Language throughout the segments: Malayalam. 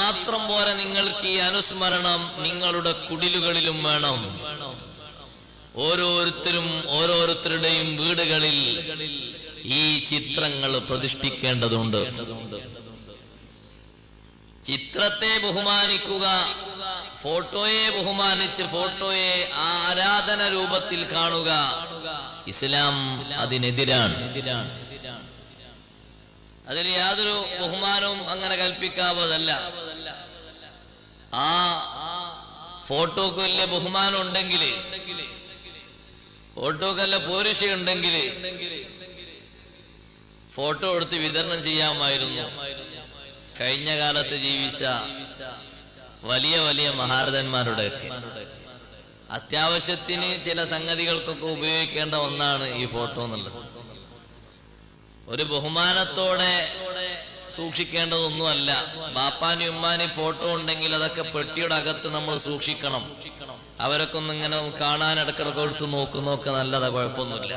മാത്രം പോരാ, നിങ്ങൾക്ക് ഈ അനുസ്മരണം നിങ്ങളുടെ കുടിലുകളിലും വേണം. ഓരോരുത്തരുടെയും വീടുകളിൽ ഈ ചിത്രങ്ങൾ പ്രതിഷ്ഠിക്കേണ്ടതുണ്ട്. ചിത്രത്തെ ബഹുമാനിക്കുക, ഫോട്ടോയെ ബഹുമാനിച്ച് ഫോട്ടോയെ ആരാധന രൂപത്തിൽ കാണുക, ഇസ്ലാം അതിനെതിരാണ്. അതിൽ യാതൊരു ബഹുമാനവും അങ്ങനെ കൽപ്പിക്കാവതല്ല. ആ ഫോട്ടോക്ക് വലിയ ബഹുമാനം ഉണ്ടെങ്കിൽ, ഫോട്ടോക്ക് നല്ല പോരുഷ ഉണ്ടെങ്കിൽ ഫോട്ടോ എടുത്ത് വിതരണം ചെയ്യാമായിരുന്നു. കഴിഞ്ഞ കാലത്ത് ജീവിച്ച വലിയ വലിയ മഹാരഥന്മാരുടെയൊക്കെ അത്യാവശ്യത്തിന് ചില സംഗതികൾക്കൊക്കെ ഉപയോഗിക്കേണ്ട ഒന്നാണ് ഈ ഫോട്ടോ എന്നുള്ളത്. ഒരു ബഹുമാനത്തോടെ സൂക്ഷിക്കേണ്ടതൊന്നുമല്ല. ബാപ്പാനി ഉമ്മാനി ഫോട്ടോ ഉണ്ടെങ്കിൽ അതൊക്കെ പെട്ടിയുടെ അകത്ത് നമ്മൾ സൂക്ഷിക്കണം. അവരൊക്കെ ഒന്ന് ഇങ്ങനെ കാണാൻ ഇടക്കിടക്ക് എടുത്ത് നോക്കുന്നൊക്കെ നല്ലതാ, കുഴപ്പമൊന്നുമില്ല.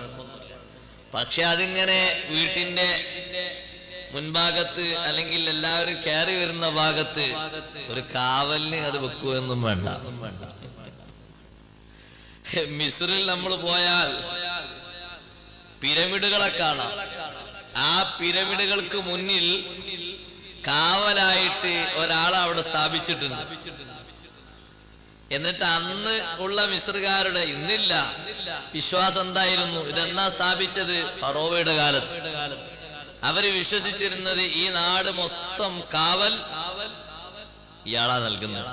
പക്ഷെ അതിങ്ങനെ വീട്ടിന്റെ മുൻഭാഗത്ത് അല്ലെങ്കിൽ എല്ലാവരും കയറി വരുന്ന ഭാഗത്ത് ഒരു കാവലിന് അത് വെക്കുകയൊന്നും വേണ്ട. മിസ്രിൽ നമ്മൾ പോയാൽ പിരമിഡുകളെ കാണാം. ആ പിരമിഡുകൾക്ക് മുന്നിൽ കാവലായിട്ട് ഒരാളെ അവിടെ സ്ഥാപിച്ചിട്ടുണ്ട്. എന്നിട്ട് അന്ന് ഉള്ള മിസ്റുകാരുടെ, ഇന്നില്ല, വിശ്വാസം എന്തായിരുന്നു? ഇതെന്നാ സ്ഥാപിച്ചത്? ഫറോവയുടെ കാലത്ത്. അവര് വിശ്വസിച്ചിരുന്നത് ഈ നാട് മൊത്തം കാവൽ ഇയാളാ നൽകുന്നത്.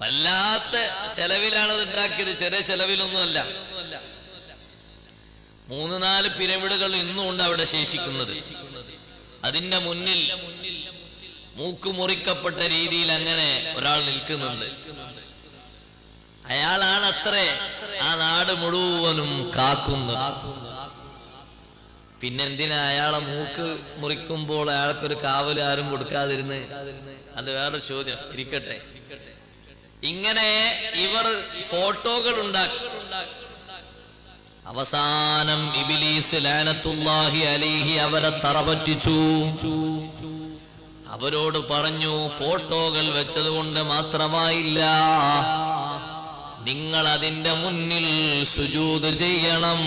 വല്ലാത്ത ചെലവിലാണ് ഇത് ഉണ്ടാക്കിയത്, ചെറിയ ചെലവിലൊന്നുമല്ല. 3-4 പിരമിഡുകൾ ഇന്നും ഉണ്ട് അവിടെ ശേഷിക്കുന്നത്. അതിന്റെ മുന്നിൽ മൂക്ക് മുറിക്കപ്പെട്ട രീതിയിൽ അങ്ങനെ ഒരാൾ നിൽക്കുന്നുണ്ട്. അയാളാണ് അത്രേ ആ നാട് മുഴുവനും കാക്കുന്നത്. പിന്നെന്തിനാ അയാളെ മൂക്ക് മുറിക്കുമ്പോൾ അയാൾക്കൊരു കാവൽ ആരും കൊടുക്കാതിരുന്ന്? അത് വേറൊരു ചോദ്യം, ഇരിക്കട്ടെ. ഇങ്ങനെ ഇവർ ഫോട്ടോകൾ ഉണ്ടാക്കി. അവസാനം ഇബ്ലീസ് ലഅനത്തുല്ലാഹി അലൈഹി അവരെ തറപറ്റിച്ചു. അവരോട് പറഞ്ഞു, ഫോട്ടോകൾ വെച്ചതുകൊണ്ട് മാത്രമായില്ല, നിങ്ങൾ അതിന്റെ മുന്നിൽ സുജൂദ് ചെയ്യണം.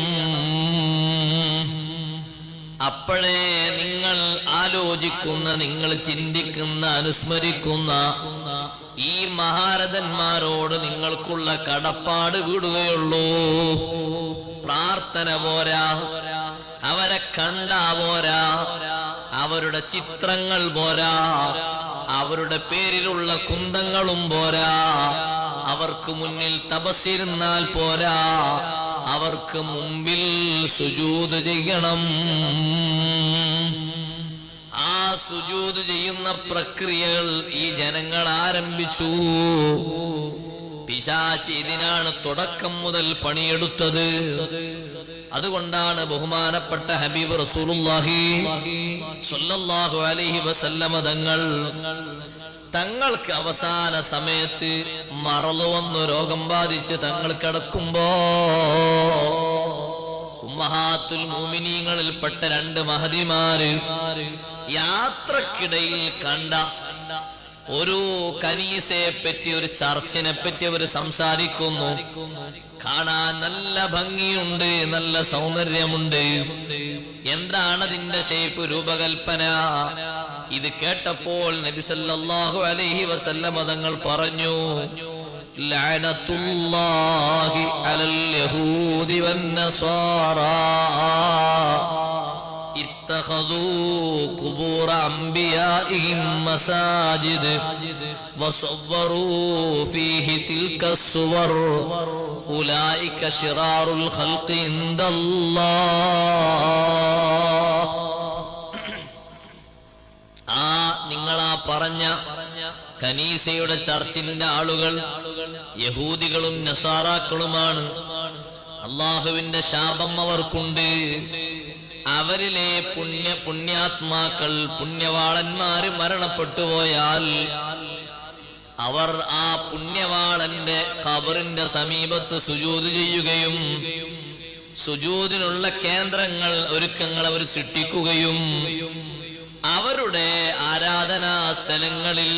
അപ്പോഴേ നിങ്ങൾ ആലോചിക്കുന്ന, നിങ്ങൾ ചിന്തിക്കുന്ന, അനുസ്മരിക്കുന്ന ഈ മഹാരഥന്മാരോട് നിങ്ങൾക്കുള്ള കടപ്പാട് വിടുകയുള്ളൂ. പ്രാർത്ഥന പോരാ, അവരെ കണ്ടാ പോരാ, അവരുടെ ചിത്രങ്ങൾ പോരാ, അവരുടെ പേരിലുള്ള കുന്തങ്ങളും പോരാ, അവർക്ക് മുന്നിൽ തപസ്സിരുന്നാൽ പോരാ, അവർക്ക് മുമ്പിൽ സുജൂദ് ചെയ്യണം. ആ സുജൂദ് ചെയ്യുന്ന പ്രക്രിയകൾ ഈ ജനങ്ങൾ ആരംഭിച്ചു. പിശാച് ഇതിനാണ് തുടക്കം മുതൽ പണിയെടുത്തത്. അതുകൊണ്ടാണ് ബഹുമാനപ്പെട്ട ഹബീബ് റസൂലുള്ളാഹി സ്വല്ലല്ലാഹു അലൈഹി വസല്ലമ തങ്ങൾക്ക് അവസാന സമയത്ത് മറളു വന്നു രോഗം ബാധിച്ച് തങ്ങൾ കിടക്കുമ്പോ ഉമ്മഹാത്തുൽ മുഅ്മിനീങ്ങളിൽപ്പെട്ട 2 മഹദിമാര് യാത്രക്കിടയിൽ കണ്ട ഒരു കനീസയെ പറ്റി, ഒരു ചർച്ചിനെ പറ്റി അവർ സംസാരിക്കുന്നു. കാണാൻ നല്ല ഭംഗിയുണ്ട്, നല്ല സൗന്ദര്യമുണ്ട്. എന്താണ് അതിന്റെ ഷേപ്പ്, രൂപകൽപ്പന? ഇത് കേട്ടപ്പോൾ നബി സല്ലല്ലാഹു അലൈഹി വസല്ലം തങ്ങൾ പറഞ്ഞു, ലഅനത്തുല്ലാഹി അലൽ യഹൂദി വന്നസാറാ اتخذوا قبور أنبيائهم مساجد وصوروا فيه تلك الصور أولئك شرار الخلق عند الله. നിങ്ങളാ പറഞ്ഞ കനീസയുടെ ചർച്ചിന്റെ ആളുകൾ യഹൂദികളും നസാറാക്കളുമാണ്. അള്ളാഹുവിന്റെ ശാപം അവർക്കുണ്ട്. അവരിലെ പുണ്യാത്മാക്കൾ, പുണ്യവാളന്മാര് മരണപ്പെട്ടു പോയാൽ അവർ ആ പുണ്യവാളന്റെ ഖബറിന്റെ സമീപത്ത് സുജൂദ് ചെയ്യുകയും സുജൂദിനുള്ള കേന്ദ്രങ്ങൾ, ഒരുക്കങ്ങൾ അവർ സൃഷ്ടിക്കുകയും അവരുടെ ആരാധനാ സ്ഥലങ്ങളിൽ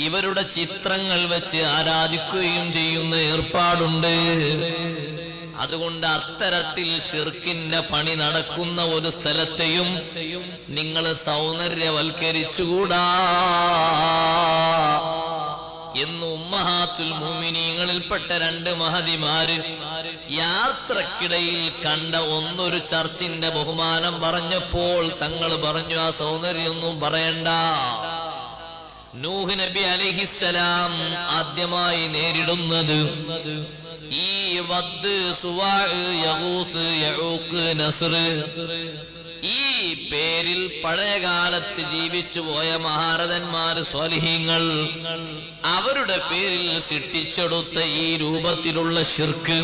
ഇവരുടെ ചിത്രങ്ങൾ വെച്ച് ആരാധിക്കുകയും ചെയ്യുന്ന ഏർപ്പാടുണ്ട്. അതുകൊണ്ട് അത്തരത്തിൽ ശിർക്കിന്റെ പണി നടക്കുന്ന ഒരു സ്ഥലത്തെയും നിങ്ങൾ സൗന്ദര്യവൽക്കരിച്ചുകൂടാ എന്ന് ഉമ്മഹാത്തുൽ മുഅ്മിനീങ്ങളിൽപ്പെട്ട രണ്ട് മഹദിമാര് യാത്രക്കിടയിൽ കണ്ട ഒന്നൊരു ചർച്ചിന്റെ ബഹുമാനം പറഞ്ഞപ്പോൾ തങ്ങൾ പറഞ്ഞു, ആ സൗന്ദര്യമൊന്നും പറയണ്ട. നൂഹ് നബി അലൈഹിസ്സലാം ആദ്യമായി നേരിടുന്നത് ഈ വദ്, സുവാ, യഗൂസ്, യഊഖ്, നസ്ർ ഈ പേരിൽ പഴയകാലത്ത് ജീവിച്ചു പോയ മഹാരഥന്മാര്, സ്വാലിഹീങ്ങൾ, അവരുടെ പേരിൽ സൃഷ്ടിച്ചെടുത്ത ഈ രൂപത്തിലുള്ള ശിർക്ക്,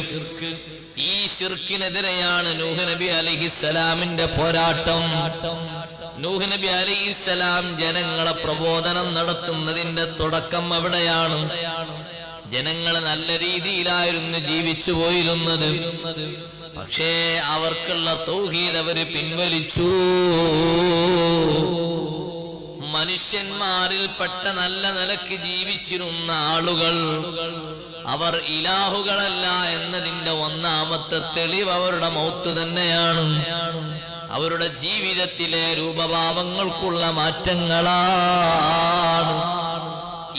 ഈ ശിർക്കിനെതിരെയാണ് നൂഹ് നബി അലൈഹിസ്സലാമിന്റെ പോരാട്ടം. നൂഹ് നബി അലൈഹിസ്സലാം ജനങ്ങളെ പ്രബോധനം നടത്തുന്നതിന്റെ തുടക്കം എവിടെയാണ്? ജനങ്ങൾ നല്ല രീതിയിലായിരുന്നു ജീവിച്ചു പോയിരുന്നത്. പക്ഷേ അവർക്കുള്ള തൗഹീദ് അവര് പിൻവലിച്ചു. മനുഷ്യന്മാരിൽപ്പെട്ട നല്ല നിലക്ക് ജീവിച്ചിരുന്ന ആളുകൾ അവർ ഇലാഹുകളല്ല എന്നതിന്റെ ഒന്നാമത്തെ തെളിവ് അവരുടെ മൗത്ത് തന്നെയാണ്. അവരുടെ ജീവിതത്തിലെ രൂപഭാവങ്ങൾക്കുള്ള മാറ്റങ്ങളാണ്.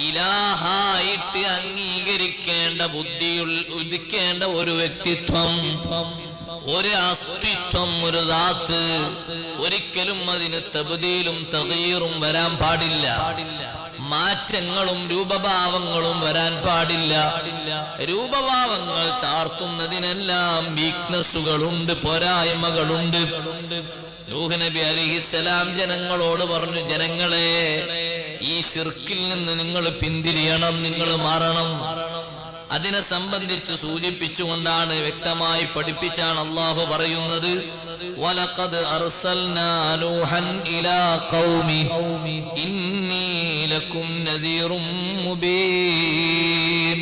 ഇലാഹായിട്ട് അംഗീകരിക്കേണ്ട ബുദ്ധിയിൽ ഉദിക്കേണ്ട ഒരു വ്യക്തിത്വം, ഒരു അസ്തിത്വം, ഒരു ദാത്ത്, ഒരിക്കലും അതിന് തബ്ദീലും തഗ്യീറും വരാൻ പാടില്ല. മാറ്റങ്ങളും രൂപഭാവങ്ങളും വരാൻ പാടില്ല. രൂപഭാവങ്ങൾ ചാർത്തുന്നതിനെല്ലാം വീക്ക്നസ്സുകളുണ്ട്, പോരായ്മകളുണ്ട്. നൂഹ് നബി അലൈഹിസ്സലാം ജനങ്ങളോട് പറഞ്ഞു, ജനങ്ങളെ, ഈ ശിർക്കിൽ നിന്ന് നിങ്ങൾ പിന്തിരിയണം, നിങ്ങൾ മാറണം. അതിനെ സംബന്ധിച്ച് സൂചിപ്പിച്ചുകൊണ്ടാണ്, വ്യക്തമായി പഠിപ്പിച്ചാണ് അല്ലാഹു പറയുന്നത്, വലഖദ് അർസൽനാ നൂഹൻ ഇലാ ഖൗമി ഇന്നി ലക്കും നദീറും മുബീൻ.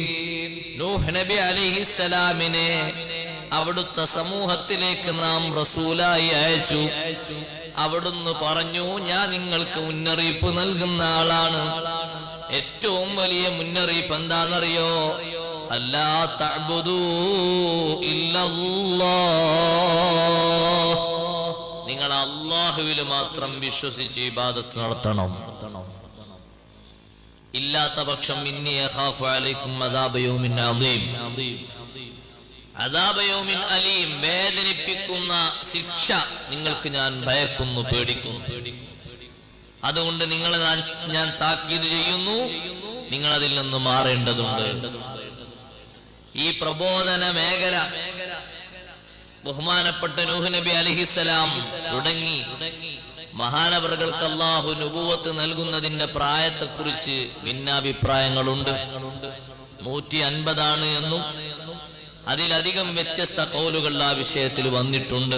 നൂഹ് നബി അലൈഹിസ്സലാമിനെ അവിടുത്തെ സമൂഹത്തിലേക്ക് നാം റസൂലായി അയച്ചു. അവിടുന്ന് പറഞ്ഞു, ഞാൻ നിങ്ങൾക്ക് മുന്നറിയിപ്പ് നൽകുന്ന ആളാണ്. ഏറ്റവും വലിയ മുന്നറിയിപ്പ് എന്താണെന്നറിയോ? അല്ലാ തഅ്ബുദൂ ഇല്ലല്ലാഹ്. നിങ്ങൾ അല്ലാഹുവിൽ മാത്രം വിശ്വസിച്ച് ഇബാദത്ത് നടത്തണം. ഇല്ലാത്ത പക്ഷം ഇന്നി അഖാഫു അലൈക്കും അദാബ യൗമിൻ അദീം. അദാബ യൗമിൻ അലീം, വേദനിപ്പിക്കുന്ന ശിക്ഷ നിങ്ങൾക്ക് ഞാൻ ഭയക്കുന്നു, പേടിക്കുന്നു. അതുകൊണ്ട് നിങ്ങളെ ഞാൻ താക്കീത് ചെയ്യുന്നു, നിങ്ങൾ അതിൽ നിന്ന് മാറേണ്ടതുണ്ട്. ഈ പ്രബോധന മേഖല ബഹുമാനപ്പെട്ട നൂഹ് നബി അലൈഹിസ്സലാം തുടങ്ങി. മഹാനവറുകൾക്ക് അല്ലാഹു നുബുവത്ത് നൽകുന്നതിന്റെ പ്രായത്തെക്കുറിച്ച് ഭിന്നാഭിപ്രായങ്ങളുണ്ട്. 150 എന്നും അതിലധികം വ്യത്യസ്ത കൗലുകൾ ആ വിഷയത്തിൽ വന്നിട്ടുണ്ട്.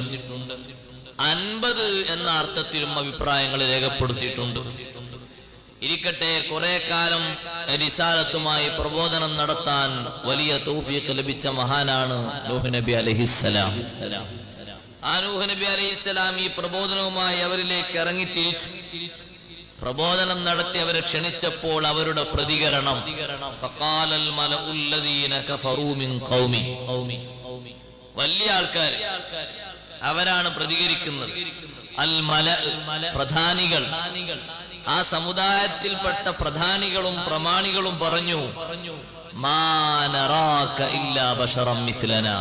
50 എന്ന അർത്ഥത്തിലും അഭിപ്രായങ്ങൾ രേഖപ്പെടുത്തിയിട്ടുണ്ട്. ഇരിക്കട്ടെ, കുറെ കാലം റിസാലത്തുമായി പ്രബോധനം നടത്താൻ വലിയ തൗഫീഖ് ലഭിച്ച മഹാനാണ് നൂഹ് നബി അലൈഹിസ്സലാം. ആ നൂഹ് നബി അലൈഹിസ്സലാം ഈ പ്രബോധനവുമായി അവരിലേക്ക് ഇറങ്ങി തിരിച്ചു. പ്രബോധനം നടത്തി അവരെ ക്ഷണിച്ചപ്പോൾ അവരുടെ പ്രതികരണം, ഫഖാലൽ മലഉൽ ലദീന കഫറൂ മിൻ ഖൗമി, വലിയ ആൾക്കാർ അവരാണ് പ്രതികരിക്കുന്നത്. അൽ മല, പ്രധാനികൾ, ആ സമുദായത്തിൽപ്പെട്ട പ്രധാനികളും പ്രമാണികളും പറഞ്ഞു, മാ നറാക ഇല്ലാ ബശറൻ മിസ്ലനാ.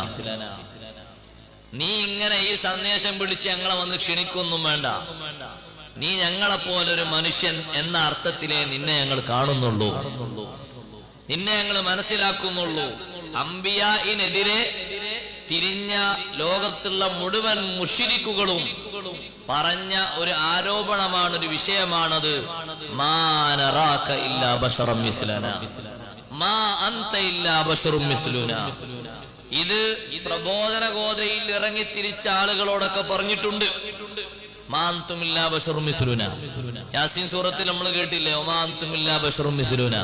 നീ ഇങ്ങനെ ഈ സന്ദേശം പിടിച്ച് ഞങ്ങളെ വന്ന് ക്ഷണിക്കൊന്നും വേണ്ട. നീ ഞങ്ങളെപ്പോലൊരു മനുഷ്യൻ എന്ന അർത്ഥത്തിലേ നിന്നെ ഞങ്ങൾ കാണുന്നുള്ളൂ, നിന്നെ ഞങ്ങൾ മനസ്സിലാക്കുന്നുള്ളൂ. അംബിയാഇനെതിരെ തിരിഞ്ഞ ലോകത്തുള്ള മുഴുവൻ മുശ്രിക്കുകളും പറഞ്ഞ ഒരു ആരോപണമാണ്, ഒരു വിഷയമാണത്. മാ നറാക ഇല്ലാ ബശറൻ മിസ്ലനാ, മാ അൻത ഇല്ലാ ബശറുൻ മിസ്ലുനാ. ഇത് പ്രബോധന ഗോത്രയിൽ ഇറങ്ങി തിരിച്ച ആളുകളോടൊക്കെ പറഞ്ഞിട്ടുണ്ട്. മാ അൻതും ഇല്ലാ ബശറുൻ മിസ്ലുനാ. യാസീൻ സൂറത്തിൽ നമ്മൾ കേട്ടില്ലേ, മാ അൻതും ഇല്ലാ ബശറുൻ മിസ്ലുനാ.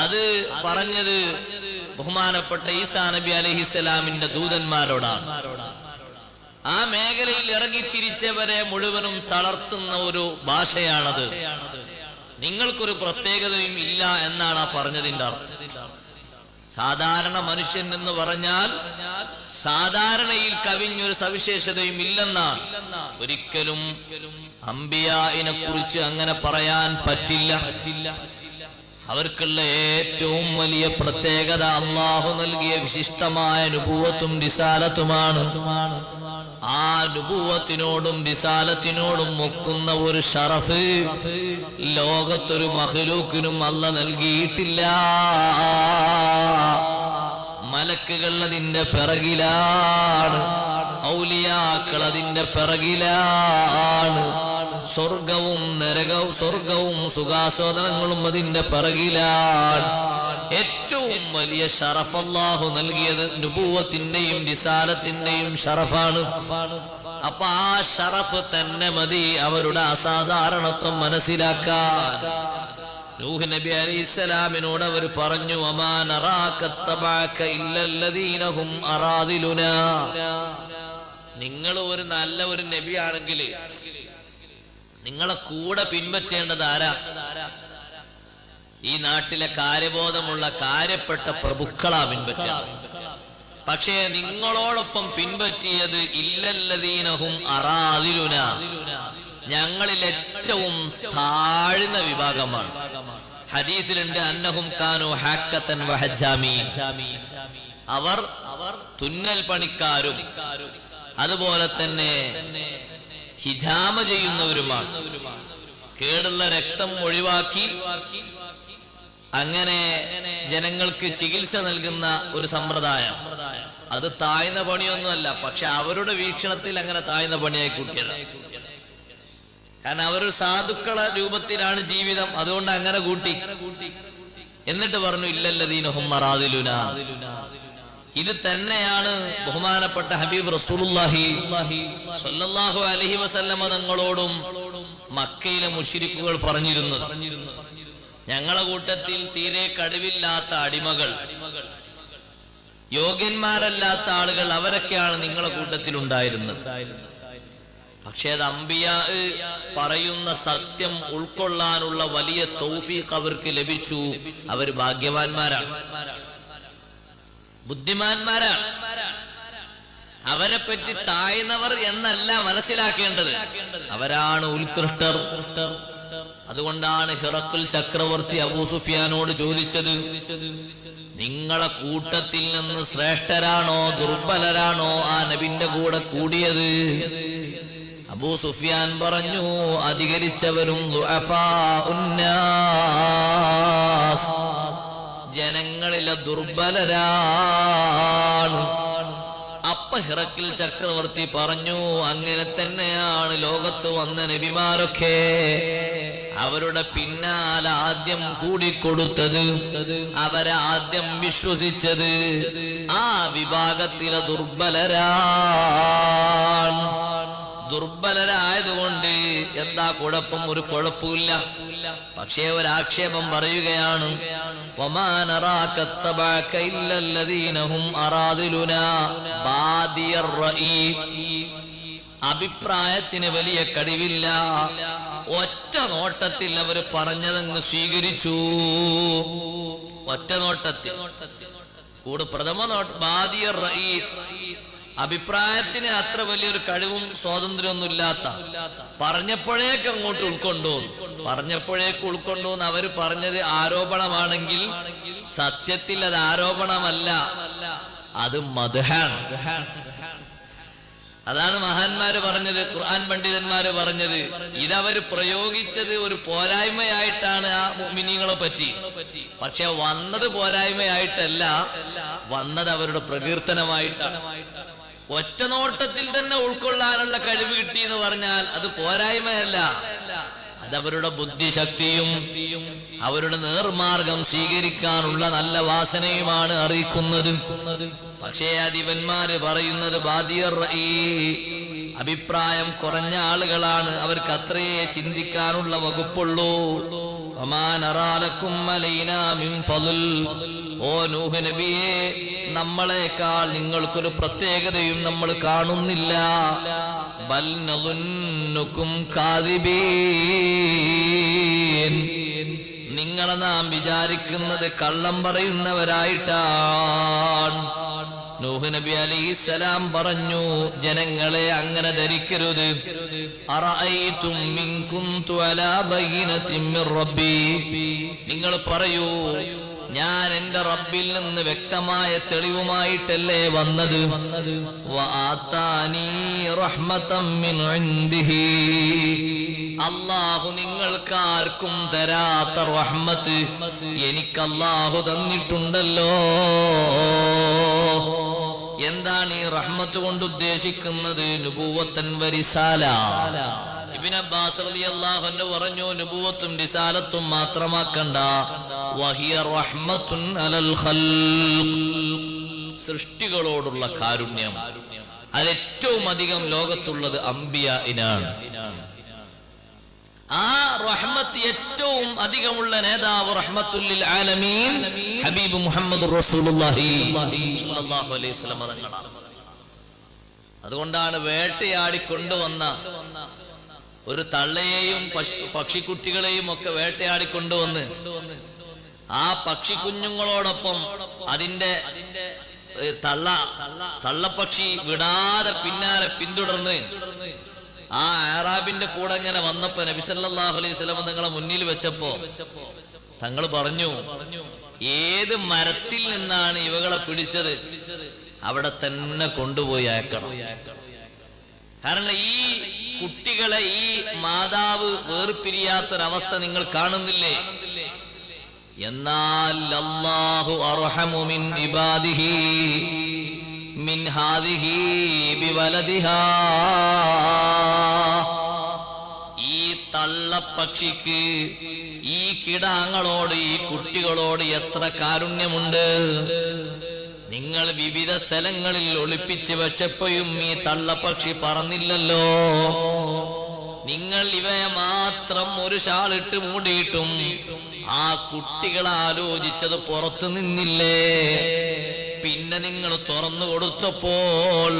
അത് പറഞ്ഞത് ബഹുമാനപ്പെട്ട ഈസാ നബി അലൈഹിസ്സലാമിന്റെ ദൂതന്മാരോടാണ്. ആ മേഖലയിൽ ഇറങ്ങി തിരിച്ചവരെ മുഴുവനും തളർത്തുന്ന ഒരു ഭാഷയാണത്. നിങ്ങൾക്കൊരു പ്രത്യേകതയും ഇല്ല എന്നാണ് ആ പറഞ്ഞതിന്റെ അർത്ഥം. സാധാരണ മനുഷ്യൻ എന്ന് പറഞ്ഞാൽ സാധാരണയിൽ കവിഞ്ഞൊരു സവിശേഷതയും ഇല്ലെന്നാണ്. ഒരിക്കലും അംബിയായിനെ കുറിച്ച് അങ്ങനെ പറയാൻ പറ്റില്ല. അവർക്കുള്ള ഏറ്റവും വലിയ പ്രത്യേകത അല്ലാഹു നൽകിയ വിശിഷ്ടമായ നുബുവത്തും റിസാലത്തുമാണ്. ആ നുബുവത്തിനോടും റിസാലത്തിനോടും ഒക്കുന്ന ഒരു ഷറഫ് ലോകത്തൊരു മഖ്ലൂക്കിനും അല്ലാഹു നൽകിയിട്ടില്ല. മലക്കുകൾ അതിന്റെ പിറകിലാണ്, ഔലിയാക്കൾ അതിന്റെ പിറകിലാണ്, സ്വർഗവും സുഖാസ്വാദനങ്ങളും അതിന്റെ പിറകിലാണ്. ഏറ്റവും വലിയ ഷറഫ് അല്ലാഹു നൽകിയത് നുബുവത്തിന്റെയും റിസാലത്തിന്റെയും ഷറഫാണ്. അപ്പൊ ആ ഷറഫ് തന്നെ മതി അവരുടെ അസാധാരണത്വം മനസ്സിലാക്കാൻ. നൂഹ് നബി അലൈഹിസ്സലാമിനോട് അവർ പറഞ്ഞു, വമാ നറാക തബഅക ഇല്ലല്ലദീന ഹും അറാദിലുനാ. നിങ്ങൾ ഒരു നല്ല ഒരു നബിയാണെങ്കിൽ നിങ്ങളെ കൂടെ പിൻപറ്റേണ്ടത് ആരാ? ഈ നാട്ടിലെ കാര്യബോധമുള്ള കാര്യപ്പെട്ട പ്രഭുക്കളാ പിൻപറ്റേണ്ടത്. പക്ഷേ നിങ്ങളോടൊപ്പം പിൻപറ്റിയത് ഇല്ലല്ലദീനഹും അറാദിലുനാ, ഞങ്ങളിൽ ഏറ്റവും താഴ്ന്ന വിഭാഗമാണ്. ഹദീസിലുണ്ട് അന്നഹും കാനു ഹാക്കത്തൻ വഹജ്ജാമീൻ, അവർ തുന്നൽ പണിക്കാരും അതുപോലെ തന്നെ ഹിജാമ ചെയ്യുന്നവരുമാണ്. കേടുള്ള രക്തം ഒഴിവാക്കി അങ്ങനെ ജനങ്ങൾക്ക് ചികിത്സ നൽകുന്ന ഒരു സമ്പ്രദായം. അത് താഴ്ന്ന പണിയൊന്നുമല്ല, പക്ഷെ അവരുടെ വീക്ഷണത്തിൽ അങ്ങനെ താഴ്ന്ന പണിയായി കൂട്ടിയതാണ്. കാരണം അവരൊരു സാധുക്കള രൂപത്തിലാണ് ജീവിതം, അതുകൊണ്ട് അങ്ങനെ കൂട്ടി. എന്നിട്ട് പറഞ്ഞു ഇല്ലല്ലദീനഹും അറാദിലുനാ. ഇത് തന്നെയാണ് ബഹുമാനപ്പെട്ട ഹബീബ് റസൂലുള്ളാഹി സ്വല്ലല്ലാഹു അലൈഹി വസല്ലമ തങ്ങളോടും മക്കയിലെ മുശ്രിക്കുകൾ പറഞ്ഞിരുന്നത്. ഞങ്ങളെ കൂട്ടത്തിൽ തീരെ കഴിവില്ലാത്ത അടിമകൾ, യോഗ്യന്മാരല്ലാത്ത ആളുകൾ, അവരൊക്കെയാണ് നിങ്ങളെ കൂട്ടത്തിൽ ഉണ്ടായിരുന്നത്. പക്ഷേ അത് അംബിയാ പറയുന്ന സത്യം ഉൾക്കൊള്ളാനുള്ള വലിയ തൗഫീഖ് അവർക്ക് ലഭിച്ചു. അവർ ഭാഗ്യവാന്മാരാണ്, ബുദ്ധിമാന്മാരാണ്. അവരെ പറ്റി താഴ്ന്നവർ എന്നല്ല മനസ്സിലാക്കേണ്ടത്, അവരാണ് ഉത്കൃഷ്ടർ. അതുകൊണ്ടാണ് ഹിറഖുൽ ചക്രവർത്തി അബൂ സുഫിയാനോട് ചോദിച്ചത്, നിങ്ങളെ കൂട്ടത്തിൽ നിന്ന് ശ്രേഷ്ഠരാണോ ദുർബലരാണോ ആ നബിന്റെ കൂടെ കൂടിയത്? അബൂ സുഫിയാൻ പറഞ്ഞു, അധികരിച്ചവരും ജനങ്ങളിലെ ദുർബലരാണ്. അപ്പ ഹിറഖിൽ ചക്രവർത്തി പറഞ്ഞു, അങ്ങനെ തന്നെയാണ് ലോകത്ത് വന്ന നബിമാരൊക്കെ. അവരുടെ പിന്നാലെ ആദ്യം കൂടിക്കൊടുത്തത്, അവരെ ആദ്യം വിശ്വസിച്ചത് ആ വിഭാഗത്തിലെ ദുർബലരാണ്. ദുർബലരായതുകൊണ്ട് എന്താ കുഴപ്പം? ഒരു കുഴപ്പമില്ല. പക്ഷേ ഒരാക്ഷേപം പറയുകയാണ്, വമാ നറാക തബഅക ഇല്ലല്ലദീനഹും അറാദിലുനാ ബാദിയർ റഈ. അഭിപ്രായത്തിന് വലിയ കഴിവില്ല. ഒറ്റ നോട്ടത്തിൽ അവർ പറഞ്ഞതങ്ങ് സ്വീകരിച്ചു. ഒറ്റ നോട്ടത്തിൽ പ്രഥമ നോട്ട ബാദിയർ റഈ, അഭിപ്രായത്തിന് അത്ര വലിയൊരു കഴിവും സ്വാതന്ത്ര്യമൊന്നും ഇല്ലാത്ത, പറഞ്ഞപ്പോഴേക്ക് അങ്ങോട്ട് പറഞ്ഞപ്പോഴേക്ക് ഉൾക്കൊണ്ടു. അവര് പറഞ്ഞത് ആരോപണമാണെങ്കിൽ സത്യത്തിൽ അത് ആരോപണമല്ല, അത് മദ്ഹാണ്. അതാണ് മഹാന്മാര് പറഞ്ഞത്, ഖുർആൻ പണ്ഡിതന്മാര് പറഞ്ഞത്. ഇതവര് പ്രയോഗിച്ചത് ഒരു പോരായ്മയായിട്ടാണ് ആ മുഅ്മിനീങ്ങളെ പറ്റി. പക്ഷെ വന്നത് പോരായ്മയായിട്ടല്ല, വന്നത് അവരുടെ പ്രകീർത്തനമായിട്ടാണ്. ഒറ്റ നോട്ടത്തിൽ തന്നെ ഉൾക്കൊള്ളാനുള്ള കഴിവ് കിട്ടി എന്ന് പറഞ്ഞാൽ അത് പോരായ്മയല്ല, അതവരുടെ ബുദ്ധിശക്തിയും അവരുടെ നേർമാർഗം സ്വീകരിക്കാനുള്ള നല്ല വാസനയുമാണ് അറിയിക്കുന്നത്. പക്ഷേ അധിപന്മാര് പറയുന്നത് ബാദിയർ റഈ, അഭിപ്രായം കുറഞ്ഞ ആളുകളാണ്, അവർക്ക് അത്രയേ ചിന്തിക്കാനുള്ള വകുപ്പുള്ളൂ. ഓ നൂഹ് നബിയെ, നമ്മളെക്കാൾ നിങ്ങൾക്കൊരു പ്രത്യേകതയും നമ്മൾ കാണുന്നില്ല. ബൽ നളുന്നുകും കാദിബീൻ, നിങ്ങളെ നാം വിചാരിക്കുന്നത് കള്ളം പറയുന്നവരായിട്ടാണ്. നൂഹ് നബി അലൈഹിസ്സലാം പറഞ്ഞു, ജനങ്ങളെ അങ്ങനെ ധരിക്കരുത്. അറഅയ്തും മിൻ കുന്തു അലാ ബയ്യിനത്തിൻ മിർ റബ്ബി, നിങ്ങൾ പറയൂ, ഞാൻ എന്റെ റബ്ബിൽ നിന്ന് വ്യക്തമായ തെളിവുമായിട്ടല്ലേ വന്നത്. വആതാനി റഹ്മതൻ മിൻ ഇൻദിഹി, അല്ലാഹു നിങ്ങൾക്കാർക്കും തരാത്ത റഹ്മത്ത് എനിക്ക് അല്ലാഹു തന്നിട്ടുണ്ടല്ലോ. എന്താണ് ഈ റഹ്മത്ത് കൊണ്ട് ഉദ്ദേശിക്കുന്നത്? നുബുവത്തൻ വരിസാല. ഇബ്നു അബ്ബാസ് റളിയല്ലാഹു അൻഹു പറഞ്ഞു, നുബുവത്തും റിസാലത്തും മാത്രമാക്കണ്ട, വഹിയ റഹ്മത്തുൻ അലൽ ഖൽഖ്, സൃഷ്ടികളോടുള്ള കാരുണ്യം. അത് ഏറ്റവും അധികം ലോകത്തുള്ളത് അംബിയാഇനാണ്. ആ റഹ്മത്ത് ഏറ്റവും അധികമുള്ള നേതാവ് റഹ്മത്തുൽ ലിൽ ആലമീൻ ഹബീബ് മുഹമ്മദ് റസൂലുള്ളാഹി സ്വല്ലല്ലാഹു അലൈഹി വസല്ലം തങ്ങളാണ്. അതുകൊണ്ടാണ് വേട്ടയാടി കൊണ്ടുവന്ന ഒരു തള്ളയെയും പക്ഷിക്കുട്ടികളെയും ഒക്കെ വേട്ടയാടി കൊണ്ടുവന്ന് ആ പക്ഷിക്കുഞ്ഞുങ്ങളോടൊപ്പം അതിന്റെ തള്ളപ്പക്ഷി വിടാതെ പിന്നാലെ പിന്തുടർന്ന് ആ ആറാബിന്റെ കൂടെ ഇങ്ങനെ വന്നപ്പോ നബി സല്ലല്ലാഹു അലൈഹി വസല്ലം തങ്ങളെ മുന്നിൽ വെച്ചപ്പോ തങ്ങൾ പറഞ്ഞു, ഏത് മരത്തിൽ നിന്നാണ് ഇവകളെ പിടിച്ചത് അവിടെ തന്നെ കൊണ്ടുപോയി അയക്കണം. കാരണം ഈ കുട്ടികളെ ഈ മാതാവ് വേർപിരിയാത്തൊരവസ്ഥ നിങ്ങൾ കാണുന്നില്ലേ? എന്നാൽ അല്ലാഹു അർഹമു മിൻ ഇബാദിഹി മിൻ ഹാദിഹി ബിവലദിഹാ, ഈ തള്ളപ്പക്ഷിക്ക് ഈ കിടാങ്ങളോട് ഈ കുട്ടികളോട് എത്ര കാരുണ്യമുണ്ട്. നിങ്ങൾ വിവിധ സ്ഥലങ്ങളിൽ ഒളിപ്പിച്ച് വെച്ചപ്പോഴും ഈ തള്ളപ്പക്ഷി പറന്നില്ലല്ലോ. നിങ്ങൾ ഇവയെ മാത്രം ഒരു ഷാളിട്ട് മൂടിയിട്ടും ആ കുട്ടികൾ ആലോചിച്ചത് പുറത്തു നിന്നില്ലേ? പിന്നെ നിങ്ങൾ തുറന്നു കൊടുത്തപ്പോൾ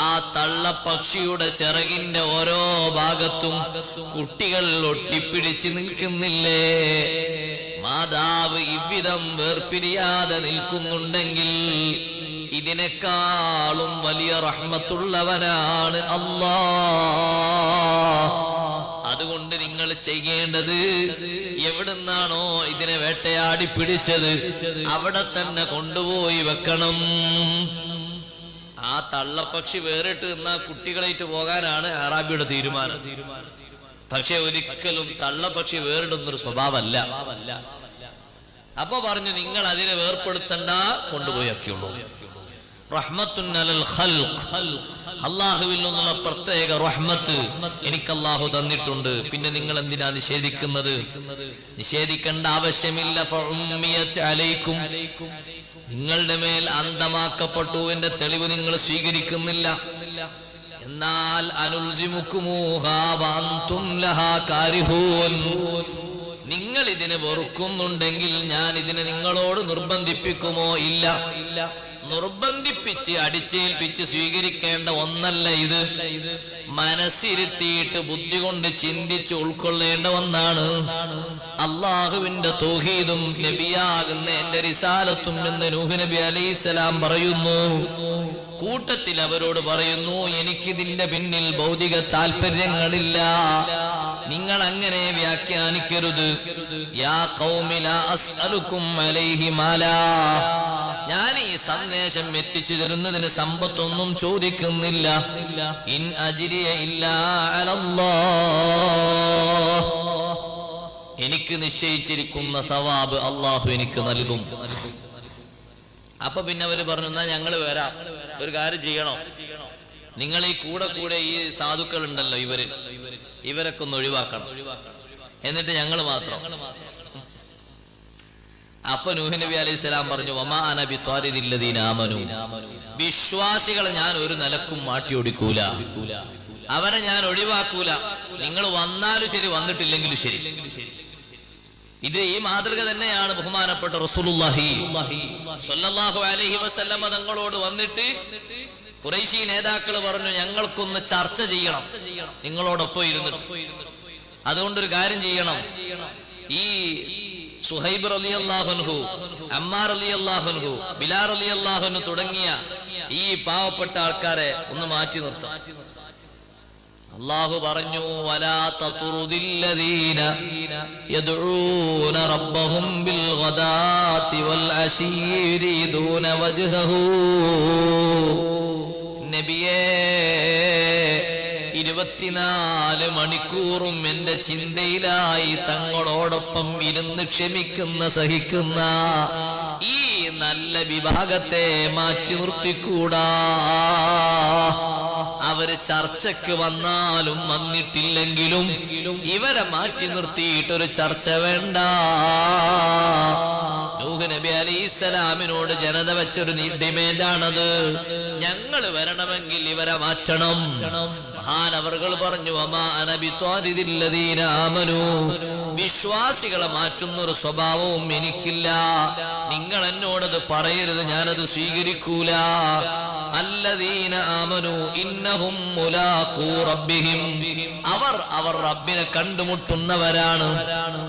ആ തള്ളപ്പക്ഷിയുടെ ചിറകിന്റെ ഓരോ ഭാഗത്തും കുട്ടികൾ ഒട്ടിപ്പിടിച്ച് നിൽക്കുന്നില്ലേ? മാതാവ് ഇவ்விதം വേർപിരിയാതെ നിൽക്കുന്നുണ്ടെങ്കിൽ ഇതിനേക്കാളും വലിയ റഹ്മത്തുള്ളവനാണ് അല്ലാഹ്. അതുകൊണ്ട് നിങ്ങൾ ചെയ്യേണ്ടത്, എവിടുന്നാണോ ഇതിനെ വേട്ടയാടി പിടിച്ചത് അവിടെ തന്നെ കൊണ്ടുപോയി വെക്കണം. ആ തള്ളപ്പക്ഷി വേറിട്ട് നിന്നാ കുട്ടികളായിട്ട് പോകാനാണ് അറാബിയുടെ തീരുമാനം. പക്ഷെ ഒരിക്കലും തള്ളപ്പക്ഷി വേറിടുന്നൊരു സ്വഭാവമല്ല. അപ്പൊ പറഞ്ഞു, നിങ്ങൾ അതിനെ വേർപ്പെടുത്തണ്ട, കൊണ്ടുപോയി ഒക്കെയുള്ളൂ. റഹ്മത്തുൻ അലൽ ഖൽഖ്, അല്ലാഹുവിൽ നിന്നുള്ള പ്രത്യേക റഹ്മത്ത് എനിക്ക് അല്ലാഹു തന്നിട്ടുണ്ട്. പിന്നെ നിങ്ങൾ എന്തിനാ നിഷേധിക്കുന്നത്? നിഷേധിക്കേണ്ട ആവശ്യമില്ല. ഫഉമ്മിയത് അലൈക്കും, നിങ്ങളുടെ മേൽ അന്ധമാക്കപ്പെട്ടു, എന്റെ തെളിവ് നിങ്ങൾ സ്വീകരിക്കുന്നില്ല. എന്നാൽ അനുൽസിമുകുമൂഹാ വഅൻതും ലഹാ കാരിഹൂൻ, നിങ്ങൾ ഇതിനെ വെറുക്കുന്നുണ്ടെങ്കിൽ ഞാൻ ഇതിനെ നിങ്ങളോട് നിർബന്ധിപ്പിക്കുമോ? ഇല്ല. നിർബന്ധിപ്പിച്ച് അടിച്ചേൽപ്പിച്ച് സ്വീകരിക്കേണ്ട ഒന്നല്ല ഇത്. മനസ്സിരുത്തിയിട്ട് ബുദ്ധി കൊണ്ട് ചിന്തിച്ച് ഉൾക്കൊള്ളേണ്ട ഒന്നാണ്. അള്ളാഹുവിന്റെ തൗഹീദും നബിയാകുന്ന എന്റെ റിസാലത്തും എന്ന് നൂഹ് നബി അലൈഹിസ്സലാം പറയുന്നു. കൂട്ടത്തിൽ അവരോട് പറയുന്നു, എനിക്കിതിന്റെ പിന്നിൽ ഭൗതിക താല്പര്യങ്ങളില്ല, നിങ്ങൾ അങ്ങനെ വ്യാഖ്യാനിക്കരുത്. യാ ഖൗമി ലാ അസ്അലുക്കും അലൈഹി മാലാ, ഞാൻ ഈ സന്ദേശം എത്തിച്ചു തരുന്നതിന് സമ്പത്തൊന്നും ചോദിക്കുന്നില്ല. ഇൻ അജ്രിയ ഇല്ലാ അലല്ലാഹ്, എനിക്ക് നിശ്ചയിച്ചിരിക്കുന്ന സവാബ് അല്ലാഹു എനിക്ക് നൽകും. അപ്പൊ പിന്നെ അവര് പറഞ്ഞു, എന്നാ ഞങ്ങൾ വരാം, ഒരു കാര്യം ചെയ്യണോ, നിങ്ങൾ ഈ കൂടെ ഈ സാധുക്കൾ ഉണ്ടല്ലോ ഇവരൊക്കെ ഒന്ന് ഒഴിവാക്കണം, എന്നിട്ട് ഞങ്ങൾ മാത്രം. അപ്പൊ നൂഹ് നബി അലൈഹിസ്സലാം പറഞ്ഞു, വമാ അന ബിത്വാരിദിൽ ലദീന ആമനു, വിശ്വാസികളെ ഞാൻ ഒരു നിലക്കും മാറ്റിയൊടിക്കൂല, അവരെ ഞാൻ ഒഴിവാക്കൂല. നിങ്ങൾ വന്നാലും ശരി, വന്നിട്ടില്ലെങ്കിലും ശരി. ഇത് ഈ മാതൃക തന്നെയാണ് ബഹുമാനപ്പെട്ട റസൂലുള്ളാഹി സ്വല്ലല്ലാഹു അലൈഹി വസല്ലം തങ്ങളോട് വന്നിട്ട് ഖുറൈശി നേതാക്കൾ പറഞ്ഞു, ഞങ്ങൾക്കൊന്ന് ചർച്ച ചെയ്യണം നിങ്ങളോടൊപ്പം ഇരുന്നിട്ട്. അതുകൊണ്ടൊരു കാര്യം ചെയ്യണം, ഈ സുഹൈബ് റളിയല്ലാഹു അൻഹു, അമ്മാർ റളിയല്ലാഹു അൻഹു, ബിലാൽ റളിയല്ലാഹു അൻഹു തുടങ്ങിയ ഈ പാവപ്പെട്ട ആൾക്കാരെ ഒന്ന് മാറ്റി നിർത്താം. അല്ലാഹു പറഞ്ഞു, വലാ തത്റുദില്ലദീന യദ്ഊന റബ്ബഹും ബിൽ ഗദാതി വൽ അശീ യുരീദൂന വജ്ഹഹു. നബിയേ, 24 മണിക്കൂറും എന്റെ ചിന്തയിലായി തങ്ങളോടൊപ്പം ഇരുന്ന് ക്ഷമിക്കുന്ന സഹിക്കുന്ന ഈ നല്ല വിഭാഗത്തെ മാറ്റി നിർത്തിക്കൂടാ. അവര് ചർച്ചയ്ക്ക് വന്നാലും വന്നിട്ടില്ലെങ്കിലും ഇവരെ മാറ്റി നിർത്തിയിട്ടൊരു ചർച്ച വേണ്ട. നൂഹ് നബി അലൈഹിസ്സലാമിനോട് ജനത വെച്ചൊരു ഡിമാൻഡാണത്. ഞങ്ങൾ വരണമെങ്കിൽ ഇവരെ മാറ്റണം. മഹാനവർകൾ പറഞ്ഞു, വമാ അന ബിത്വാരിദില്ലദീന ആമനൂ, വിശ്വാസികളെ മാറ്റുന്നൊരു സ്വഭാവവും എനിക്കില്ല. നിങ്ങൾ എന്നോടത് പറയരുത്, ഞാനത് സ്വീകരിക്കൂല. അല്ലദീന ആമനൂ ഇന്നഹും മുലാഖൂ റബ്ബിഹിം, അവർ റബ്ബിനെ കണ്ടുമുട്ടുന്നവരാണ്.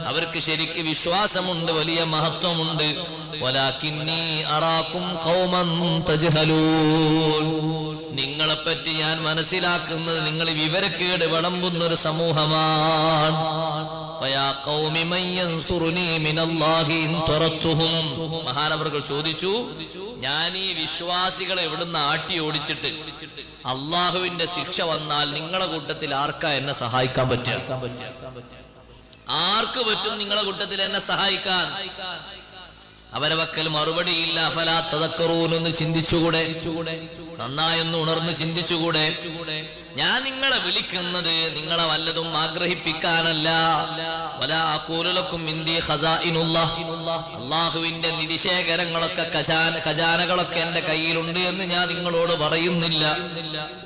അവർക്ക് ശരിക്ക് വിശ്വാസമുണ്ട്, വലിയ മഹത്വമുണ്ട്. വലാകിന്നി അറാക്കും ഖൗമൻ തജ്ഹലൂൻ, നിങ്ങളെപ്പറ്റി ഞാൻ മനസ്സിലാക്കുന്നത് നിങ്ങൾ വിവരക്കേട് വിളമ്പുന്നൊരു സമൂഹമാണ്. മഹാനവർകൾ ചോദിച്ചു, ഞാൻ ഈ വിശ്വാസികളെ എവിടുന്ന് ആട്ടി ഓടിച്ചിട്ട് അള്ളാഹുവിന്റെ ശിക്ഷ വന്നാൽ നിങ്ങളെ കൂട്ടത്തിൽ ആർക്കാ എന്നെ സഹായിക്കാൻ പറ്റുക? ആർക്ക് പറ്റും നിങ്ങളെ കൂട്ടത്തിൽ എന്നെ സഹായിക്കാൻ? അവരെ വക്കൽ മറുപടിയില്ല. അഫലാ തദക്കറൂൻ, ഒന്ന് ചിന്തിച്ചുകൂടെ? നന്നായൊന്ന് ഉണർന്ന് ചിന്തിച്ചുകൂടെ? ഞാൻ നിങ്ങളെ വിളിക്കുന്നത് നിങ്ങളെ വല്ലതും ആഗ്രഹിപ്പിക്കാനല്ല. വലാ അഖൂലു ലക്കും ഇൻദീ ഖസാഇനുല്ലാഹ്, അല്ലാഹുവിന്റെ നിധിശേഖരങ്ങളൊക്കെ ഖജാനകളൊക്കെ എന്റെ കയ്യിലുണ്ട് എന്ന് ഞാൻ നിങ്ങളോട് പറയുന്നില്ല.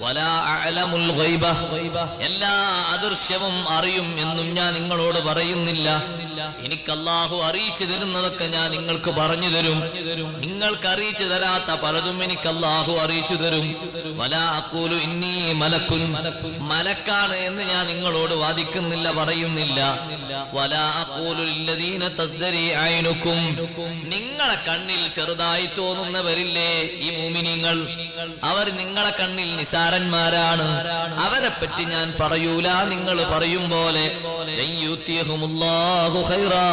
വലാ അഅലമുൽ ഗൈബ, എല്ലാ അദൃശ്യവും അറിയും എന്നും ഞാൻ നിങ്ങളോട് പറയുന്നില്ല. എനിക്ക് അല്ലാഹു അറിയിച്ചു തരുന്നതൊക്കെ ഞാൻ നിങ്ങൾക്ക് പറഞ്ഞു തരും. നിങ്ങൾക്ക് അറിയിച്ചു തരാത്ത പലതും എനിക്ക് അല്ലാഹു അറിയിച്ചു തരും. വലാ അഖൂലു ഇന്നി മലക്കുൻ, മലക്കാണ് എന്ന് ഞാൻ നിങ്ങളോട് വാദിക്കുന്നില്ല, പറയുന്നില്ല. വലാ അഖൂലു ലില്ലദീന തസ്ദരി അയ്നുക്കും, നിങ്ങളെ കണ്ണിൽ ചെറുതായി തോന്നുന്നവരില്ലേ ഈ മുഅ്മിനീങ്ങൾ, അവർ നിങ്ങളെ കണ്ണിൽ നിസാരന്മാരാണ്. അവരെ പറ്റി ഞാൻ പറയൂല. നിങ്ങൾ പറയും പോലെ യയൂതിഹുമുല്ലാഹു ഖൈറാ.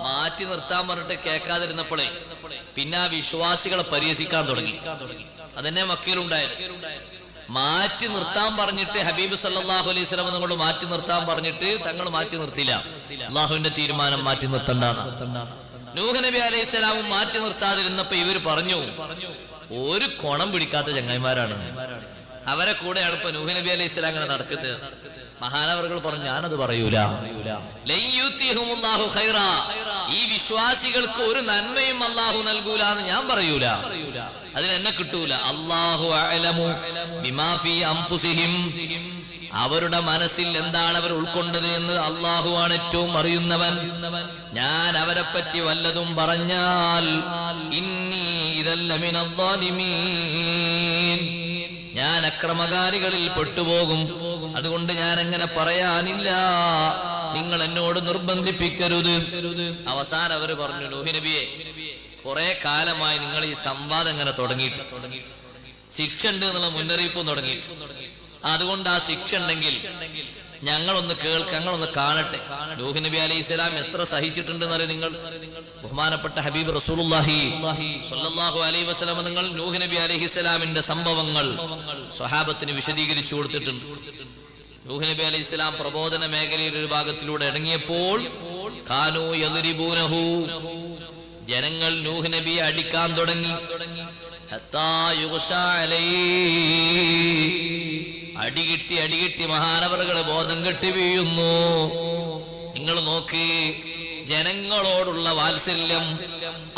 മാറ്റി നിർത്താൻ പറഞ്ഞിട്ട് കേൾക്കാതിരുന്നപ്പോഴേ പിന്നെ ആ വിശ്വാസികളെ പരിഹസിക്കാൻ തുടങ്ങി. അതന്നെ മക്കയിലുണ്ടായത്. മാറ്റി നിർത്താൻ പറഞ്ഞിട്ട് ഹബീബ് സല്ലല്ലാഹു അലൈഹി വസല്ലം നിങ്ങളോട് മാറ്റി നിർത്താൻ പറഞ്ഞിട്ട് തങ്ങൾ മാറ്റി നിർത്തില്ല. അള്ളാഹുവിന്റെ തീരുമാനം മാറ്റി നിർത്തണ്ടാണ്. നൂഹ് നബി അലൈഹി സ്വലാമും മാറ്റി നിർത്താതിരുന്നപ്പോ ഇവർ പറഞ്ഞു, ഒരു കോണം പിടിക്കാത്ത ചങ്ങായിമാരാണ്, അവരെ കൂടെയാണ് ഇപ്പൊ നൂഹ് നബി അലൈഹി സ്വലാം അങ്ങനെ നടക്കുന്നത്. മഹാനവർകൾ പറഞ്ഞു, ഞാനത് പറയൂല. ഈ വിശ്വാസികൾക്ക് ഒരു നന്മയും അല്ലാഹു നൽകൂല എന്ന് ഞാൻ പറയൂല, അതിനെന്നെ കിട്ടൂല. അല്ലാഹു അഅലമു ബിമാ ഫീ അൻഫുസിഹിം, അവരുടെ മനസ്സിൽ എന്താണ് അവർ ഉൾക്കൊണ്ടത് എന്ന് അല്ലാഹുവാണ് ഏറ്റവും അറിയുന്നവൻ. ഞാൻ അവരെ പറ്റി വല്ലതും പറഞ്ഞാൽ ഇന്നി ഇദല്ല മിനൽ ളാലിമീൻ, ഞാൻ അക്രമകാരികളിൽ പെട്ടുപോകും. അതുകൊണ്ട് ഞാൻ അങ്ങനെ പറയാനില്ല, നിങ്ങൾ എന്നോട് നിർബന്ധിപ്പിക്കരുത്. അവസാനം അവർ പറഞ്ഞു, നൂഹ് നബിയെ, കുറെ കാലമായി നിങ്ങൾ ഈ സംവാദം ഇങ്ങനെ തുടങ്ങിയിട്ട്, ശിക്ഷ ഉണ്ട് എന്നുള്ള മുന്നറിയിപ്പും തുടങ്ങിയിട്ട്, അതുകൊണ്ട് ആ ശിക്ഷ ഉണ്ടെങ്കിൽ ഞങ്ങളൊന്ന് ഞങ്ങളൊന്ന് കാണട്ടെ. നൂഹ് നബി അലൈഹി സ്വലാം എത്ര സഹിച്ചിട്ടുണ്ടെന്ന് അറിയാം നിങ്ങൾ. ബഹുമാനപ്പെട്ട ഹബീബ് റസൂലുള്ളാഹി സ്വല്ലല്ലാഹു അലൈഹി വസല്ലം നിങ്ങൾ നൂഹ് നബി അലൈഹി സ്വലാമിന്റെ സംഭവങ്ങൾ സ്വഹാബത്തിന് വിശദീകരിച്ചു കൊടുത്തിട്ടുണ്ട്. നൂഹ് നബി അലൈഹി സ്വലാം പ്രബോധന മേഖലയിൽ ഒരു ഭാഗത്തിലൂടെ ഇറങ്ങിയപ്പോൾ കാനൂ യദ്രിബൂനഹു, ജനങ്ങൾ നൂഹ് നബിയെ അടിക്കാൻ തുടങ്ങി. ഹത്താ യുഗ്ശാ അലൈഹി, അടികിട്ടി മഹാനവറുകളെ ബോധം കെട്ടി വീഴുന്നു. നിങ്ങൾ നോക്ക്, ജനങ്ങളോടുള്ള വാത്സല്യം,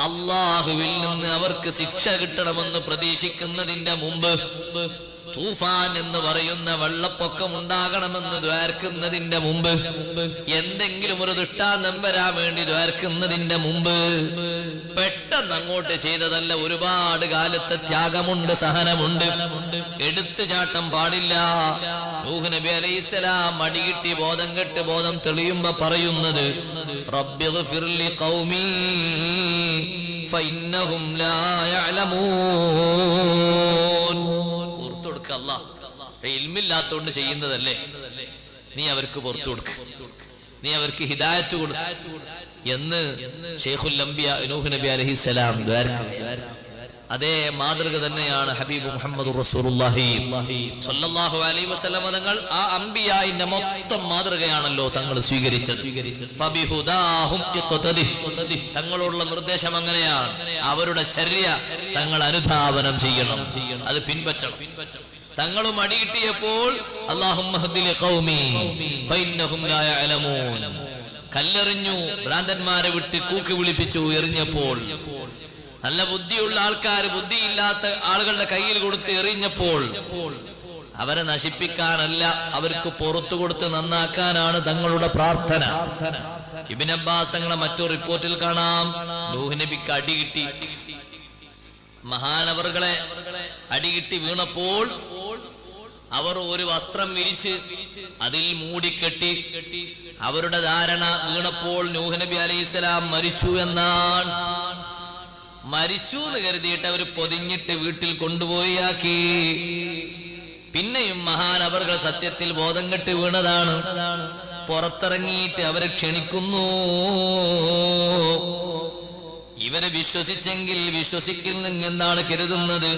അള്ളാഹുവിൽ നിന്ന് അവർക്ക് ശിക്ഷ കിട്ടണമെന്ന് പ്രതീക്ഷിക്കുന്നതിന്റെ മുമ്പ് തൂഫാൻ എന്ന് പറയുന്ന വെള്ളപ്പൊക്കം ഉണ്ടാകണമെന്ന് ദ്വാർക്കുന്നതിന്റെ മുമ്പ്, എന്തെങ്കിലും ഒരു ദൃഷ്ടാന്തം വരാൻ വേണ്ടി ദ്വാർക്കുന്നതിന്റെ മുമ്പ് പെട്ടെന്ന് അങ്ങോട്ട് ചെയ്തതല്ല. ഒരുപാട് കാലത്തെ ത്യാഗമുണ്ട്, സഹനമുണ്ട്. എടുത്തുചാട്ടം പാടില്ല. നൂഹ് നബി അലൈഹിസ്സലാം മടികിട്ടി ബോധം കെട്ട് ബോധം തെളിയുമ്പോ പറയുന്നത് റബ്ബിഗ്ഫിർലി ഖൗമി ഫഇന്നഹും ലാ യഅലമൂൻ. പുറത്തു കൊടുക്ക, അല്ലാഹ് ഇൽമില്ലാത്തോണ്ട് ചെയ്യുന്നതല്ലേ, നീ അവർക്ക് പുറത്തു കൊടുക്ക, നീ അവർക്ക് ഹിദായത്ത് കൊടുക്ക എന്ന് ശൈഖുൽ അംബിയ നൂഹ് നബി അലൈഹിസ്സലാം ദ്വാരക്കുകയാണ്. അതേ മാതൃക തന്നെയാണ് ഹബീബ് മുഹമ്മദ് റസൂലുള്ളാഹി സ്വല്ലല്ലാഹു അലൈഹി വസല്ലം തങ്ങൾ. ആ അംബിയായിന്റെ മൊത്തം മാതൃകയാണല്ലോ തങ്ങൾ സ്വീകരിച്ചത്. ഫബിഹുദാഹും ഇഖ്തദി, തങ്ങളുള്ള നിർദ്ദേശം അങ്ങനെയാണ്. അവരുടെ ചര്യ തങ്ങൾ അനുധാവനം ചെയ്യണം, അത് പിൻപറ്റണം. തങ്ങളും അടികിട്ടിയപ്പോൾ അല്ലാഹുമ്മ ഹ്ദി ലിഖൗമി ഫഇന്നഹും ലാ യഅലമൂൻ, കല്ലെറിഞ്ഞു, ഭ്രാന്തന്മാരെ വിട്ട് കൂക്കി വിളിപ്പിച്ചു. എറിഞ്ഞപ്പോൾ നല്ല ബുദ്ധിയുള്ള ആൾക്കാർ ബുദ്ധിയില്ലാത്ത ആളുകളുടെ കയ്യിൽ കൊടുത്ത് എറിഞ്ഞപ്പോൾ അവരെ നശിപ്പിക്കാനല്ല, അവർക്ക് പുറത്തു കൊടുത്ത് നന്നാക്കാനാണ് തങ്ങളുടെ പ്രാർത്ഥന. ഇബ്നു അബ്ബാസ് തങ്ങളെ മറ്റൊരു റിപ്പോർട്ടിൽ കാണാം, നൂഹ് നബിക്ക് അടികിട്ടി, മഹാനവറുകളെ അടികിട്ടി വീണപ്പോൾ അവർ ഒരു വസ്ത്രം വിരിച്ച് അതിൽ മൂടിക്കെട്ടി. അവരുടെ ധാരണ വീണപ്പോൾ നൂഹ് നബി അലൈഹിസ്സലാം മരിച്ചു എന്നാണ്. മരിച്ചു എന്ന് കരുതിയിട്ട് അവർ പൊതിഞ്ഞിട്ട് വീട്ടിൽ കൊണ്ടുപോയി ആക്കി. പിന്നെയും മഹാനവറുകൾ സത്യത്തിൽ ബോധം കെട്ട് വീണതാണ്. പുറത്തിറങ്ങിയിട്ട് അവരെ ക്ഷണിക്കുന്നു. ഇവരെ വിശ്വസിച്ചെങ്കിൽ വിശ്വസിക്കുന്നെങ്കിൽ എന്താണ് കരുതുന്നത്?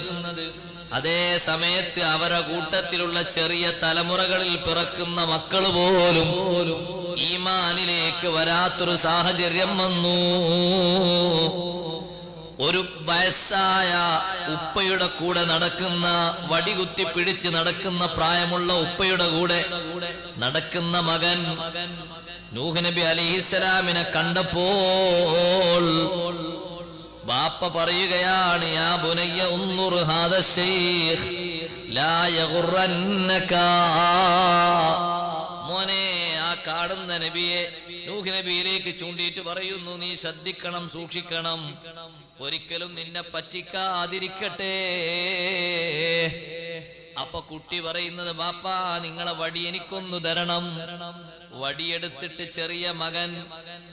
അതേ സമയത്ത് അവരുടെ കൂട്ടത്തിലുള്ള ചെറിയ തലമുറകളിൽ പിറക്കുന്ന മക്കൾ പോലും ഈമാനിലേക്ക് വരാത്തൊരു സാഹചര്യം വന്നു. ഒരു വയസ്സായ ഉപ്പയുടെ കൂടെ നടക്കുന്ന, വടികുത്തി പിടിച്ച് നടക്കുന്ന പ്രായമുള്ള ഉപ്പയുടെ കൂടെ നടക്കുന്ന മകൻ നൂഹ് നബി അലൈഹിസ്സലാമിനെ കണ്ടപ്പോൾ ബാപ്പ പറയുകയാണ്, യാ ബുനയ്യ ഉൻദുർ ഹാദ ശൈഖ് ലാ യഗുറന്നക. മോനെ, ആ കാണുന്ന നബിയെ നൂഹ് നബിയിലേക്ക് ചൂണ്ടിയിട്ട് പറയുന്നു, നീ ശ്രദ്ധിക്കണം, സൂക്ഷിക്കണം, ഒരിക്കലും നിന്നെ പറ്റിക്കാതിരിക്കട്ടെ. അപ്പൊ കുട്ടി പറയുന്നത്, ബാപ്പാ നിങ്ങളെ വടി എനിക്കൊന്നു തരണം. വടിയെടുത്തിട്ട് ചെറിയ മകൻ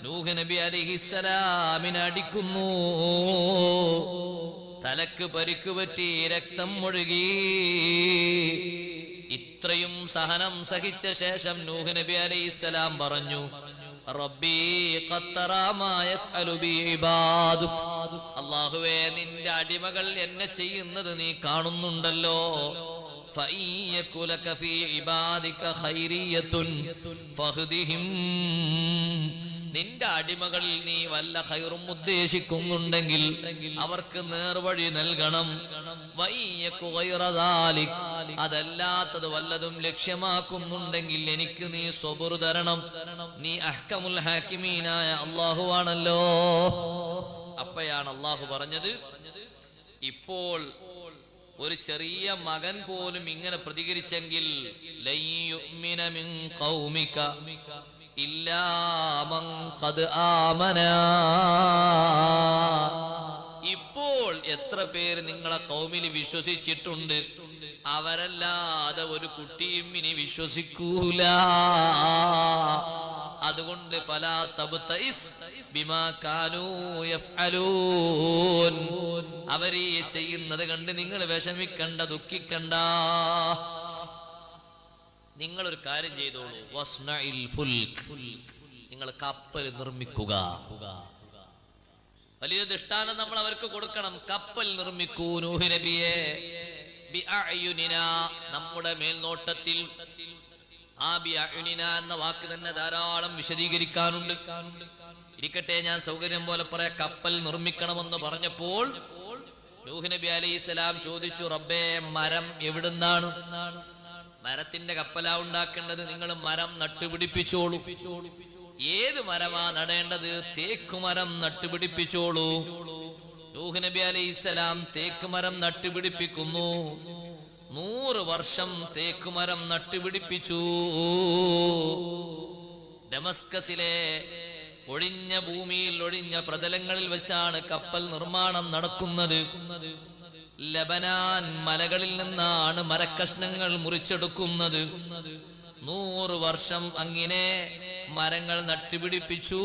നൂഹ് നബി അലൈഹിസ്സലാമിനെ അടിക്കുന്നു. തലക്ക് പരിക്ക് പറ്റി, രക്തം ഒഴുകി. ഇത്രയും സഹനം സഹിച്ച ശേഷം നൂഹ് നബി അലൈഹിസ്സലാം പറഞ്ഞു, റബ്ബി ഖത്തറാ മാ യഫ്അലു ബി ഇബാദു. അല്ലാഹുവേ, നിന്റെ അടിമകൾ എന്നെ ചെയ്യുന്നത് നീ കാണുന്നുണ്ടല്ലോ. ഫഇയ്യകു ലക ഫീ ഇബാദിക ഖൈരിയത്തുൻ ഫഹ്ദിഹിം. നിന്റെ അടിമകളിൽ നീ വല്ല ഖൈറും ഉദ്ദേശിക്കുന്നുണ്ടെങ്കിൽ അവർക്ക് നേർവഴി നൽകണം. വഇയ്യകു ഗൈറ ദാലിക്, അതല്ലാത്തത് വല്ലതും ലക്ഷ്യമാക്കുന്നുണ്ടെങ്കിൽ എനിക്ക് നീ സബർ തരണം. നീ അഹ്കമുൽ ഹാക്കിമീനായ അല്ലാഹു ആണല്ലോ. അപ്പോഴാണ് അല്ലാഹു പറഞ്ഞത്, ഇപ്പോൾ ഒരു ചെറിയ മകൻ പോലും ഇങ്ങനെ പ്രതികരിച്ചെങ്കിൽ ലൻ യുഅ്മിന മിൻ ഖൗമിക ഇല്ലാ മൻ ഖദ് ആമന. ഇപ്പോൾ എത്ര പേര് നിങ്ങളെ ഖൗമിൽ വിശ്വസിച്ചിട്ടുണ്ട്, അവരല്ലാതെ ഒരു കുട്ടിയും ഇനി വിശ്വസിക്കൂല. അതുകൊണ്ട് ഫലാ തബ്തഇസ് ബിമാ കാനൂ യഫ്അലൂൻ. അവരീ ചെയ്യുന്നത് കണ്ട് നിങ്ങൾ വിഷമിക്കണ്ട, ദുഃഖിക്കണ്ട. നിങ്ങളൊരു കാര്യം ചെയ്തോളൂ, വസ്നഇൽ ഫുൽക്, നിങ്ങൾ കപ്പൽ നിർമ്മിക്കുക. വലിയ ദൃഷ്ടാന്തം നമ്മൾ അവർക്ക് കൊടുക്കണം. കപ്പൽ നിർമ്മിക്കൂ നൂഹ് നബിയെ, ബിഅഅ്യുനിനാ, നമ്മുടെ മേൽനോട്ടത്തിൽ. ആ ബിഅഅ്യുനിന എന്ന വാക്ക് തന്നെ ധാരാളം വിശദീകരിക്കാനുണ്ട്. ഇരിക്കട്ടെ, ഞാൻ സൗകര്യം പോലെ പറയാം. കപ്പൽ നിർമ്മിക്കണമെന്ന് പറഞ്ഞപ്പോൾ നൂഹ് നബി അലൈഹിസ്സലാം ചോദിച്ചു, റബ്ബേ, മരം എവിടുന്നാണ്? മരത്തിന്റെ കപ്പലാ ഉണ്ടാക്കേണ്ടത്, നിങ്ങൾ മരം നട്ടുപിടിപ്പിച്ചോളൂ. ഏത് മരമാ നടേണ്ടത്? തേക്ക് മരം നട്ടുപിടിപ്പിച്ചോളൂ. നൂഹ് നബി അലൈഹിസ്സലാം തേക്ക് മരം നട്ടുപിടിപ്പിക്കുന്നു. 100 വർഷം തേക്കുമരം നട്ടുപിടിപ്പിച്ചു. ഡമസ്കസിലെ ഒഴിഞ്ഞ ഭൂമിയിൽ, ഒഴിഞ്ഞ പ്രതലങ്ങളിൽ വെച്ചാണ് കപ്പൽ നിർമ്മാണം നടക്കുന്നത്. ലബനാൻ മലകളിൽ നിന്നാണ് മരക്കഷ്ണങ്ങൾ മുറിച്ചെടുക്കുന്നത്. 100 വർഷം അങ്ങനെ മരങ്ങൾ നട്ടുപിടിപ്പിച്ചു.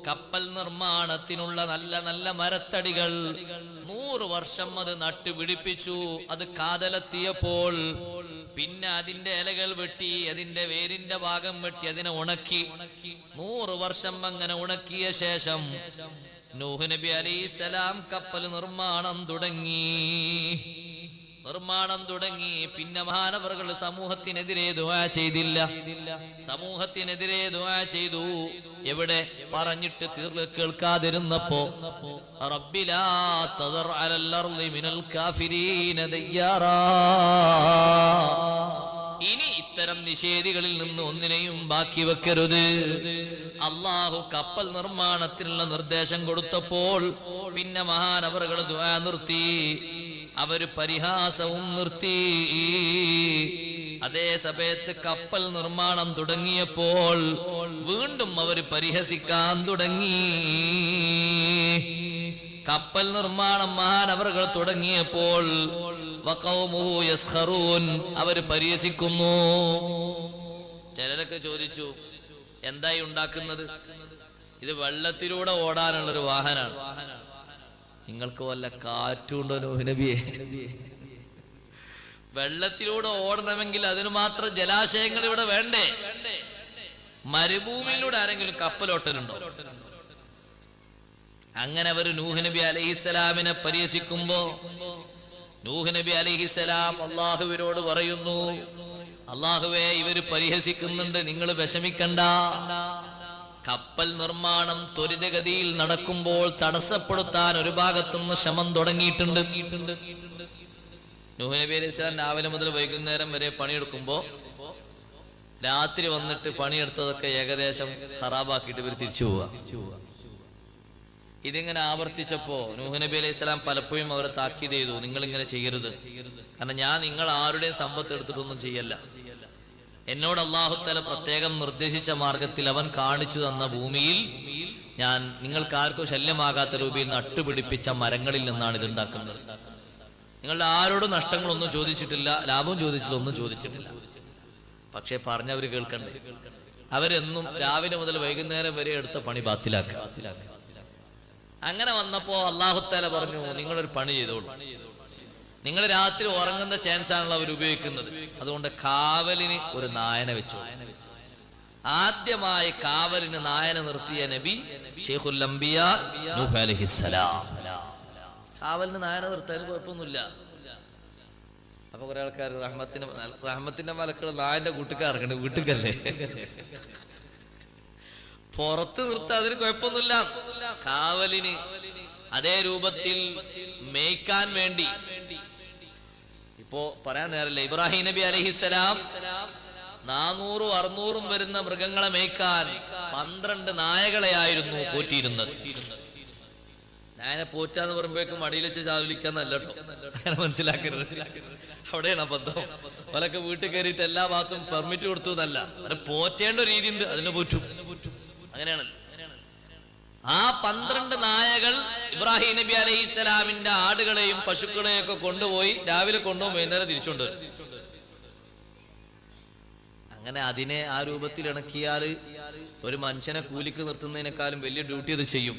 കപ്പൽ നിർമ്മാണത്തിനുള്ള നല്ല നല്ല മരത്തടികൾ 100 വർഷം അത് നട്ടുപിടിപ്പിച്ചു. അത് കാതലെത്തിയപ്പോൾ പിന്നെ അതിന്റെ ഇലകൾ വെട്ടി, അതിന്റെ വേരിന്റെ ഭാഗം വെട്ടി, അതിനെ ഉണക്കി. 100 വർഷം അങ്ങനെ ഉണക്കിയ ശേഷം നൂഹ് നബി അലൈഹിസ്സലാം കപ്പൽ നിർമ്മാണം തുടങ്ങി. പിന്നെ മഹാനവറുകൾ സമൂഹത്തിനെതിരെ ദുആ ചെയ്തില്ല. സമൂഹത്തിനെതിരെ ദുആ ചെയ്തു. എവിടെ പറഞ്ഞിട്ട് കേൾക്കാതിരുന്നപ്പോ റബ്ബി ലാ തദർ അലൽ അർളി മിനൽ കാഫിരീന ദയ്യാറാ, ഇനി ഇത്തരം നിഷേധികളിൽ നിന്ന് ഒന്നിനെയും ബാക്കി വെക്കരുത്. അള്ളാഹു കപ്പൽ നിർമ്മാണത്തിനുള്ള നിർദ്ദേശം കൊടുത്തപ്പോൾ പിന്നെ മഹാനവറുകൾ ദുആ നിർത്തി, അവര് പരിഹാസവും നിർത്തി. അതേ സമയത്ത് കപ്പൽ നിർമ്മാണം തുടങ്ങിയപ്പോൾ വീണ്ടും അവര് പരിഹസിക്കാൻ തുടങ്ങി. കപ്പൽ നിർമ്മാണം മഹാനവറുകൾ തുടങ്ങിയപ്പോൾ വഖൗമുഹു യസ്ഖറൂൻ, അവര് പരിഹസിക്കുന്നു. ചിലരൊക്കെ ചോദിച്ചു, എന്തായി ഉണ്ടാക്കുന്നത്? ഇത് വെള്ളത്തിലൂടെ ഓടാനുള്ളൊരു വാഹനാണ്. നിങ്ങൾക്ക് വല്ല കാറ്റുണ്ടോ നൂഹ് നബിയെ? വെള്ളത്തിലൂടെ ഓടണമെങ്കിൽ അതിന് മാത്രം ജലാശയങ്ങൾ ഇവിടെ വേണ്ടേ? മരുഭൂമിയിലൂടെ ആരെങ്കിലും കപ്പലോട്ടലുണ്ടോ? അങ്ങനെ അവർ നൂഹ് നബി അലൈഹിസ്സലാമിനെ പരിഹസിക്കുമ്പോ നൂഹ് നബി അലൈഹിസ്സലാം അള്ളാഹുവിനോട് പറയുന്നു, അള്ളാഹുവേ, ഇവര് പരിഹസിക്കുന്നുണ്ട്, നിങ്ങൾ വിഷമിക്കണ്ട. കപ്പൽ നിർമ്മാണം ത്വരിതഗതിയിൽ നടക്കുമ്പോൾ തടസ്സപ്പെടുത്താൻ ഒരു ഭാഗത്തുനിന്ന് ശ്രമം തുടങ്ങിയിട്ടുണ്ട്. നൂഹ് നബി അലൈഹി സ്വലാം രാവിലെ മുതൽ വൈകുന്നേരം വരെ പണിയെടുക്കുമ്പോ രാത്രി വന്നിട്ട് പണിയെടുത്തതൊക്കെ ഏകദേശം ഖറാബാക്കിയിട്ട് ഇവർ തിരിച്ചു പോവുക. ഇതിങ്ങനെ ആവർത്തിച്ചപ്പോ നൂഹ് നബി അലൈഹി സ്വലാം പലപ്പോഴും അവരെ താക്കീത് ചെയ്തു, നിങ്ങൾ ഇങ്ങനെ ചെയ്യരുത്, കാരണം ഞാൻ നിങ്ങൾ ആരുടെയും സമ്പത്ത് എടുത്തിട്ടൊന്നും ചെയ്യല്ല. എന്നോട് അല്ലാഹു തആല പ്രത്യേകം നിർദ്ദേശിച്ച മാർഗത്തിൽ അവൻ കാണിച്ചു തന്ന ഭൂമിയിൽ ഞാൻ നിങ്ങൾക്കാർക്കും ശല്യമാകാത്ത രൂപയിൽ നട്ടുപിടിപ്പിച്ച മരങ്ങളിൽ നിന്നാണ് ഇത് ഉണ്ടാക്കുന്നത്. നിങ്ങളുടെ ആരോടും നഷ്ടങ്ങളൊന്നും ചോദിച്ചിട്ടില്ല, ലാഭം ചോദിച്ചില്ല, ഒന്നും ചോദിച്ചിട്ടില്ല. പക്ഷെ പറഞ്ഞവര് കേൾക്കണ്ടേ? അവരെന്നും രാവിലെ മുതൽ വൈകുന്നേരം വരെ എടുത്ത പണി ബാത്തിലാക്കുക. അങ്ങനെ വന്നപ്പോ അല്ലാഹു തആല പറഞ്ഞു, നിങ്ങളൊരു പണി ചെയ്തോളൂ. നിങ്ങൾ രാത്രി ഉറങ്ങുന്ന ചാൻസ് ആണല്ലോ അവർ ഉപയോഗിക്കുന്നത്, അതുകൊണ്ട് കാവലിന് ഒരു നായനെ വെച്ചു. ആദ്യമായി കാവലിന് നായനെ നിർത്തിയ നബി ശൈഖുൽ അംബിയാ നൂഹ് അലൈഹിസ്സലാം. കാവലിന് നായനെ നിർത്താൻ കുഴപ്പമൊന്നുമില്ല. അപ്പൊ കുറെ ആൾക്കാർ റഹ്മത്തിന്റെ മലക്കൾ നായന്റെ കൂട്ടുകാർക്കുണ്ട്, വീട്ടുകല്ലേ, പുറത്ത് നിർത്താൻ അതിന് കുഴപ്പമൊന്നുമില്ല. കാവലിന് അതേ രൂപത്തിൽ മേയ്ക്കാൻ വേണ്ടി ഇപ്പോ പറയാൻ നേരല്ല. ഇബ്രാഹിം നബി അലൈഹിസ്സലാം 400-600 വരുന്ന മൃഗങ്ങളെ മേയ്ക്കാൻ 12 നായകളെയായിരുന്നു പോറ്റിയിരുന്നത്. നായനെ പോറ്റാന്ന് പറയുമ്പോഴേക്കും മടിയിൽ വെച്ച് ചാവലിക്കാന്നല്ല കേട്ടോ, അങ്ങനെ മനസ്സിലാക്കരുത്. അവിടെയാണ് അബദ്ധം. അവരൊക്കെ വീട്ടിൽ കയറിയിട്ട് എല്ലാ ഭാഗത്തും പെർമിറ്റ് കൊടുത്തു എന്നല്ല, അവരെ പോറ്റേണ്ട രീതി ഉണ്ട്, അതിനെ പോറ്റും. അങ്ങനെയാണല്ലോ. ആ 12 നായകൾ ഇബ്രാഹിം നബി അലൈഹിസ്സലാമിന്റെ ആടുകളെയും പശുക്കളെയും ഒക്കെ കൊണ്ടുപോയി രാവിലെ കൊണ്ടുപോയി വൈകുന്നേരം തിരിച്ചുകൊണ്ട്. അങ്ങനെ അതിനെ ആ രൂപത്തിൽ ഇണക്കിയാൽ ഒരു മനുഷ്യനെ കൂലിക്ക് നിർത്തുന്നതിനേക്കാളും വലിയ ഡ്യൂട്ടി അത് ചെയ്യും.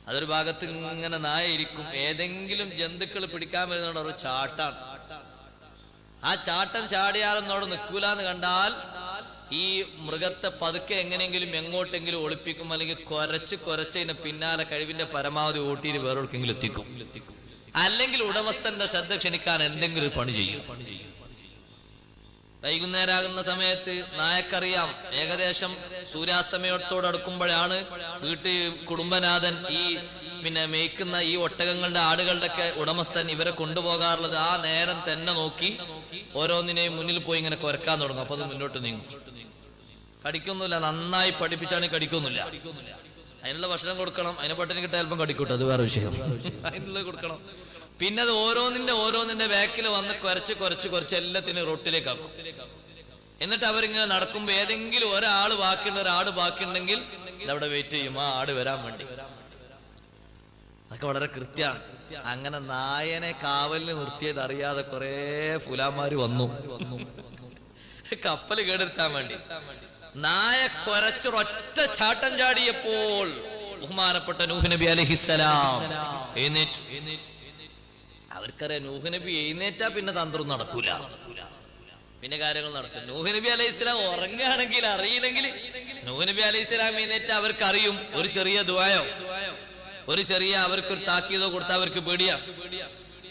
അതൊരു ഭാഗത്ത് ഇങ്ങനെ നായ ഇരിക്കും. ഏതെങ്കിലും ജന്തുക്കൾ പിടിക്കാൻ വരുന്നതോടെ ഒരു ചാട്ടാണ്. ആ ചാട്ടം ചാടിയാലെന്നോട് നിൽക്കൂലെന്ന് കണ്ടാൽ ഈ മൃഗത്തെ പതുക്കെ എങ്ങനെയെങ്കിലും എങ്ങോട്ടെങ്കിലും ഒളിപ്പിക്കും, അല്ലെങ്കിൽ കുരച്ച് പിന്നാലെ കഴിവിന്റെ പരമാവധി ഓട്ടിയിട്ട് വേറെക്കെങ്കിലും എത്തിക്കും. അല്ലെങ്കിൽ ഉടമസ്ഥന്റെ ശ്രദ്ധ ക്ഷണിക്കാൻ എന്തെങ്കിലും പണി ചെയ്യും. വൈകുന്നേരമാകുന്ന സമയത്ത് നായക്കറിയാം ഏകദേശം സൂര്യാസ്തമയത്തോടടുക്കുമ്പോഴാണ് വീട്ടിൽ കുടുംബനാഥൻ ഈ മേയ്ക്കുന്ന ഈ ഒട്ടകങ്ങളുടെ ആടുകളുടെ ഒക്കെ ഉടമസ്ഥൻ ഇവരെ കൊണ്ടുപോകാറുള്ളത്. ആ നേരം തന്നെ നോക്കി ഓരോന്നിനെയും മുന്നിൽ പോയി ഇങ്ങനെ കുരക്കാൻ തുടങ്ങും. അപ്പൊ അത് മുന്നോട്ട് നീങ്ങും. കടിക്കൊന്നുമില്ല, നന്നായി പഠിപ്പിച്ചാണ് കടിക്കൊന്നുമില്ല. അതിനുള്ള ഭക്ഷണം കൊടുക്കണം, അതിനെ പട്ടിണി കിട്ടാൻ അല്പം കടിക്കൂട്ടോ, അത് വേറെ വിഷയം. അതിനുള്ളത് കൊടുക്കണം. പിന്നെ അത് ഓരോന്നിന്റെ ബാക്കിൽ വന്ന് കുറച്ച് എല്ലാത്തിനും റൊട്ടിലേക്ക് ആക്കും. എന്നിട്ട് അവരിങ്ങനെ നടക്കുമ്പോ ഏതെങ്കിലും ഒരാട് ബാക്കിയുണ്ടെങ്കിൽ ഇതവിടെ വെയിറ്റ് ചെയ്യും ആ ആട് വരാൻ വേണ്ടി. അതൊക്കെ വളരെ കൃത്യമാണ്. അങ്ങനെ നായനെ കാവലിന് നിർത്തിയത് അറിയാതെ കുറെ ഫുലാമാര് വന്നു കപ്പൽ കേടെടുത്താൻ വേണ്ടി. നായ കുരച്ചൊരൊറ്റ ചാട്ടം ചാടിയപ്പോൾ ബഹുമാനപ്പെട്ട നൂഹ് നബി അലൈഹിസ്സലാം എഴുന്നേറ്റു. അവർക്കറിയാം നൂഹ് നബി എഴുന്നേറ്റാ പിന്നെ തന്ത്രം നടക്കൂല, പിന്നെ കാര്യങ്ങൾ നടക്കും. നൂഹ് നബി അലൈഹിസ്സലാം ഉറങ്ങുകയാണെങ്കിൽ അറിയില്ലെങ്കിൽ നൂഹ് നബി അലൈഹിസ്സലാം എഴുന്നേറ്റ അവർക്കറിയും ഒരു ചെറിയ ദുആയോ അവർക്കൊരു താക്കീതോ കൊടുത്താൽ അവർക്ക് പേടിയാ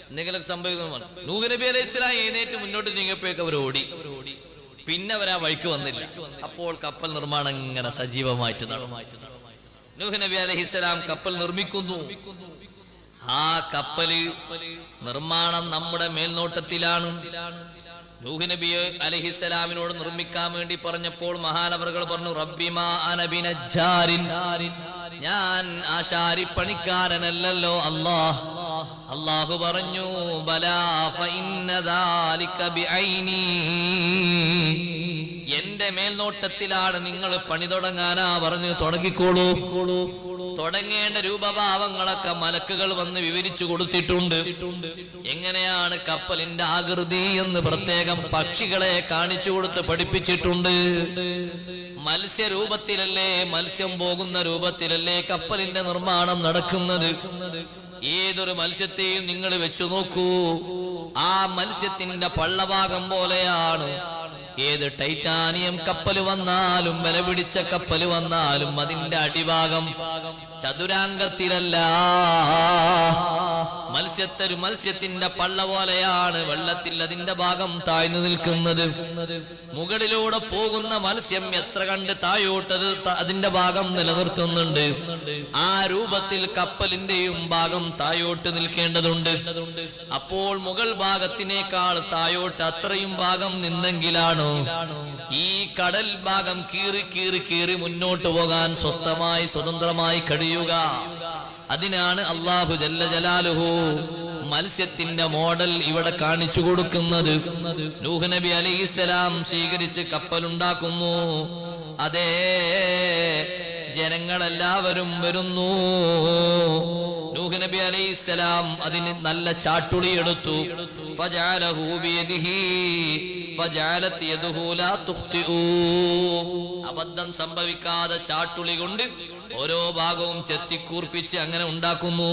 എന്തെങ്കിലും സംഭവിക്കുന്നു. നൂഹ് നബി അലൈഹിസ്സലാം എഴുന്നേറ്റ് മുന്നോട്ട് നീങ്ങിയപ്പോഴേക്ക് അവർ ഓടി. പിന്നെ അവർ ആ വഴിക്ക് വന്നില്ല. അപ്പോൾ കപ്പൽ നിർമ്മാണം ഇങ്ങനെ സജീവമായിട്ട് നടന്നു. നൂഹ് നബി അലൈഹിസ്സലാം കപ്പൽ നിർമ്മിക്കുന്നു. ആ കപ്പല് നിർമ്മാണം നമ്മുടെ മേൽനോട്ടത്തിലാണ്. നൂഹ് നബി അലൈഹിസ്സലാമിനോട് നിർമ്മിക്കാൻ വേണ്ടി പറഞ്ഞപ്പോൾ മഹാനവറുകൾ പറഞ്ഞു, റബ്ബിമാ അന ബിനജ്ജാരിൻ, ഞാൻ ആശാരി പണിക്കാരനല്ലല്ലോ അല്ലാഹ്. അല്ലാഹു പറഞ്ഞു, ബലാ ഫഇന്ന ദാലിക ബിഐനി, എന്റെ മേൽനോട്ടത്തിലാണ് നിങ്ങൾ പണി തുടങ്ങാനാ പറഞ്ഞു. തുടങ്ങിക്കോളൂ. തുടങ്ങേണ്ട രൂപഭാവങ്ങളൊക്കെ മലക്കുകൾ വന്ന് വിവരിച്ചു കൊടുത്തിട്ടുണ്ട്. എങ്ങനെയാണ് കപ്പലിന്റെ ആകൃതി എന്ന് പ്രത്യേകം പക്ഷികളെ കാണിച്ചു കൊടുത്ത് പഠിപ്പിച്ചിട്ടുണ്ട്. മത്സ്യരൂപത്തിലല്ലേ, മത്സ്യം പോകുന്ന രൂപത്തിലല്ലേ കപ്പലിന്റെ നിർമ്മാണം നടക്കുന്നത്. ഏതൊരു മത്സ്യത്തെയും നിങ്ങൾ വെച്ചു നോക്കൂ, ആ മത്സ്യത്തിന്റെ പള്ളഭാഗം പോലെയാണ്. ഏത് ടൈറ്റാനിയം കപ്പൽ വന്നാലും, വില പിടിച്ച കപ്പൽ വന്നാലും അതിന്റെ അടിഭാഗം ചതുരാംഗത്തിലല്ല, മത്സ്യത്തിന്റെ പള്ള പോലെയാണ് വെള്ളത്തിൽ അതിന്റെ ഭാഗം താഴ്ന്നു നിൽക്കുന്നത്. മുകളിലൂടെ പോകുന്ന മത്സ്യം എത്ര കണ്ട് താഴോട്ടത് അതിന്റെ ഭാഗം നിലനിർത്തുന്നുണ്ട്. ആ രൂപത്തിൽ കപ്പലിന്റെയും ഭാഗം താഴോട്ട് നിൽക്കേണ്ടതുണ്ട്. അപ്പോൾ മുകൾ ഭാഗത്തിനേക്കാൾ താഴോട്ട് അത്രയും ഭാഗം നിന്നെങ്കിലാണ് ഈ കടൽ ഭാഗം കീറി മുന്നോട്ട് പോകാൻ സ്വസ്ഥമായി സ്വതന്ത്രമായി കഴിയുക. അതിനാണ് അല്ലാഹു ജല്ല ജലാലുഹു മത്സ്യത്തിന്റെ മോഡൽ ഇവിടെ കാണിച്ചു കൊടുക്കുന്നത്. നൂഹ് നബി അലൈഹിസ്സലാം സ്വീകരിച്ച് കപ്പലുണ്ടാക്കുന്നു. അതേ, ജനങ്ങളെല്ലാവരും വരുന്നു. നൂഹ് നബി അലൈഹിസ്സലാം അതിന് നല്ല ചാട്ടുളി എടുത്തു. ഫജഅലഹു ബിയദിഹി ഫജഅലത് യദുഹു ലാ തുഖ്തിഉ, അബദ്ധം സംഭവിക്കാതെ ചാട്ടുളി കൊണ്ട് ഓരോ ഭാഗവും ചെത്തിക്കൂർപ്പിച്ച് അങ്ങനെ ഉണ്ടാക്കുന്നു.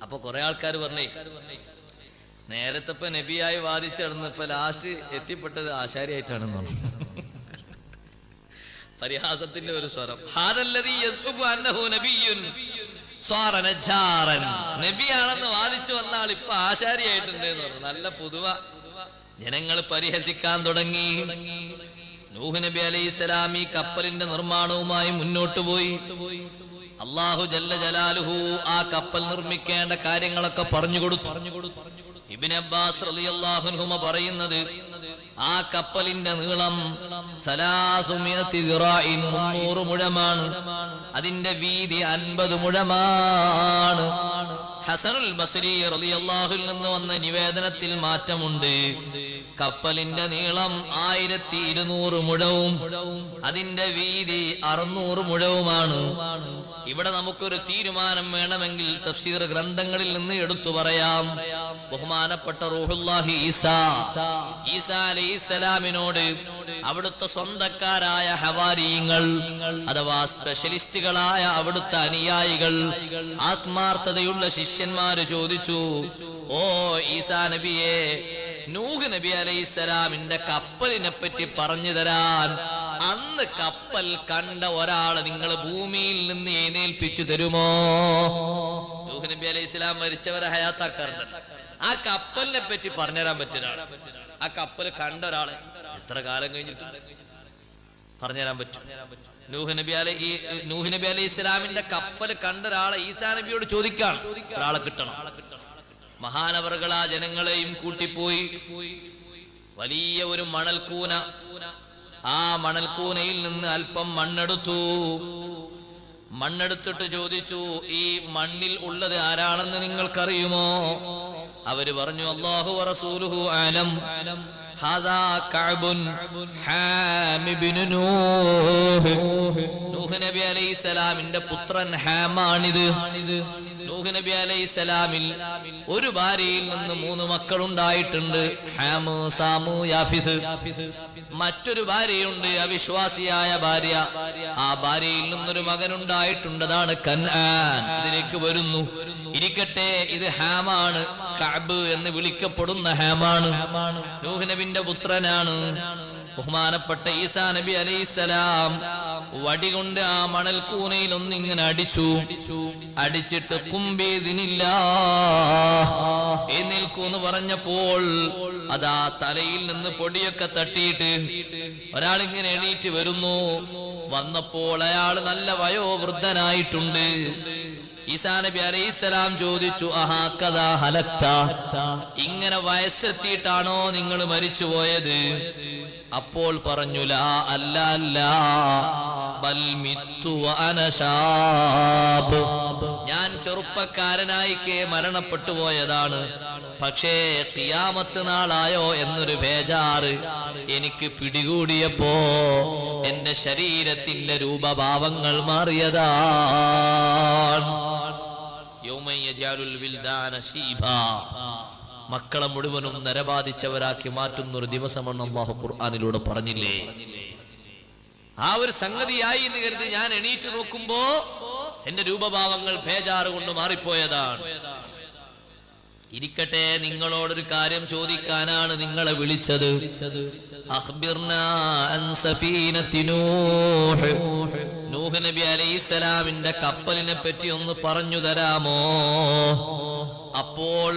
അപ്പൊ കുറെ ആൾക്കാർ പറഞ്ഞേ, നേരത്തെ ഇപ്പൊ നബിയായി വാദിച്ചിടന്നപ്പോ ലാസ്റ്റ് എത്തിപ്പെട്ടത് ആശാരിയായിട്ടാണെന്നാണ്. പരിഹാസത്തിന്റെ ഒരു സ്വരം. ഹാദല്ലദീ യസ്ഉബു അന്നഹു നബിയ്യുൻ സ്വാറ നജ്ജാറൻ, നബിയാണെന്ന് വാദിച്ചു വന്ന ആൾ ഇപ്പൊ ആശാരിയായിട്ടുണ്ട് എന്ന് പറഞ്ഞു. നല്ല പുതുവ. ജനങ്ങൾ പരിഹസിക്കാൻ തുടങ്ങി. നൂഹ് നബി അലൈഹിസ്സലാം ഈ കപ്പലിന്റെ നിർമ്മാണവുമായി മുന്നോട്ട് പോയി. അല്ലാഹു ജല്ല ജലാലുഹു ആ കപ്പൽ നിർമ്മിക്കേണ്ട കാര്യങ്ങളൊക്കെ പറഞ്ഞു കൊടുത്തു. ഇബ്നു അബ്ബാസ് റളിയല്ലാഹു അൻഹുമ പറയുന്നത്, ആ കപ്പലിന്റെ നീളം 300 ദിറാഇൻ, 300 മുഴമാണ്. അതിന്റെ വീതി 50 മുഴമാണ്. ഹസനുൽ ബസ്രി റളിയല്ലാഹുവിൽ നിന്ന് വന്ന നിവേദനത്തിൽ മാറ്റമുണ്ട്. കപ്പലിന്റെ നീളം 1200 മുഴവും അതിന്റെ വീതി 600 മുഴവുമാണ്. ഇവിടെ നമുക്കൊരു തീരുമാനം വേണമെങ്കിൽ തഫ്സീർ ഗ്രന്ഥങ്ങളിൽ നിന്ന് എടുത്തു പറയാം. ബഹുമാനപ്പെട്ട റൂഹുല്ലാഹി ഈസാ അലൈഹിസ്സലാമിനോട് അവിടുത്തെ സ്വന്തക്കാരായ ഹവാരിയങ്ങൾ അഥവാ സ്പെഷ്യലിസ്റ്റുകളായ അവിടുത്തെ അനുയായികൾ, ആത്മാർത്ഥതയുള്ള ശിഷ്യന്മാര് ചോദിച്ചു, ഓ ഈസാ നബിയെ, നൂഹ് നബി അലൈഹിസ്സലാമിന്റെ കപ്പലിനെ പറ്റി പറഞ്ഞു തരാൻ അന്ന് കപ്പൽ കണ്ട ഒരാളെ നിങ്ങൾ ഭൂമിയിൽ നിന്ന് എഴുന്നേൽപ്പിച്ചു തരുമോ? നൂഹ് നബി അലൈഹിസ്സലാം മരിച്ചവരെ ഹയാത്താക്കാറുണ്ട്. ആ കപ്പലിനെ പറ്റി പറഞ്ഞുതരാൻ പറ്റുന്ന ആ കപ്പൽ കണ്ട ഒരാളെ എത്ര കാലം കഴിഞ്ഞിട്ടുണ്ട് പറഞ്ഞുതരാൻ പറ്റും? നൂഹ് നബി അലൈഹിസ്സലാമിന്റെ കപ്പൽ കണ്ട ഒരാളെ ഈസാ നബിയോട് ചോദിക്കാൻ ഒരാളെ കിട്ടണം. മഹാനവറുകൾ ആ ജനങ്ങളെയും കൂട്ടിപ്പോയി. വലിയ ഒരു മണൽക്കൂന, ആ മണൽക്കൂനയിൽ നിന്ന് അല്പം മണ്ണെടുത്തു. മണ്ണെടുത്തിട്ട് ചോദിച്ചു, ഈ മണ്ണിൽ ഉള്ളത് ആരാണെന്ന് നിങ്ങൾക്കറിയുമോ? അവര് പറഞ്ഞു, അല്ലാഹു വറസൂലുഹു ആലം. ഹാദാ കഅബുൻ ഹാം ഇബ്നു നൂഹ്. നൂഹ് നബി അലൈഹിസ്സലാമിന്റെ പുത്രൻ ഹാമാണിത്. നൂഹ് നബി അലൈഹിസ്സലാമിൽ ഒരു ഭാര്യയിൽ നിന്ന് 3 മക്കളുണ്ടായിട്ടുണ്ട്. ഹാമ്, സാമു, യാഫിദ്. മറ്റൊരു ഭാര്യയുണ്ട്, അവിശ്വാസിയായ ഭാര്യ. ആ ഭാര്യയിൽ നിന്നൊരു മകനുണ്ടായിട്ടുണ്ട്, അതാണ് കൻആൻ. ഇതിലേക്ക് വരുന്നു. ഇരിക്കട്ടെ, ഇത് ഹാമാണ്, കഅബ് എന്ന് വിളിക്കപ്പെടുന്ന ഹാമാണ്. നൂഹ് നബിന്റെ പുത്രനാണ്. ബഹുമാനപ്പെട്ട ഈസാ നബി അലൈഹിസ്സലാം വടികൊണ്ട് ആ മണൽ കൂനയിൽ ഒന്നിങ്ങനെ അടിച്ചിട്ട് എഴുന്നേൽക്കൂന്ന് പറഞ്ഞപ്പോൾ അതാ തലയിൽ നിന്ന് പൊടിയൊക്കെ തട്ടിയിട്ട് ഒരാളിങ്ങനെ എണീറ്റ് വരുന്നു. വന്നപ്പോൾ അയാൾ നല്ല വയോവൃദ്ധനായിട്ടുണ്ട്. ഈസാ നബി അലൈഹിസ്സലാം ചോദിച്ചു, അഹാകദാ ഹലക്ത, ഇങ്ങനെ വയസ്സെത്തിയിട്ടാണോ നിങ്ങൾ മരിച്ചുപോയത്? അപ്പോൾ പറഞ്ഞു, ലാ, അല്ല അല്ല, ബൽ മിത്തു വഅന ശാബ്, ഞാൻ ചെറുപ്പക്കാരനായിക്കേ മരണപ്പെട്ടു പോയതാണ്. പക്ഷേ ഖിയാമത്ത് നാളായോ എന്നൊരു ബേജാറ് എനിക്ക് പിടികൂടിയപ്പോ എന്റെ ശരീരത്തിന്റെ രൂപഭാവങ്ങൾ മാറിയതാണ്. മക്കളെ മുഴുവനും നരബാധിച്ചവരാക്കി മാറ്റുന്ന ഒരു ദിവസമാണ് അല്ലാഹു ഖുർആനിലൂടെ പറഞ്ഞില്ലേ? ആ ഒരു സംഗതിയായി എന്ന് കരുതി ഞാൻ എണീറ്റ് നോക്കുമ്പോ എന്റെ രൂപഭാവങ്ങൾ ബേജാറ് കൊണ്ട് മാറിപ്പോയതാണ്. ഇരിക്കട്ടെ, നിങ്ങളോടൊരു കാര്യം ചോദിക്കാനാണ് നിങ്ങളെ വിളിച്ചത്. അഖ്ബിർനാ അൻ സഫീനത്തി നൂഹ്, നൂഹ് നബി അലൈഹിസ്സലാമിന്റെ കപ്പലിനെ പറ്റി ഒന്ന് പറഞ്ഞു തരാമോ? അപ്പോൾ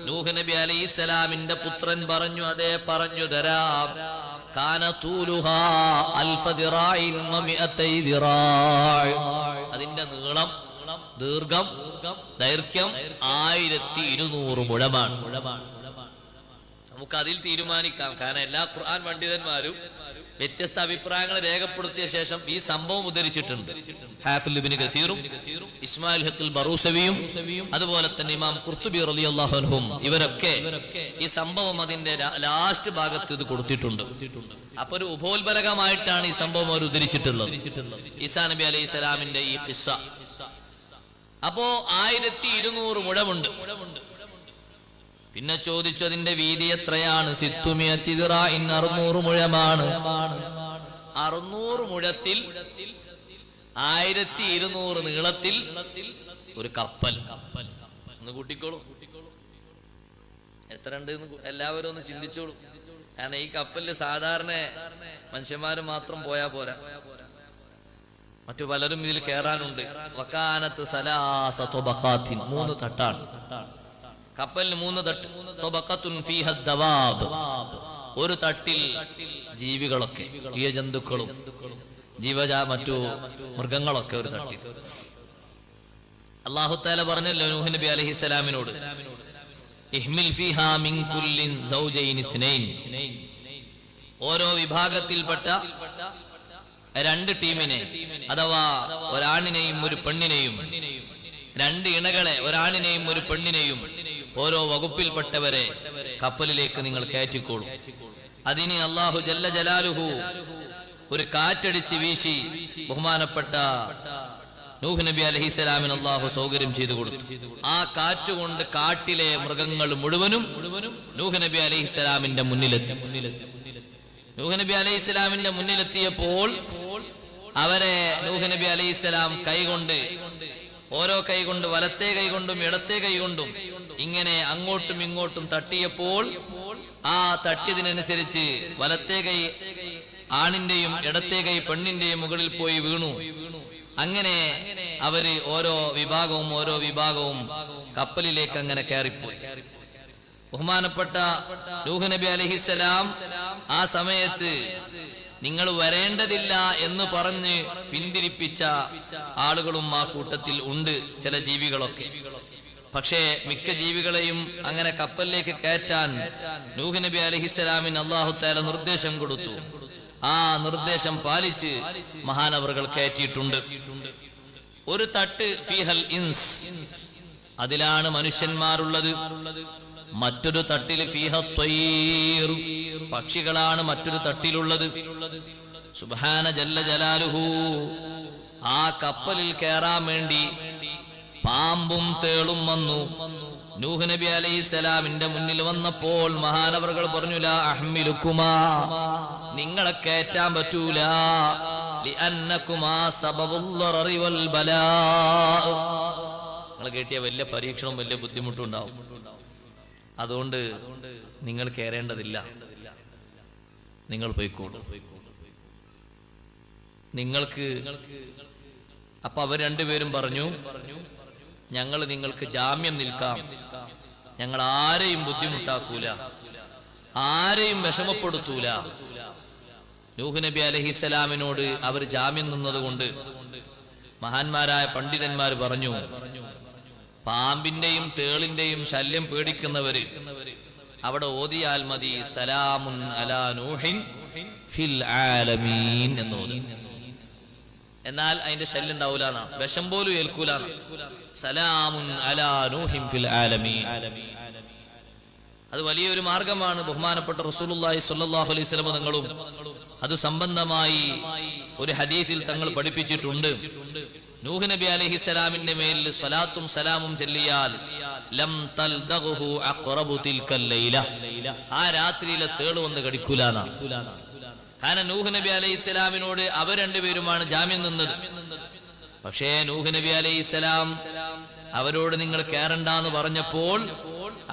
നൂഹ് നബി അലൈഹിസ്സലാമിന്റെ പുത്രൻ പറഞ്ഞു, അതെ, പറഞ്ഞു തരാം. കാന തൂലുഹാ അൽഫ ദിറാഇൻ വ മിഅതൈ ദിറാഇ, അതിന്റെ നീളം, ദീർഘം, ദൈർഘ്യം 1200 മുഴമാണ്. നമുക്ക് അതിൽ തീരുമാനിക്കാം. കാരണം എല്ലാ ഖുർആൻ പണ്ഡിതന്മാരും വ്യത്യസ്ത അഭിപ്രായങ്ങൾ രേഖപ്പെടുത്തിയ ശേഷം ഈ സംഭവം ഉദ്ധരിച്ചിട്ടുണ്ട്. ഹാഫിൽ ഇബ്നു കസീറും ഇസ്മായിൽ ഹഖൽ ബറൂസവിയും അതുപോലെ തന്നെ ഇമാം ഖുർത്തുബി റളിയല്ലാഹു അൻഹും ഇവരൊക്കെ ഈ സംഭവം അതിന്റെ ലാസ്റ്റ് ഭാഗത്ത് ഇത് കൊടുത്തിട്ടുണ്ട്. അപ്പൊ ഒരു ഉപോത്ബലകമായിട്ടാണ് ഈ സംഭവം അവർ ഉദ്ധരിച്ചിട്ടുള്ളത്, ഈസാ നബി അലൈഹിസ്സലാമിന്റെ ഈ ഖിസ്സ. അപ്പോ 1200 മുഴമുണ്ട്. പിന്നെ ചോദിച്ചു, അതിന്റെ വീതി എത്രയാണ്? 600 മുഴമാണ്. 600 മുഴത്തിൽ 1200 നീളത്തിൽ ഒരു കപ്പൽ. ഒന്ന് കൂട്ടിക്കോളൂ, എത്ര ഉണ്ട് എല്ലാവരും ഒന്ന് ചിന്തിച്ചോളൂ. കാരണം ഈ കപ്പലിൽ സാധാരണ മനുഷ്യന്മാര് മാത്രം പോയാ പോരാ, മറ്റു പലരും ഇതിൽ കയറാനുണ്ട്. വകാനത്ത് സലാസ തുബഖാത്തിൻ, 3 തട്ടാണ് കപ്പലിന്. 3 തട്ട്. തുബഖത്തുൻ ഫീഹ ദവാബ്, ഒരു തട്ടിൽ ജീവികളൊക്കെ, ജന്തുക്കളും മറ്റു മൃഗങ്ങളൊക്കെ ഒരു തട്ടിൽ. അല്ലാഹു തആല പറഞ്ഞല്ലോ നൂഹ് നബി അലൈഹിസ്സലാമിനോട്, ഇഹ്മിൽ ഫീഹാ മിൻ കുല്ലിൻ സൗജൈൻ ഇസ്നൈൻ, ഓരോ വിഭാഗത്തിൽപ്പെട്ട 2 ടീമിനെ, അഥവാ ഒരാണിനെയും ഒരു പെണ്ണിനെയും, 2 ഇണകളെ, ഒരാണിനെയും ഒരു പെണ്ണിനെയും, ഓരോ വകുപ്പിൽപ്പെട്ടവരെ കപ്പലിലേക്ക് നിങ്ങൾ കയറ്റിക്കോളൂ. അതിന് അല്ലാഹു ജല്ല ജലാലുഹു ഒരു കാറ്റടിച്ച് വീശി ബഹുമാനപ്പെട്ട നൂഹ് നബി അലൈഹിസ്സലാമിന് അല്ലാഹു സൗകര്യം ചെയ്തു കൊടുത്തു. ആ കാറ്റുകൊണ്ട് കാട്ടിലെ മൃഗങ്ങൾ മുഴുവനും നൂഹ് നബി അലൈഹിസ്സലാമിന്റെ മുന്നിലെത്തി. നൂഹ് നബി അലൈഹിസ്സലാമിന്റെ മുന്നിലെത്തിയപ്പോൾ അവരെ നൂഹ് നബി അലൈഹിസ്സലാം കൈകൊണ്ട്, ഓരോ കൈകൊണ്ട്, വലത്തെ കൈകൊണ്ടും ഇടത്തെ കൈകൊണ്ടും ഇങ്ങനെ അങ്ങോട്ടും ഇങ്ങോട്ടും തട്ടിയപ്പോൾ ആ തട്ടിയതിനനുസരിച്ച് വലത്തെ കൈ ആണിന്റെയും ഇടത്തെ കൈ പെണ്ണിന്റെയും മുകളിൽ പോയി വീണു. അങ്ങനെ അവര് ഓരോ വിഭാഗവും കപ്പലിലേക്ക് അങ്ങനെ കയറിപ്പോയി. ബഹുമാനപ്പെട്ട നൂഹ് നബി അലൈഹിസ്സലാം ആ സമയത്ത് നിങ്ങൾ വരേണ്ടതില്ല എന്ന് പറഞ്ഞ് പിന്തിരിപ്പിച്ച ആളുകളും ആ കൂട്ടത്തിൽ ഉണ്ട്, ചില ജീവികളൊക്കെ. പക്ഷേ മിക്ക ജീവികളെയും അങ്ങനെ കപ്പലിലേക്ക് കയറ്റാൻ നൂഹ് നബി അലൈഹിസ്സലാമിന് അല്ലാഹു തആല നിർദ്ദേശം കൊടുത്തു. ആ നിർദ്ദേശം പാലിച്ച് മഹാനവറുകൾ കയറ്റിയിട്ടുണ്ട്. ഒരു തട്ട് ഫീഹൽ ഇൻസ്, അതിലാണ് മനുഷ്യന്മാരുള്ളത്. മറ്റൊരു തട്ടിൽ ഫീഹ ത്വയ്ർ, പക്ഷികളാണ് മറ്റൊരു തട്ടിലുള്ളത്. സുബ്ഹാന ജല്ല ജലാലുഹു. ആ കപ്പലിൽ കയറാൻ വേണ്ടി പാമ്പും തേളും വന്നു. നൂഹ് നബി അലൈഹിസ്സലാമിന്റെ മുന്നിൽ വന്നപ്പോൾ മഹാനവറുകൾ പറഞ്ഞു, ലാ അഹ്മിലുക്കുമാ, നിങ്ങളെ കയറ്റാൻ പറ്റൂല, ലിഅന്നകുമാ സബബുൽ ളററി വൽ ബലാ, നിങ്ങൾ കേട്ടിയ വലിയ പരീക്ഷണവും വലിയ ബുദ്ധിമുട്ടും ഉണ്ടാവും, അതുകൊണ്ട് നിങ്ങൾ കയറേണ്ടതില്ല, നിങ്ങൾ പോയിക്കോളൂ. നിങ്ങൾക്ക് അപ്പൊ അവർ രണ്ടുപേരും പറഞ്ഞു, ഞങ്ങൾ നിങ്ങൾക്ക് ജാമ്യം നിൽക്കാം, ഞങ്ങൾ ആരെയും ബുദ്ധിമുട്ടാക്കൂല, ആരെയും വിഷമപ്പെടുത്തൂല. നൂഹ് നബി അലൈഹിസ്സലാമിനോട് അവർ ജാമ്യം നിന്നതുകൊണ്ട് മഹാന്മാരായ പണ്ഡിതന്മാർ പറഞ്ഞു, പാമ്പിന്റെയും തേളിന്റെയും ശല്യം പേടിക്കുന്നവര് അവിടെ ഓതിയാൽ മതി, സലാമുൻ അലാ നൂഹിൻ ഫിൽ ആലമീൻ എന്നോതി. എന്നാൽ അതിന്റെ ശല്യം ഉണ്ടാവൂല, വിഷം പോലും ഏൽക്കൂല. സലാമുൻ അലാ നൂഹിൻ ഫിൽ ആലമീൻ, അത് വലിയൊരു മാർഗമാണ്. ബഹുമാനപ്പെട്ട റസൂലുള്ളാഹി സ്വല്ലല്ലാഹു അലൈഹി വസല്ലം തങ്ങളും അത് സംബന്ധമായി ഒരു ഹദീസിൽ തങ്ങൾ പഠിപ്പിച്ചിട്ടുണ്ട്. നൂഹ് നബി അലൈഹിസ്സലാമിന്റെ മേൽ സ്വലാത്തും സലാമും ചൊല്ലിയാൽ ലം തൽദഖു അഖറബു തിൽക്കൽ ലൈല, ആ രാത്രിയിലെ തേള് വന്ന് കടിക്കൂലാനാ. കാരണം നൂഹ് നബി അലൈഹിസ്സലാമിനോട് അവർ രണ്ടുപേരുമാണ് ജാമ്യം നിന്നത്. പക്ഷേ നൂഹ് നബി അലൈഹിസ്സലാം അവരോട് നിങ്ങൾ കയറണ്ടെന്ന് പറഞ്ഞപ്പോൾ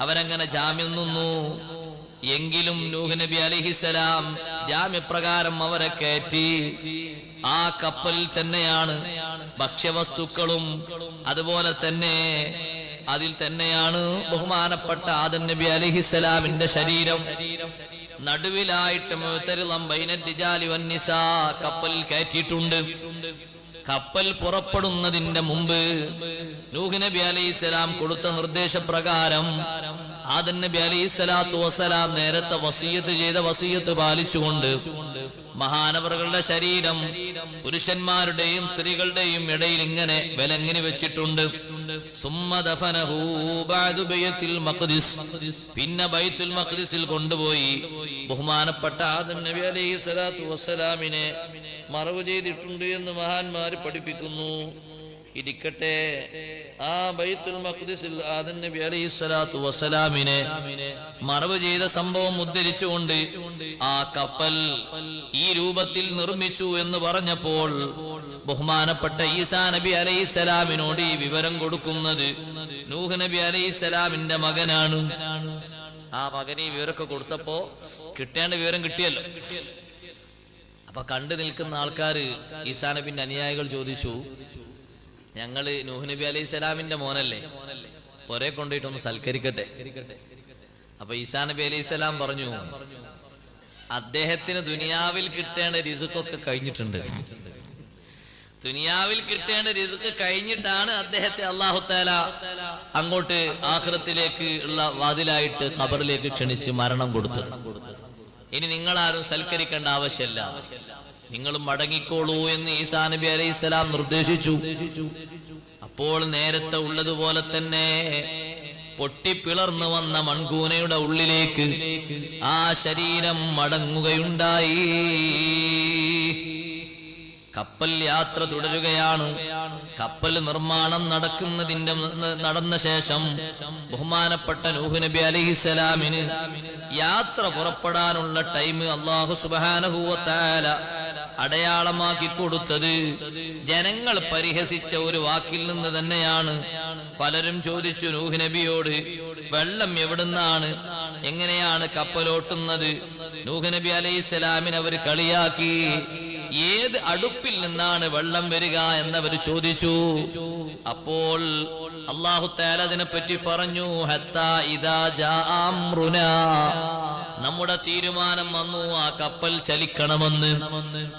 അവരങ്ങനെ ജാമ്യം നിന്നു. എങ്കിലും നൂഹ് നബി അലൈഹിസ്സലാം ജാമ്യപ്രകാരം അവരെ കയറ്റി. ആ കപ്പലിൽ തന്നെയാണ് ഭക്ഷ്യവസ്തുക്കളും, അതുപോലെ തന്നെ അതിൽ തന്നെയാണ് ബഹുമാനപ്പെട്ട ആദം നബി അലൈഹിസ്സലാമിന്റെ ശരീരം. നടുവിലായിട്ട് മുഅ്തരിളം ബൈനൽ റിജാലി വന്നിസാ കപ്പലിൽ കയറ്റിയിട്ടുണ്ട്. കപ്പൽ പുറപ്പെടുന്നതിന്റെ മുമ്പ് നൂഹ് നബി അലൈഹിസ്സലാം കൊടുത്ത നിർദ്ദേശപ്രകാരം ആദം നബി അലൈഹിസ്സലാത്തു വസ്സലാം നേരത്തെ വസിയത്ത് ചെയ്ത വസിയത്ത് പാലിച്ചുകൊണ്ട് മഹാനവറുകളുടെ ശരീരം പുരുഷന്മാരുടെയും സ്ത്രീകളുടെയും ഇടയിൽ ഇങ്ങനെ വിലങ്ങനെ വെച്ചിട്ടുണ്ട്. പിന്നെ ബൈത്തുൽ മഖ്ദിസിൽ കൊണ്ടുപോയി ബഹുമാനപ്പെട്ട ആദം നബി അലൈഹിസ്സലാത്തു വസ്സലാമിനെ മറവ് ചെയ്തിട്ടുണ്ട് എന്ന് മഹാന്മാർ പഠിപ്പിക്കുന്നു. ഇരിക്കട്ടെ, ആ ബൈത്തുൽ മഖ്ദിസിൽ ആദം നബി അലൈഹിസ്സലാത്തു വസ്സലാമിനെ മറവ് ചെയ്ത സംഭവം ഉദ്ധരിച്ചുകൊണ്ട് ആ കപ്പൽ ഈ രൂപത്തിൽ നിർമ്മിച്ചു എന്ന് പറഞ്ഞപ്പോൾ ബഹുമാനപ്പെട്ട ഈസാ നബി അലൈഹിസ്സലാമിനോട് ഈ വിവരം കൊടുക്കുന്നത് നൂഹ് നബി അലൈഹിസ്സലാമിന്റെ മകനാണ്. ആ മകന് ഈ വിവരമൊക്കെ കൊടുത്തപ്പോ കിട്ടേണ്ട വിവരം കിട്ടിയല്ലോ. അപ്പൊ കണ്ടു നിൽക്കുന്ന ആൾക്കാർ, ഈസാ നബിന്റെ അനുയായികൾ ചോദിച്ചു, ഞങ്ങള് നൂഹ് നബി അലൈഹിസ്സലാമിന്റെ മോനല്ലേ, പൊരെ കൊണ്ടുപോയിട്ടൊന്ന് സൽക്കരിക്കട്ടെ. അപ്പൊ ഈസാ നബി അലൈഹിസ്സലാം പറഞ്ഞു, അദ്ദേഹത്തിന് ദുനിയാവിൽ കിട്ടേണ്ട റിസ്ക്കൊക്കെ കഴിഞ്ഞിട്ടുണ്ട്. ദുനിയാവിൽ കിട്ടേണ്ട റിസ്ക് കഴിഞ്ഞിട്ടാണ് അദ്ദേഹത്തെ അല്ലാഹു തആല അങ്ങോട്ട് ആഖിറത്തിലേക്ക് ഉള്ള വാതിലായിട്ട് ഖബറിലേക്ക് ക്ഷണിച്ച് മരണം കൊടുത്തത്. ഇനി നിങ്ങളാരും സൽക്കരിക്കേണ്ട ആവശ്യമില്ല, നിങ്ങൾ മടങ്ങിക്കോളൂ എന്ന് ഈസാ നബി അലൈഹിസ്സലാം നിർദ്ദേശിച്ചു. അപ്പോൾ നേരത്തെ ഉള്ളതുപോലെ തന്നെ പൊട്ടിപ്പിളർന്നു വന്ന മൺകൂനയുടെ ഉള്ളിലേക്ക് ആ ശരീരം മടങ്ങുകയുണ്ടായി. കപ്പൽ യാത്ര തുടരുകയാണ്. കപ്പൽ നിർമ്മാണം നടന്ന ശേഷം ബഹുമാനപ്പെട്ട നൂഹ് നബി അലൈഹിസ്സലാമിന് യാത്ര പുറപ്പെടാനുള്ള ടൈം അല്ലാഹു സുബ്ഹാനഹു വ തആല അടയാളമാക്കി കൊടുത്തത് ജനങ്ങൾ പരിഹസിച്ച ഒരു വാക്കിൽ നിന്ന് തന്നെയാണ്. പലരും ചോദിച്ചു നൂഹ് നബിയോട്, വെള്ളം എവിടുന്നാണ്, എങ്ങനെയാണ് കപ്പലോട്ടുന്നത്? നൂഹ് നബി അലൈഹിസ്സലാമിനെ അവർ കളിയാക്കി. ഏത് അടുപ്പിൽ നിന്നാണ് വെള്ളം വരിക എന്നവർ ചോദിച്ചു. അപ്പോൾ അല്ലാഹു തആല അതിനെപ്പറ്റി പറഞ്ഞു, ഹത്താ ഇദാ ജാ അംറുനാ, നമ്മുടെ തീരുമാനം വന്നു ആ കപ്പൽ ചലിക്കണമെന്ന്.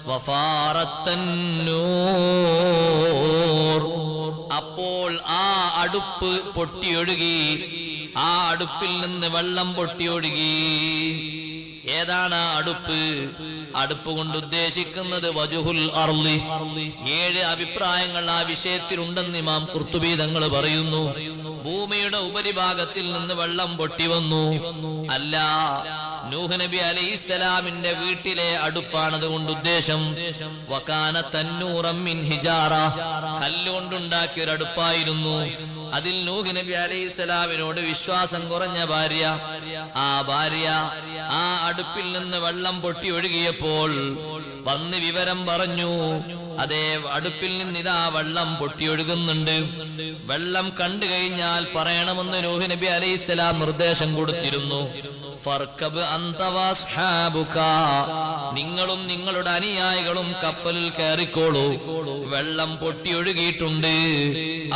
വഫാറത്തൻ നൂർ, അപ്പോൾ ആ അടുപ്പ് പൊട്ടിയൊഴുകി, ആ അടുപ്പിൽ നിന്ന് വെള്ളം പൊട്ടിയൊഴുകി. ഏതാണ് അടുപ്പ്? അടുപ്പ് കൊണ്ട് ഉദ്ദേശിക്കുന്നത് വജുഹുൽ അർളി. 7 അഭിപ്രായങ്ങൾ ആ വിഷയത്തിലുണ്ടെന്ന് ഇമാം ഖുർത്തുബി തങ്ങൾ പറയുന്നു. ഭൂമിയുടെ ഉപരിഭാഗത്തിൽ നിന്ന് വെള്ളം പൊട്ടി വന്നു അല്ല, നൂഹ് നബി അലൈഹിസ്സലാമിന്റെ വീട്ടിലെ അടുപ്പാണത് കൊണ്ട് ഉദ്ദേശം. വകാന തന്നൂറം മിൻ ഹിജാറ, കല്ലുകൊണ്ടുണ്ടാക്കിയ ഒരു അടുപ്പായിരുന്നു. അതിൽ നൂഹ് നബി അലൈഹിസ്സലാമിനോട് വിശ്വാസം കുറഞ്ഞ ഭാര്യ, ആ ഭാര്യ ആ അടുപ്പിൽ നിന്ന് വെള്ളം പൊട്ടി ഒഴുകിയപ്പോൾ വന്ന് വിവരം പറഞ്ഞു. അതേ, അടുപ്പിൽ നിന്ന് ഇതാ വെള്ളം പൊട്ടി ഒഴുകുന്നുണ്ട്. വെള്ളം കണ്ടു കഴിഞ്ഞാൽ പറയണമെന്ന് നൂഹ് നബി അലൈഹിസ്സലാം നിർദ്ദേശം കൊടുത്തിരുന്നു. ഫർകബ് അൻത വസ്ഹാബുക, നിങ്ങളും നിങ്ങളുടെ അനുയായികളും കപ്പലിൽ കയറിക്കോളൂ, വെള്ളം പൊട്ടി ഒഴുകിയിട്ടുണ്ട്.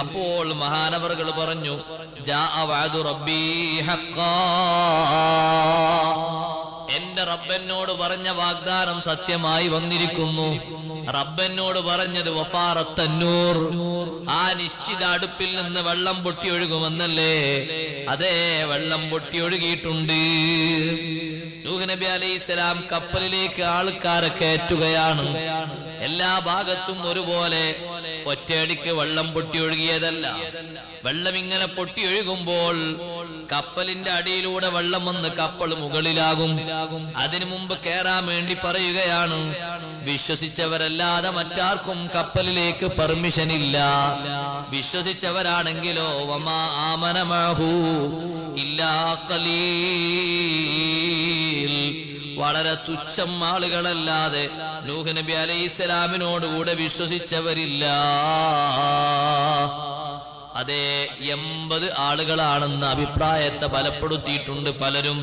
അപ്പോൾ മഹാനവറുകൾ പറഞ്ഞു, ജാഅ വഅദു റബ്ബി ഹഖ്ഖാ, എന്റെ റബ്ബനോട് പറഞ്ഞ വാഗ്ദാനം സത്യമായി വന്നിരിക്കുന്നു. റബ്ബനോട് പറഞ്ഞത് വഫാറത്തന്നൂർ, ആ നിശ്ചിത അടുപ്പിൽ നിന്ന് വെള്ളം പൊട്ടി ഒഴുകുമെന്നല്ലേ? അതേ, വെള്ളം പൊട്ടി ഒഴുകിയിട്ടുണ്ട്. നൂഹ് നബി അലൈഹിസ്സലാം കപ്പലിലേക്ക് ആൾക്കാരെ കയറ്റുകയാണ്. എല്ലാ ഭാഗത്തും ഒരുപോലെ ഒറ്റയടിക്ക് വെള്ളം പൊട്ടി ഒഴുകിയതല്ല. വെള്ളം ഇങ്ങനെ പൊട്ടി ഒഴുകുമ്പോൾ കപ്പലിന്റെ അടിയിലൂടെ വെള്ളം വന്ന് കപ്പൽ മുകളിലാകും. അതിനു മുമ്പ് കയറാൻ വേണ്ടി പറയുകയാണ്. വിശ്വസിച്ചവരല്ലാതെ മറ്റാർക്കും കപ്പലിലേക്ക് പെർമിഷൻ ഇല്ല. വിശ്വസിച്ചവരാണെങ്കിലോ വമാ ആമന മഅഹു ഇല്ലാ ഖലീൽ, വളരെ തുച്ഛം ആളുകളല്ലാതെ നൂഹ് നബി അലൈഹിസ്സലാമിനോടുകൂടെ വിശ്വസിച്ചവരില്ല. അതെ, 80 ആളുകളാണെന്ന അഭിപ്രായത്തെ ബലപ്പെടുത്തിയിട്ടുണ്ട് പലരും.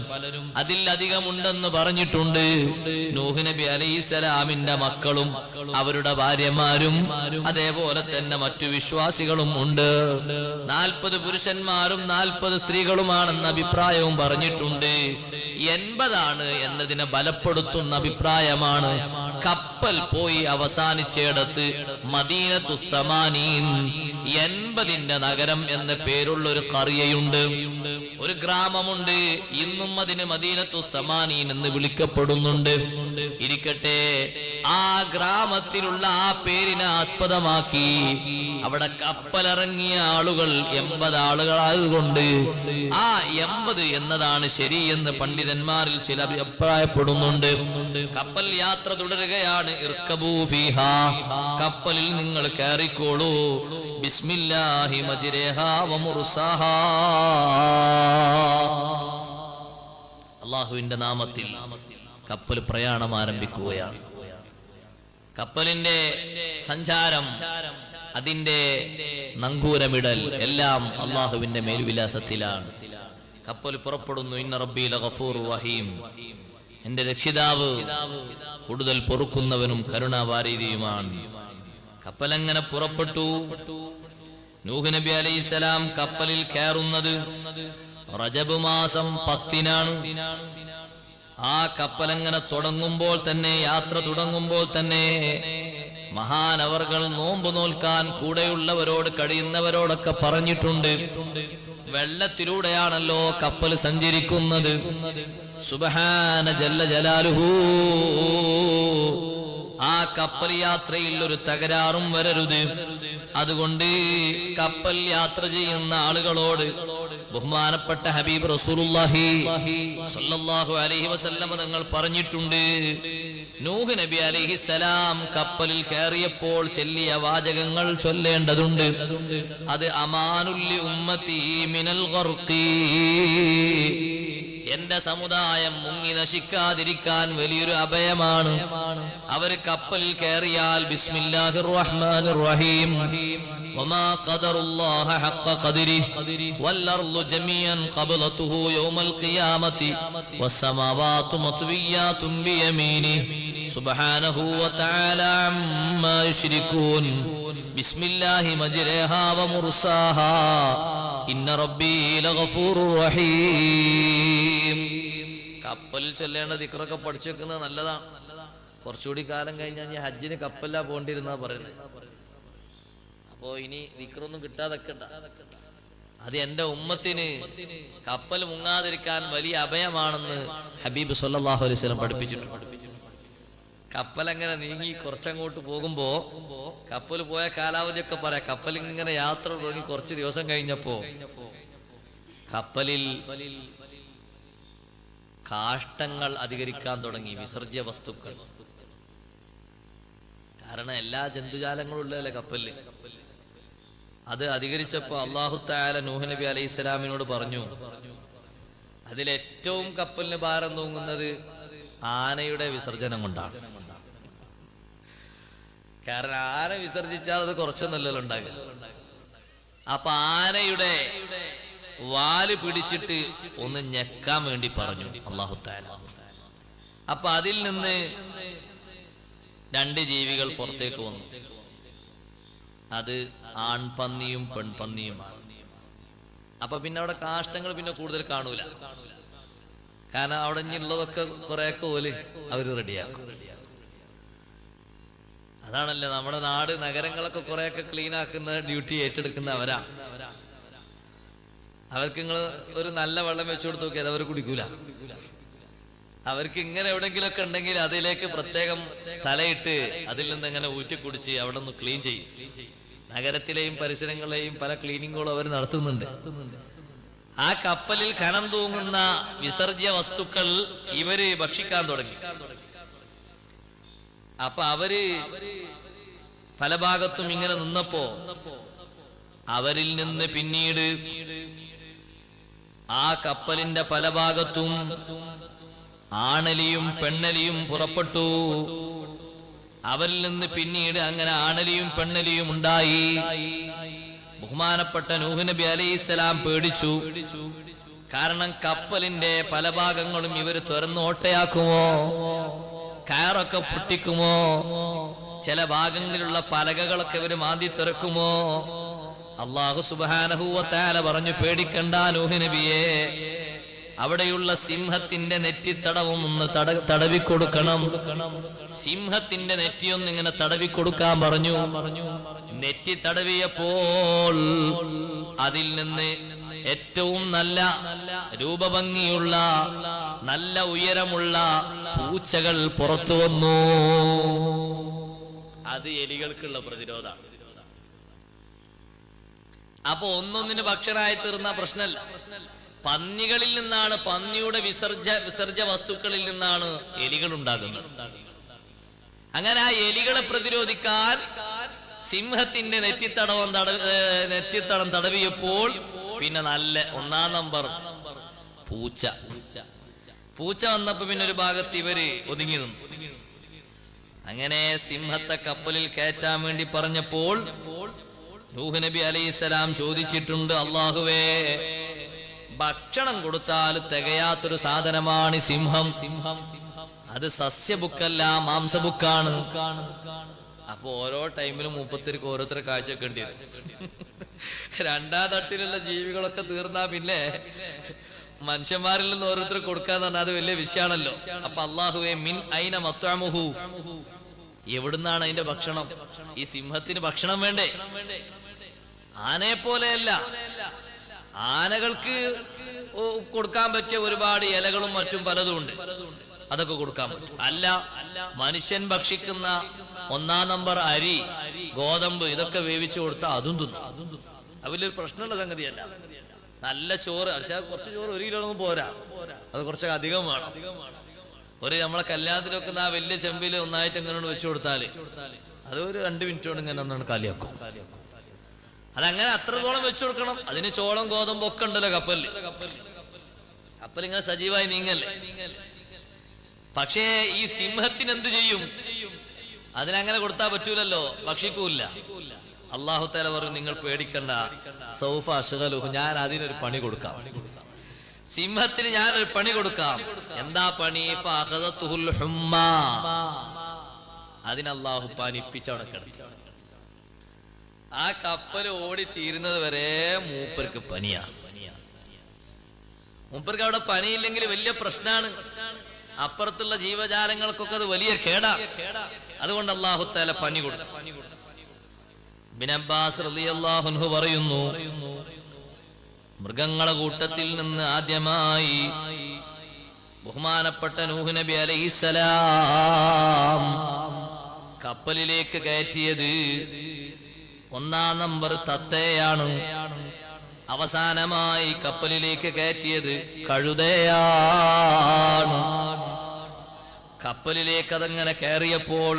അതിലധികമുണ്ടെന്ന് പറഞ്ഞിട്ടുണ്ട്. നൂഹ് നബി അലൈഹിസ്സലാമിന്റെ മക്കളും അവരുടെ ഭാര്യമാരും അതേപോലെ തന്നെ മറ്റു വിശ്വാസികളും ഉണ്ട്. 40 പുരുഷന്മാരും 40 സ്ത്രീകളുമാണെന്ന അഭിപ്രായവും പറഞ്ഞിട്ടുണ്ട്. 80 എന്നതിനെ ബലപ്പെടുത്തുന്ന അഭിപ്രായമാണ്. കപ്പൽ പോയി അവസാനിച്ചിടത്ത് മദീനത്തു സമാനീൻ, 80ന്റെ നഗരം എന്ന പേരുള്ള ഒരു ഖറിയയുണ്ട്, ഒരു ഗ്രാമമുണ്ട്. ഇന്നും അതിന് മദീനത്തു സമാനീൻ എന്ന് വിളിക്കപ്പെടുന്നുണ്ട്. ഇരിക്കട്ടെ, ആ ഗ്രാമത്തിലുള്ള ആ പേരിനെ ആസ്പദമാക്കി അവിടെ കപ്പലിറങ്ങിയ ആളുകൾ 80 ആളുകളായതുകൊണ്ട് ആ 80 എന്നതാണ് ശരി എന്ന് പണ്ഡിതന്മാരിൽ ചില അഭിപ്രായപ്പെടുന്നുണ്ട്. കപ്പൽ യാത്ര തുടരുകയാണ്. ഇർകബൂ ഫീഹാ, കപ്പലിൽ നിങ്ങൾ കയറിക്കോളൂ. ബിസ്മില്ലാഹി മജ്രിഹാ വമുർസാഹാ, അല്ലാഹുവിന്റെ നാമത്തിൽ കപ്പൽ പ്രയാണം ആരംഭിക്കുകയാണ്. കപ്പലിന്റെ സഞ്ചാരം, അതിന്റെ നങ്കൂരമിടൽ എല്ലാം അള്ളാഹുവിന്റെ മേൽവിലാസത്തിലാണ്. കപ്പൽ പുറപ്പെടുന്നു. ഇന്ന റബ്ബി ലഗഫൂറുർ റഹീം, എന്റെ രക്ഷിതാവ് കൂടുതൽ പൊറുക്കുന്നവനും കരുണാവാരിധിയുമാണ്. കപ്പലങ്ങനെ പുറപ്പെട്ടു. നൂഹ് നബി അലൈഹിസ്സലാം കപ്പലിൽ കയറുന്നത് റജബ് മാസം 10-നാണ്. ആ കപ്പലങ്ങനെ തുടങ്ങുമ്പോൾ തന്നെ, യാത്ര തുടങ്ങുമ്പോൾ തന്നെ മഹാനവർകൾ നോമ്പ് നോൽക്കാൻ കൂടെയുള്ളവരോട്, കഴിയുന്നവരോടൊക്കെ പറഞ്ഞിട്ടുണ്ട്. വെള്ളത്തിലൂടെയാണല്ലോ കപ്പൽ സഞ്ചരിക്കുന്നത്. സുബ്ഹാന ജല്ല ജലാലുഹു, ആ കപ്പൽ യാത്രയിൽ ഒരു തകരാറും വരരുത്. അതുകൊണ്ട് കപ്പൽ യാത്ര ചെയ്യുന്ന ആളുകളോട് ബഹുമാനപ്പെട്ട ഹബീബ് റസൂലുള്ളാഹി സ്വല്ലല്ലാഹു അലൈഹി വസല്ലം തങ്ങൾ പറഞ്ഞിട്ടുണ്ട്. നൂഹ് നബി അലൈഹിസ്സലാം കപ്പലിൽ കയറിയപ്പോൾ ചൊല്ലിയ വാചകങ്ങൾ ചൊല്ലേണ്ടതുണ്ട്. അത് അമാനുല്ലി ഉമ്മത്തി മിനൽ ഗർഖി, എന്റെ സമുദായം മുങ്ങി നശിക്കാതിരിക്കാൻ വലിയൊരു അഭയമാണ്. അവർ കപ്പലിൽ കയറിയാൽ ബിസ്മില്ലാഹിർ റഹ്മാനിർ റഹീം, വമാ ഖദറുല്ലാഹ ഹഖ ഖദരിഹി വൽ അർളു ജമീഅൻ ഖബലതുഹു യൗമൽ ഖിയാമത്തി വസ്സമാവാതു മത്വിയാതുൻ ബിയമീനിഹി സുബ്ഹാനഹു വതആല അമ്മാ യുശ്രികൂൻ ബിസ്മില്ലാഹി മജ്രിഹാ വമുർസാഹാ ഇന്ന റബ്ബി ലഗഫൂറുർ റഹീം. കപ്പലിൽ ചൊല്ലേണ്ട ദിക്റൊക്കെ പഠിച്ചു വെക്കുന്നത് നല്ലതാണ്. കുറച്ചുകൂടി കാലം കഴിഞ്ഞാൽ ഞാൻ ഹജ്ജിന് കപ്പലിലാ പോണ്ടിരുന്നാ പറയുന്നത്. അപ്പോ ഇനി ദിക്റൊന്നും കിട്ടാതൊക്കെ അത് എൻ്റെ ഉമ്മത്തിന് കപ്പൽ മുങ്ങാതിരിക്കാൻ വലിയ അഭയമാണെന്ന് ഹബീബ് സല്ലല്ലാഹു അലൈഹി വസല്ലം പഠിപ്പിച്ചിട്ടുണ്ട്. കപ്പൽ അങ്ങനെ നീങ്ങി കുറച്ചങ്ങോട്ട് പോകുമ്പോ കപ്പൽ പോയ കാലാവധിയൊക്കെ പറയാം. കപ്പൽ ഇങ്ങനെ യാത്ര തുടങ്ങി കുറച്ച് ദിവസം കഴിഞ്ഞപ്പോ കപ്പലിൽ കാഷ്ടങ്ങൾ അധികരിക്കാൻ തുടങ്ങി, വിസർജ്യ വസ്തുക്കൾ. കാരണം എല്ലാ ജന്തുജാലങ്ങളും ഉള്ളതല്ലേ കപ്പലിൽ. അത് അധികരിച്ചപ്പോ അല്ലാഹു തആല നൂഹ് നബി അലൈഹി സ്വലാമിനോട് പറഞ്ഞു, അതിലേറ്റവും കപ്പലിന് ഭാരം തൂങ്ങുന്നത് ആനയുടെ വിസർജനം കൊണ്ടാണ്. കാരണം ആന വിസർജിച്ചാൽ അത് കുറച്ചൊന്നല്ലല്ലോ ഉണ്ടാകുക. അപ്പൊ ആനയുടെ വാല് പിടിച്ചിട്ട് ഒന്ന് ഞെക്കാൻ വേണ്ടി പറഞ്ഞു അല്ലാഹു തആല. അപ്പൊ അതിൽ നിന്ന് 2 ജീവികൾ പുറത്തേക്ക് വന്നു. അത് ആൺപന്നിയും പെൺപന്നിയുമാണ്. അപ്പൊ പിന്നെ അവിടെ കാഷ്ടങ്ങൾ പിന്നെ കൂടുതൽ കാണൂല. കാരണം അവിടെ ഉള്ളതൊക്കെ കുറെയൊക്കെ ഓല് അവര് റെഡിയാക്കും. അതാണല്ലോ നമ്മുടെ നാട്, നഗരങ്ങളൊക്കെ കുറെയൊക്കെ ക്ലീൻ ആക്കുന്ന ഡ്യൂട്ടി ഏറ്റെടുക്കുന്ന അവരാ. അവർക്ക് നിങ്ങൾ ഒരു നല്ല വെള്ളം വെച്ചു കൊടുത്ത് നോക്കിയാൽ അവർ കുടിക്കൂല. അവർക്ക് ഇങ്ങനെ എവിടെങ്കിലുമൊക്കെ ഉണ്ടെങ്കിൽ അതിലേക്ക് പ്രത്യേകം തലയിട്ട് അതിൽ നിന്ന് ഇങ്ങനെ ഊറ്റി കുടിച്ച് അവിടെ നിന്ന് ക്ലീൻ ചെയ്യും. നഗരത്തിലെയും പരിസരങ്ങളെയും പല ക്ലീനിങ്ങുകളും അവർ നടത്തുന്നുണ്ട്. ആ കപ്പലിൽ ഖനം തൂങ്ങുന്ന വിസർജ്യ വസ്തുക്കൾ ഇവര് ഭക്ഷിക്കാൻ തുടങ്ങി. അപ്പൊ അവര് പല ഭാഗത്തും ഇങ്ങനെ നിന്നപ്പോ അവരിൽ നിന്ന് പിന്നീട് ആ കപ്പലിന്റെ പല ഭാഗത്തും ആണലിയും പെണ്ണലിയും പുറപ്പെട്ടു. അവരിൽ നിന്ന് പിന്നീട് അങ്ങനെ ആണലിയും പെണ്ണലിയും ഉണ്ടായി. ബഹുമാനപ്പെട്ട നൂഹ് നബി അലൈഹിസ്സലാം പേടിച്ചു. കാരണം കപ്പലിന്റെ പല ഭാഗങ്ങളും ഇവര് തുറന്ന് ഓട്ടയാക്കുമോ, കയറൊക്കെ പൊട്ടിക്കുമോ, ചില ഭാഗങ്ങളിലുള്ള പലകകളൊക്കെ ഇവര് മാന്തി തുറക്കുമോ. അല്ലാഹു സുബ്ഹാനഹു വ തആല പറഞ്ഞു, പേടിക്കണ്ട നൂഹ് നബിയെ, അവിടെയുള്ള സിംഹത്തിന്റെ നെറ്റിത്തടവും ഒന്ന് തടവി കൊടുക്കണം. സിംഹത്തിന്റെ നെറ്റിയൊന്ന് ഇങ്ങനെ തടവി കൊടുക്കാൻ പറഞ്ഞു. നെറ്റി തടവിയപ്പോൾ അതിൽ നിന്ന് ഏറ്റവും നല്ല രൂപഭംഗിയുള്ള നല്ല ഉയരമുള്ള പൂച്ചകൾ പുറത്തു വന്നു. അത് എലികൾക്കുള്ള പ്രതിരോധമാണ്. അപ്പൊ ഒന്നൊന്നിന് ഭക്ഷണമായി തീർന്ന പ്രശ്നമല്ല. പന്നികളിൽ നിന്നാണ്, പന്നിയുടെ വിസർജ്യ വസ്തുക്കളിൽ നിന്നാണ് എലികൾ ഉണ്ടാകുന്നത്. അങ്ങനെ ആ എലികളെ പ്രതിരോധിക്കാൻ സിംഹത്തിന്റെ നെറ്റിത്തടം തടവിയപ്പോൾ പിന്നെ നല്ല 1-ാം നമ്പർ പൂച്ച വന്നപ്പോ പിന്നെ ഒരു ഭാഗത്ത് ഇവര് ഒതുങ്ങി നിന്നു. അങ്ങനെ സിംഹത്തെ കപ്പലിൽ കയറ്റാൻ വേണ്ടി പറഞ്ഞപ്പോൾ നൂഹ് നബി അലൈഹിസ്സലാം ചോദിച്ചിട്ടുണ്ട്, അല്ലാഹുവേ, ഭക്ഷണം കൊടുത്താൽ തികയാത്തൊരു സാധനമാണ് സിംഹം. അത് സസ്യബുക്കല്ല, മാംസബുക്കാണ്. അപ്പൊ ഓരോ ടൈമിലും മൂപ്പത്തിരിക്ക് ഓരോരുത്തരെ കാഴ്ച വെക്കേണ്ടി വരും. 2-ാം തട്ടിലുള്ള ജീവികളൊക്കെ തീർന്നാ പിന്നെ മനുഷ്യന്മാരിൽ നിന്ന് ഓരോരുത്തർ കൊടുക്കാന്ന് പറഞ്ഞാൽ അത് വലിയ വിഷയമാണല്ലോ. അപ്പൊ അല്ലാഹുവേ, മിൻ ഐന മത്അമുഹു, എവിടുന്നാണ് അതിന്റെ ഭക്ഷണം? ഈ സിംഹത്തിന് ഭക്ഷണം വേണ്ടേ? ആനയെ പോലെയല്ല. ആനകൾക്ക് കൊടുക്കാൻ പറ്റിയ ഒരുപാട് ഇലകളും മറ്റും പലതും ഉണ്ട്, അതൊക്കെ കൊടുക്കാൻ പറ്റും. അല്ല, മനുഷ്യൻ ഭക്ഷിക്കുന്ന 1-ാം നമ്പർ അരി, ഗോതമ്പ്, ഇതൊക്കെ വേവിച്ചു കൊടുത്താൽ അതും തിന്നും. അത് വലിയൊരു പ്രശ്നമുള്ള സംഗതിയല്ല. നല്ല ചോറ്, പക്ഷെ കുറച്ച് ചോറ് 1 കിലോ ഒന്നും പോരാ, അത് കുറച്ചൊക്കെ അധികം വേണം. നമ്മളെ കല്യാണത്തിലൊക്കെ ആ വലിയ ചെമ്പിൽ ഒന്നായിട്ട് എങ്ങനെ വെച്ചു കൊടുത്താല് അത് ഒരു 2 മിനിറ്റ് കൊണ്ട് ഇങ്ങനെ ഒന്നാണ് കാലിയാക്കും. അതങ്ങനെ അത്രത്തോളം വെച്ചു കൊടുക്കണം. അതിന് ചോളം ഗോതമ്പ് ഒക്കെ ഉണ്ടല്ലോ കപ്പലിൽ. കപ്പലിങ്ങനെ സജീവമായി നീങ്ങല്ലേ. പക്ഷേ ഈ സിംഹത്തിന് എന്ത് ചെയ്യും? അതിനങ്ങനെ കൊടുത്താൽ പറ്റൂലല്ലോ, ഭക്ഷിക്കൂല്ല. അല്ലാഹു തആല പറഞ്ഞു, നിങ്ങൾ പേടിക്കണ്ട, സൗഫ അശ്ഗലുഹു, ഞാൻ അതിനൊരു പണി കൊടുക്കാം. സിംഹത്തിന് ഞാനൊരു പണി കൊടുക്കാം. എന്താ പണി? ഫഅഖദതുഹുൽ ഹുമ്മാ, അതിന് അല്ലാഹു പനിപ്പിച്ചവിടെ കിടത്തി. ആ കപ്പൽ ഓടി തീരുന്നത് വരെ മൂപ്പർക്ക് പനിയാണ്. മൂപ്പർക്ക് അവിടെ പനിയില്ലെങ്കിൽ വലിയ പ്രശ്നമാണ്. അപ്പുറത്തുള്ള ജീവജാലങ്ങൾക്കൊക്കെ അത് വലിയ കേടാ. അതുകൊണ്ട് അല്ലാഹു തആല പനി കൊടുത്തു. ഇബ്നു അബ്ബാസ് റളിയല്ലാഹു അൻഹു പറയുന്നു, മൃഗങ്ങളെ കൂട്ടത്തിൽ നിന്ന് ആദ്യമായി ബഹുമാനപ്പെട്ട നൂഹ് നബി അലൈഹിസ്സലാം കപ്പലിലേക്ക് കയറ്റിയത് 1-ാം നമ്പർ തത്തയാണ്. അവസാനമായി കപ്പലിലേക്ക് കയറ്റിയത് കഴുതയാണ്. കപ്പലിലേക്ക് അതങ്ങനെ കയറിയപ്പോൾ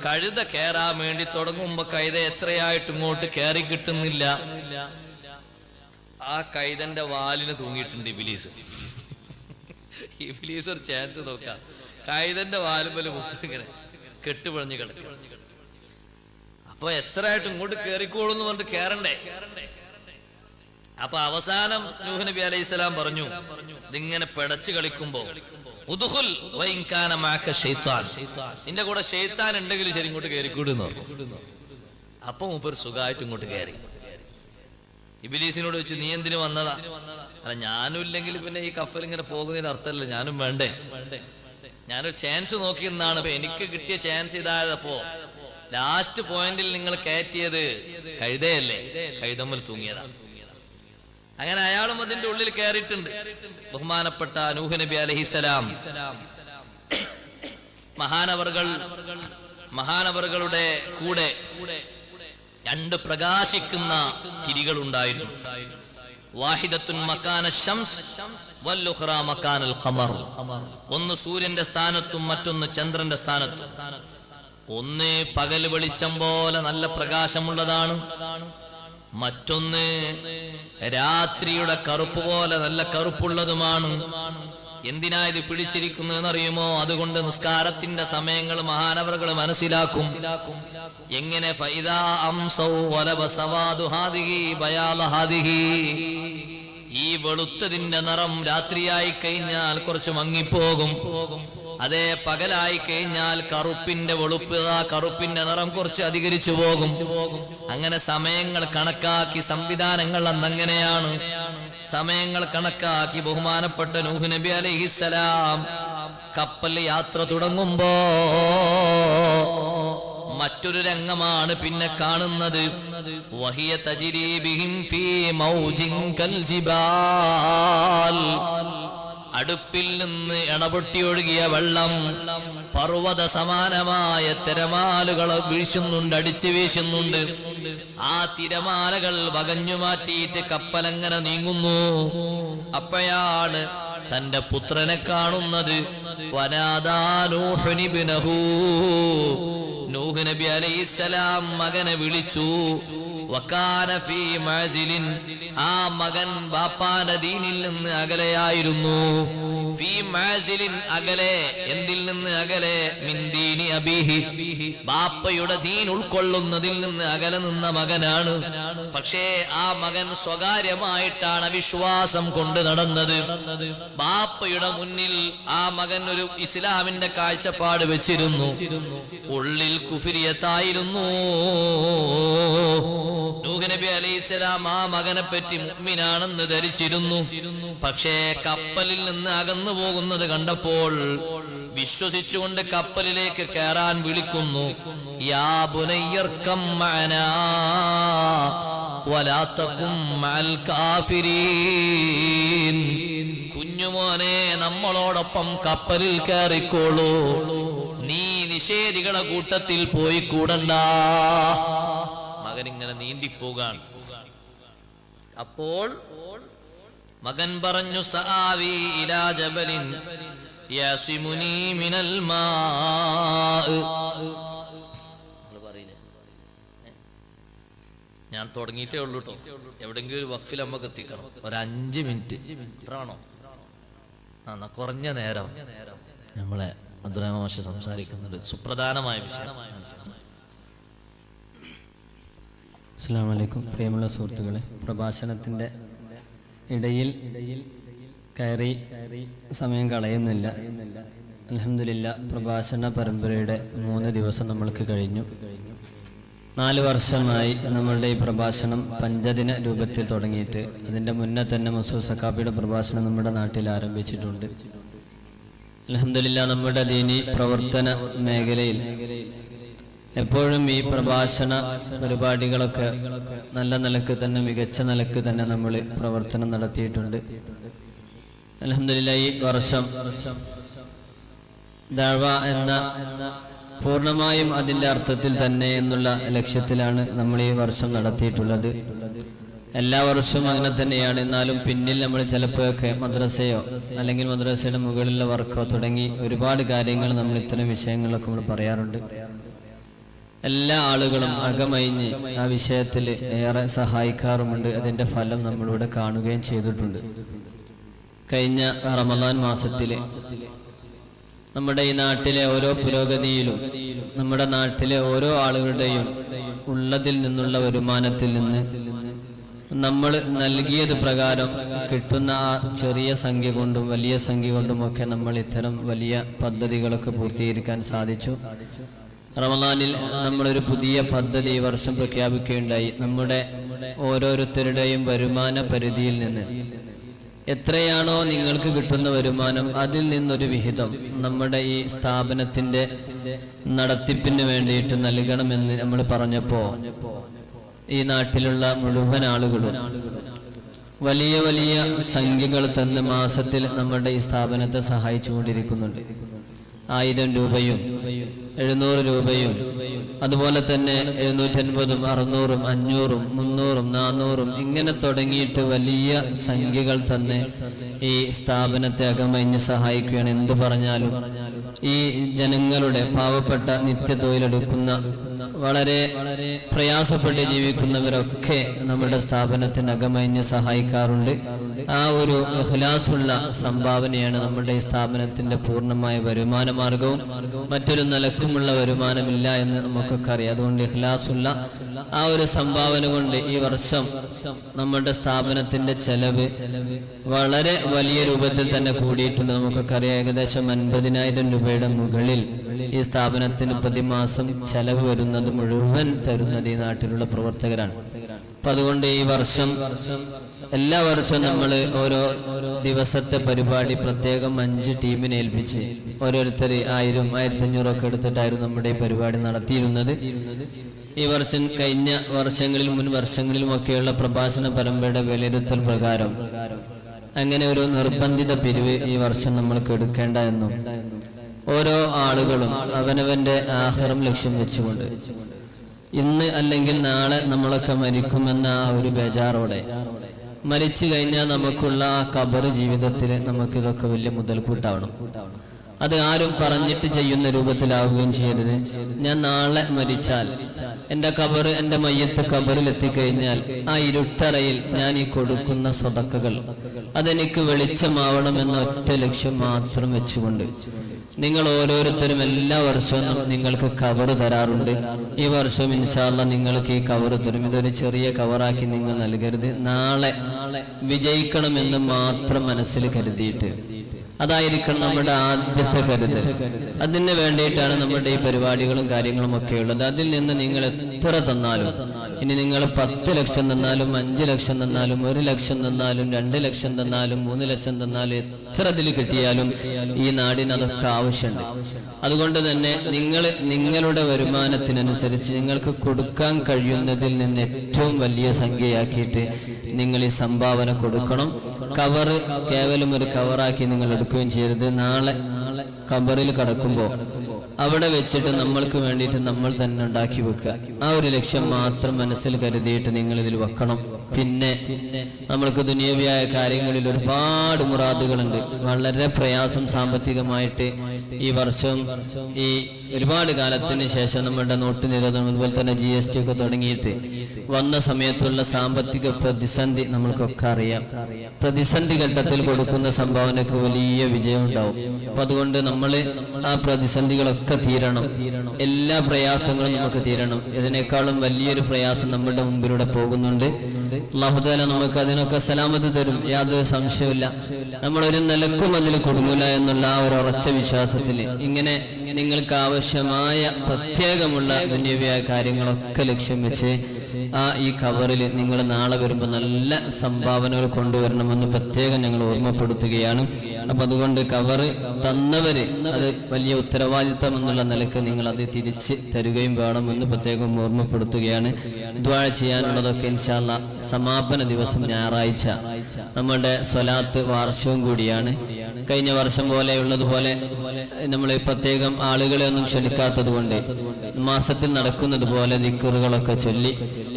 കഴുത കയറാൻ വേണ്ടി തുടങ്ങുമ്പോ കഴുത എത്രയായിട്ട് ഇങ്ങോട്ട് കയറി കിട്ടുന്നില്ല. ആ കഴുതന്റെ വാലിന് തൂങ്ങിയിട്ടുണ്ട് ഇബിലീസ്. ഇബിലീസ് ഒരു ചാൻസ് നോക്കാം. കഴുതന്റെ വാലുമ്പല് മുക്കിങ്ങനെ കെട്ടുപിഴഞ്ഞ് കിടക്കുക. അപ്പൊ എത്രയായിട്ട് ഇങ്ങോട്ട് കയറിക്കോളൂ എന്ന് പറഞ്ഞിട്ട് കയറണ്ടേ. അപ്പൊ അവസാനം നൂഹ് നബി അലൈഹിസ്സലാം പറഞ്ഞു, ഇതിങ്ങനെ പിടച്ചു കളിക്കുമ്പോ ഉദ്ഖുൽ വഇൻ കാന മഅക ശൈത്താൻ, നിന്റെ കൂടെ ശൈത്താൻ ഉണ്ടെങ്കിൽ ശരി ഇങ്ങോട്ട് കയറിക്കൂടുന്ന് പറഞ്ഞു. അപ്പൊ മൂപ്പർ സുഖമായിട്ട് ഇങ്ങോട്ട് കയറി. ഇബ്ലീസിനോട് വെച്ച് നീ എന്തിനു വന്നതാ? അല്ല ഞാനും ഇല്ലെങ്കിൽ പിന്നെ ഈ കപ്പൽ ഇങ്ങനെ പോകുന്നതിന് അർത്ഥമല്ല, ഞാനും വേണ്ടേ, ഞാനൊരു ചാൻസ് നോക്കിയെന്നാണ്. അപ്പൊ എനിക്ക് കിട്ടിയ ചാൻസ് ഇതായതപ്പോ ലാസ്റ്റ് പോയിന്റിൽ നിങ്ങൾ കയറ്റിയത് കഴുതയല്ലേ, കഴുതമ്മൽ തൂങ്ങിയതാണ്. അങ്ങനെ അയാളും അതിന്റെ ഉള്ളിൽ കയറിയിട്ടുണ്ട്. ബഹുമാനപ്പെട്ട നൂഹ് നബി അലൈഹിസ്സലാം മഹാനവറുകളുടെ കൂടെ 2 പ്രകാശിക്കുന്ന തിരികൾ ഉണ്ടായിരുന്നു. വാഹിദത്തുൻ മക്കാന ശംസ് വല്ലുഖ്റാ മക്കാനൽ ഖമർ. ഒന്ന് സൂര്യന്റെ സ്ഥാനത്തും മറ്റൊന്ന് ചന്ദ്രന്റെ സ്ഥാനത്തും. ഒന്ന് പകൽ വെളിച്ചം പോലെ നല്ല പ്രകാശമുള്ളതാണ്, മറ്റൊന്ന് രാത്രിയുടെ കറുപ്പ് പോലെ നല്ല കറുപ്പുള്ളതുമാണ്. എന്തിനാ ഇത് പിടിച്ചിരിക്കുന്നതെന്നറിയുമോ? അതുകൊണ്ട് നിസ്കാരത്തിന്റെ സമയങ്ങൾ മഹാനവറുകൾ മനസ്സിലാക്കും. എങ്ങനെ ഫൈദാ അംസൗ വലബ സവാദു ഹാദിഹി ബയാല ഹാദിഹി, ഈ വെളുത്തതിന്റെ നിറം രാത്രിയായി കഴിഞ്ഞാൽ കുറച്ച് മങ്ങിപ്പോകും. അതേ പകലായി കഴിഞ്ഞാൽ കറുപ്പിന്റെ വെളുപ്പ്, കറുപ്പിന്റെ നിറം കുറച്ച് അധികരിച്ചു പോകും. അങ്ങനെ സമയങ്ങൾ കണക്കാക്കി സംവിധാനങ്ങൾ അന്നങ്ങനെയാണ്. സമയങ്ങൾ കണക്കാക്കി ബഹുമാനപ്പെട്ട നൂഹ് നബി അലൈഹിസ്സലാം കപ്പൽ യാത്ര തുടങ്ങുമ്പോ മറ്റൊരു രംഗമാണ് പിന്നെ കാണുന്നത്. വഹിയ തജ്രീ ബിഹിം ഫീ മൗജിൻ കൽ ജിബാൽ, അടുപ്പിൽ നിന്ന് ഇണപൊട്ടി ഒഴുകിയ വെള്ളം പർവ്വത സമാനമായ തിരമാലകൾ വീശുന്നുണ്ട്, അടിച്ചു വീശുന്നുണ്ട്. ആ തിരമാലകൾ വകഞ്ഞു മാറ്റിയിട്ട് കപ്പലങ്ങനെ നീങ്ങുന്നു. അപ്പോഴാണ് തന്റെ പുത്രനെ കാണുന്നത്. വനാദാ നൂഹുൻ ഇബ്നഹു, നൂഹ് നബി അലൈഹിസ്സലാം മകനെ വിളിച്ചു. വകാന ഫീ മഅസിലിൻ, ആ മകൻ ബാപ്പാന്റെ ദീനിൽ നിന്ന് അകലെയായിരുന്നു. ഫീ മഅസിലിൻ, അകലെ. എന്തിൽ നിന്ന് അകലെ? മിൻ ദീനി അബീഹി, ബാപ്പയുടെ ദീൻ ഉൾക്കൊള്ളുന്നതിൽ നിന്ന് അകലെ നിന്ന മകനാണ്. പക്ഷേ ആ മകൻ സ്വകാര്യമായിട്ടാണ് വിശ്വാസം കൊണ്ട് നടന്നത്. ബാപ്പയുടെ മുന്നിൽ ആ മകൻ ഒരു ഇസ്ലാമിന്റെ കാഴ്ചപ്പാട് വെച്ചിരുന്നു, ഉള്ളിൽ കുഫിരിയത്തായിരുന്നു. നൂഹ് നബി അലൈഹിസ്സലാം ആ മകനെ പറ്റി മുഅ്മിനാണെന്ന് ധരിച്ചിരുന്നു. പക്ഷേ കപ്പലിൽ നിന്ന് അകന്നു പോകുന്നത് കണ്ടപ്പോൾ വിശ്വസിച്ചുകൊണ്ട് കപ്പലിലേക്ക് കയറാൻ വിളിക്കുന്നു. യാ ബുനയ്യർകം മഅനാ വലാ തകും മഅൽ കാഫിരീൻ, കുഞ്ഞുമോനെ നമ്മളോടൊപ്പം കപ്പലിൽ കയറിക്കോളൂ, നീ നിഷേധികളെ കൂട്ടത്തിൽ പോയി കൂടണ്ട. മകൻ ഇങ്ങനെ നീന്തിപ്പോകാൻ. അപ്പോൾ മകൻ പറഞ്ഞു, സആവി ഇലാ ജബലിൻ യസിമുനി മിനൽ മാ. ഞാൻ തുടങ്ങിയിട്ടേ ഉള്ളൂ കേട്ടോ. എവിടെങ്കിലും ഒരു വഖഫിൽ നമുക്ക് എത്തിക്കണം. ഒരു 5 മിനിറ്റ് എത്രയാണോ? കുറഞ്ഞ നേരം നമ്മളെ അബ്ദുറഹ്മാൻ മാഷ് സംസാരിക്കുന്നുണ്ട്, സുപ്രധാനമായ വിഷയം. അസ്സലാമു അലൈക്കും. പ്രിയമുള്ള സുഹൃത്തുക്കളെ, പ്രഭാഷണത്തിൻ്റെ ഇടയിൽ കയറി സമയം കളയുന്നില്ല. അൽഹംദുലില്ലാഹ്, പ്രഭാഷണ പരമ്പരയുടെ 3 ദിവസം നമ്മൾക്ക് കഴിഞ്ഞു. 4 വർഷമായി നമ്മളുടെ ഈ പ്രഭാഷണം പഞ്ചദിന രൂപത്തിൽ തുടങ്ങിയിട്ട്. അതിൻ്റെ മുന്നേ തന്നെ മസൂദ് സഖാഫിയുടെ പ്രഭാഷണം നമ്മുടെ നാട്ടിൽ ആരംഭിച്ചിട്ടുണ്ട്. അൽഹംദുലില്ലാഹ്, നമ്മുടെ ദീനി പ്രവർത്തന മേഖലയിൽ എപ്പോഴും ഈ പ്രഭാഷണ പരിപാടികളൊക്കെ നല്ല നിലക്ക് തന്നെ, മികച്ച നിലക്ക് തന്നെ നമ്മൾ പ്രവർത്തനം നടത്തിയിട്ടുണ്ട്. അൽഹംദുലില്ലാഹ് ഈ വർഷം ദഅവ എന്ന പൂർണ്ണമായും അതിൻ്റെ അർത്ഥത്തിൽ തന്നെ എന്നുള്ള ലക്ഷ്യത്തിലാണ് നമ്മൾ ഈ വർഷം നടത്തിയിട്ടുള്ളത്. എല്ലാ വർഷവും അങ്ങനെ തന്നെയാണ്. എന്നാലും പിന്നിൽ നമ്മൾ ചിലപ്പോഴൊക്കെ മദ്രസയോ അല്ലെങ്കിൽ മദ്രസയുടെ മുകളിലുള്ള വർക്കോ തുടങ്ങി ഒരുപാട് കാര്യങ്ങൾ നമ്മൾ ഇത്തരം വിഷയങ്ങളൊക്കെ നമ്മൾ പറയാറുണ്ട്. എല്ലാ ആളുകളും അകമഴിഞ്ഞ് ആ വിഷയത്തിൽ ഏറെ സഹായിക്കാറുമുണ്ട്. അതിൻ്റെ ഫലം നമ്മളിവിടെ കാണുകയും ചെയ്തിട്ടുണ്ട്. കഴിഞ്ഞ റമദാൻ മാസത്തിൽ നമ്മുടെ ഈ നാട്ടിലെ ഓരോ പുരോഗതിയിലും നമ്മുടെ നാട്ടിലെ ഓരോ ആളുകളുടെയും ഉള്ളതിൽ നിന്നുള്ള വരുമാനത്തിൽ നിന്ന് നമ്മൾ നൽകിയത് പ്രകാരം കിട്ടുന്ന ആ ചെറിയ സംഖ്യ കൊണ്ടും വലിയ സംഖ്യ കൊണ്ടുമൊക്കെ നമ്മൾ ഇത്തരം വലിയ പദ്ധതികളൊക്കെ പൂർത്തീകരിക്കാൻ സാധിച്ചു. റമദാനിൽ നമ്മളൊരു പുതിയ പദ്ധതി ഈ വർഷം പ്രഖ്യാപിക്കുകയുണ്ടായി. നമ്മുടെ ഓരോരുത്തരുടെയും വരുമാന പരിധിയിൽ നിന്ന് എത്രയാണോ നിങ്ങൾക്ക് കിട്ടുന്ന വരുമാനം അതിൽ നിന്നൊരു വിഹിതം നമ്മുടെ ഈ സ്ഥാപനത്തിന്റെ നടത്തിപ്പിന് വേണ്ടിയിട്ട് നൽകണമെന്ന് നമ്മൾ പറഞ്ഞപ്പോൾ ഈ നാട്ടിലുള്ള മുഴുവൻ ആളുകളും വലിയ വലിയ സംഖ്യകൾ തന്ന് മാസത്തിൽ നമ്മുടെ ഈ സ്ഥാപനത്തെ സഹായിച്ചുകൊണ്ടിരിക്കുന്നുണ്ട്. 1000 രൂപയും 700 രൂപയും അതുപോലെ തന്നെ 750, 600, 500, 300, 400 ഇങ്ങനെ തുടങ്ങിയിട്ട് വലിയ സംഖ്യകൾ തന്നെ ഈ സ്ഥാപനത്തെ അകമഴിഞ്ഞ് സഹായിക്കുകയാണ്. എന്ത് പറഞ്ഞാലും ഈ ജനങ്ങളുടെ പാവപ്പെട്ട നിത്യ തൊഴിലെടുക്കുന്ന വളരെ പ്രയാസപ്പെട്ട് ജീവിക്കുന്നവരൊക്കെ നമ്മുടെ സ്ഥാപനത്തിന് അകമഴിഞ്ഞ് സഹായിക്കാറുണ്ട്. ആ ഒരു ഇഖ്ലാസുള്ള സംഭാവനയാണ് നമ്മുടെ ഈ സ്ഥാപനത്തിന്റെ പൂർണ്ണമായ വരുമാന മാർഗവും. മറ്റൊരു നിലക്കുമുള്ള വരുമാനമില്ല എന്ന് നമുക്കൊക്കെ അറിയാം. അതുകൊണ്ട് ഇഖ്ലാസുള്ള ആ ഒരു സംഭാവന കൊണ്ട് ഈ വർഷം നമ്മുടെ സ്ഥാപനത്തിന്റെ ചെലവ് വളരെ വലിയ രൂപത്തിൽ തന്നെ കൂടിയിട്ടുണ്ട്. നമുക്കൊക്കെ അറിയാം, ഏകദേശം 50,000 രൂപയുടെ മുകളിൽ ഈ സ്ഥാപനത്തിന് പ്രതിമാസം ചെലവ് വരുന്നത് മുഴുവൻ തരുന്നത് ഈ നാട്ടിലുള്ള പ്രവർത്തകരാണ്. അപ്പൊ അതുകൊണ്ട് ഈ വർഷം എല്ലാ വർഷവും നമ്മൾ ഓരോ ദിവസത്തെ പരിപാടി പ്രത്യേകം 5 ടീമിനെ ഏൽപ്പിച്ച് ഓരോരുത്തർ 1000, 1500 ഒക്കെ എടുത്തിട്ടായിരുന്നു നമ്മുടെ ഈ പരിപാടി നടത്തിയിരുന്നത്. ഈ വർഷം കഴിഞ്ഞ വർഷങ്ങളിൽ മുൻ വർഷങ്ങളിലുമൊക്കെയുള്ള പ്രഭാഷണ പരമ്പരയുടെ വിലയിരുത്തൽ പ്രകാരം അങ്ങനെ ഒരു നിർബന്ധിത പിരിവ് ഈ വർഷം നമ്മൾക്ക് എടുക്കേണ്ട എന്നും ഓരോ ആളുകളും അവനവന്റെ ആഖിറം ലക്ഷ്യം വെച്ചുകൊണ്ട് ഇന്ന് അല്ലെങ്കിൽ നാളെ നമ്മളൊക്കെ മരിക്കുമെന്ന ആ ഒരു ബേജാറോടെ മരിച്ചു കഴിഞ്ഞാൽ നമുക്കുള്ള ആ ഖബർ ജീവിതത്തിൽ നമുക്കിതൊക്കെ വലിയ മുതൽക്കൂട്ടാവണം. അത് ആരും പറഞ്ഞിട്ട് ചെയ്യുന്ന രൂപത്തിലാവുകയും ചെയ്യരുത്. ഞാൻ നാളെ മരിച്ചാൽ എൻ്റെ ഖബർ, എൻ്റെ മയ്യത്ത് ഖബറിൽ എത്തിക്കഴിഞ്ഞാൽ ആ ഇരുട്ടറയിൽ ഞാൻ ഈ കൊടുക്കുന്ന സ്വതക്കകൾ അതെനിക്ക് വെളിച്ചമാവണമെന്ന ഒറ്റ ലക്ഷ്യം മാത്രം വെച്ചുകൊണ്ട് നിങ്ങൾ ഓരോരുത്തരും എല്ലാ വർഷവും നിങ്ങൾക്ക് കവർ തരാറുണ്ട്. ഈ വർഷം ഇൻഷാ അല്ലാഹ് നിങ്ങൾക്ക് ഈ കവർ തരും. ഇതൊരു ചെറിയ കവറാക്കി നിങ്ങൾ നൽകരുത്. നാളെ വിജയിക്കണമെന്ന് മാത്രം മനസ്സിൽ കരുതിയിട്ട് അതായിരിക്കണം നമ്മുടെ ആദ്യത്തെ കരുതൽ. അതിന് വേണ്ടിയിട്ടാണ് നമ്മുടെ ഈ പരിപാടികളും കാര്യങ്ങളും ഒക്കെ ഉള്ളത്. അതിൽ നിന്ന് നിങ്ങൾ എത്ര തന്നാലും, ഇനി നിങ്ങൾ 10 ലക്ഷം തന്നാലും 5 ലക്ഷം തന്നാലും 1 ലക്ഷം തന്നാലും 2 ലക്ഷം തന്നാലും 3 ലക്ഷം തന്നാലും എത്ര ഇതിൽ കിട്ടിയാലും ഈ നാടിന് അതൊക്കെ ആവശ്യമുണ്ട്. അതുകൊണ്ട് തന്നെ നിങ്ങൾ നിങ്ങളുടെ വരുമാനത്തിനനുസരിച്ച് നിങ്ങൾക്ക് കൊടുക്കാൻ കഴിയുന്നതിൽ നിന്ന് ഏറ്റവും വലിയ സംഖ്യയാക്കിയിട്ട് നിങ്ങൾ ഈ സംഭാവന കൊടുക്കണം. കവറ് കേവലം ഒരു കവറാക്കി നിങ്ങൾ എടുക്കുകയും ചെയ്യരുത്. നാളെ ഖബറിൽ കടക്കുമ്പോൾ അവിടെ വെച്ചിട്ട് നമ്മൾക്ക് വേണ്ടിയിട്ട് നമ്മൾ തന്നെ ഉണ്ടാക്കി വെക്കുക. ആ ഒരു ലക്ഷ്യം മാത്രം മനസ്സിൽ കരുതിയിട്ട് നിങ്ങൾ ഇതിൽ വെക്കണം. പിന്നെ നമ്മൾക്ക് ദുനിയവിയായ കാര്യങ്ങളിൽ ഒരുപാട് മുറാദുകളുണ്ട്. വളരെ പ്രയാസം സാമ്പത്തികമായിട്ട് ഈ വർഷം ഈ ഒരുപാട് കാലത്തിന് ശേഷം നമ്മുടെ നോട്ട് നിരോധനം അതുപോലെ തന്നെ GST ഒക്കെ തുടങ്ങിയിട്ട് വന്ന സമയത്തുള്ള സാമ്പത്തിക പ്രതിസന്ധി നമ്മൾക്കൊക്കെ അറിയാം. പ്രതിസന്ധി ഘട്ടത്തിൽ കൊടുക്കുന്ന സംഭാവനക്ക് വലിയ വിജയം ഉണ്ടാവും. അപ്പൊ അതുകൊണ്ട് നമ്മൾ ആ പ്രതിസന്ധികളൊക്കെ തീരണം. എല്ലാ പ്രയാസങ്ങളും നമുക്ക് തീരണം. ഇതിനേക്കാളും വലിയൊരു പ്രയാസം നമ്മുടെ മുമ്പിലൂടെ പോകുന്നുണ്ട്. അല്ലാഹു തആല നമുക്ക് അതിനൊക്കെ സലാമത്ത് തരും, യാതൊരു സംശയമില്ല. നമ്മളൊരു നിലക്കും അതിൽ കൊടുങ്ങൂല എന്നുള്ള ആ ഒരു ഉറച്ച വിശ്വാസത്തിൽ ഇങ്ങനെ നിങ്ങൾക്ക് ആവശ്യമായ പ്രത്യേകമുള്ള ദുനിയവിയായ കാര്യങ്ങളൊക്കെ ലക്ഷ്യം വെച്ച് ഈ കവറിൽ നിങ്ങൾ നാളെ വരുമ്പോൾ നല്ല സംഭാവനകൾ കൊണ്ടുവരണമെന്ന് പ്രത്യേകം ഞങ്ങൾ ഓർമ്മപ്പെടുത്തുകയാണ്. അപ്പം അതുകൊണ്ട് കവറ് തന്നവര് അത് വലിയ ഉത്തരവാദിത്തം എന്നുള്ള നിലക്ക് നിങ്ങൾ അത് തിരിച്ച് തരുകയും വേണമെന്ന് പ്രത്യേകം ഓർമ്മപ്പെടുത്തുകയാണ്. ദുആ ചെയ്യാനുള്ളതൊക്കെ ഇൻഷാ അല്ലാഹ് സമാപന ദിവസം ഞായറാഴ്ച നമ്മുടെ സ്വലാത്ത് വാർഷികവും കൂടിയാണ്. കഴിഞ്ഞ വർഷം പോലെയുള്ളതുപോലെ നമ്മൾ പ്രത്യേകം ആളുകളെ ഒന്നും ക്ഷണിക്കാത്തത് കൊണ്ട് മാസത്തിൽ നടക്കുന്നത് പോലെ ദിക്റുകളൊക്കെ ചൊല്ലി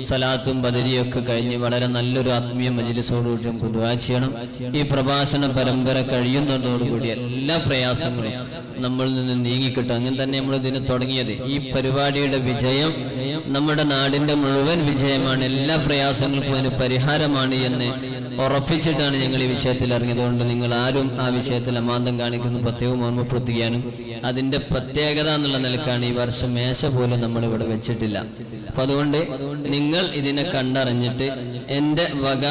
സ്വലാത്തും ബദരിയൊക്കെ കഴിഞ്ഞ് വളരെ നല്ലൊരു ആത്മീയ മജ്ലിസോടുകൂടി നമുക്ക് ദുആ ചെയ്യണം. ഈ പ്രഭാഷണ പരമ്പര കഴിയുന്നതോടുകൂടി എല്ലാ പ്രയാസങ്ങളും നമ്മളിൽ നിന്ന് നീങ്ങിക്കിട്ടും. അങ്ങനെ തന്നെ നമ്മൾ ഇതിന് തുടങ്ങിയത്. ഈ പരിപാടിയുടെ വിജയം നമ്മുടെ നാടിന്റെ മുഴുവൻ വിജയമാണ്, എല്ലാ പ്രയാസങ്ങൾക്കും അതിന് പരിഹാരമാണ് എന്ന് ഉറപ്പിച്ചിട്ടാണ് ഞങ്ങൾ ഈ വിഷയത്തിൽ ഇറങ്ങിയതുകൊണ്ട് നിങ്ങൾ ആരും ആ വിഷയത്തിൽ അമാന്തം കാണിക്കുന്ന പ്രത്യേകം ഓർമ്മപ്പെടുത്തുകയാണ്. അതിന്റെ പ്രത്യേകത എന്നുള്ള നിലക്കാണ് ഈ വർഷം മേശ പോലും നമ്മൾ ഇവിടെ വെച്ചിട്ടില്ല. അപ്പൊ അതുകൊണ്ട് നിങ്ങൾ ഇതിനെ കണ്ടറിഞ്ഞിട്ട് എൻ്റെ വക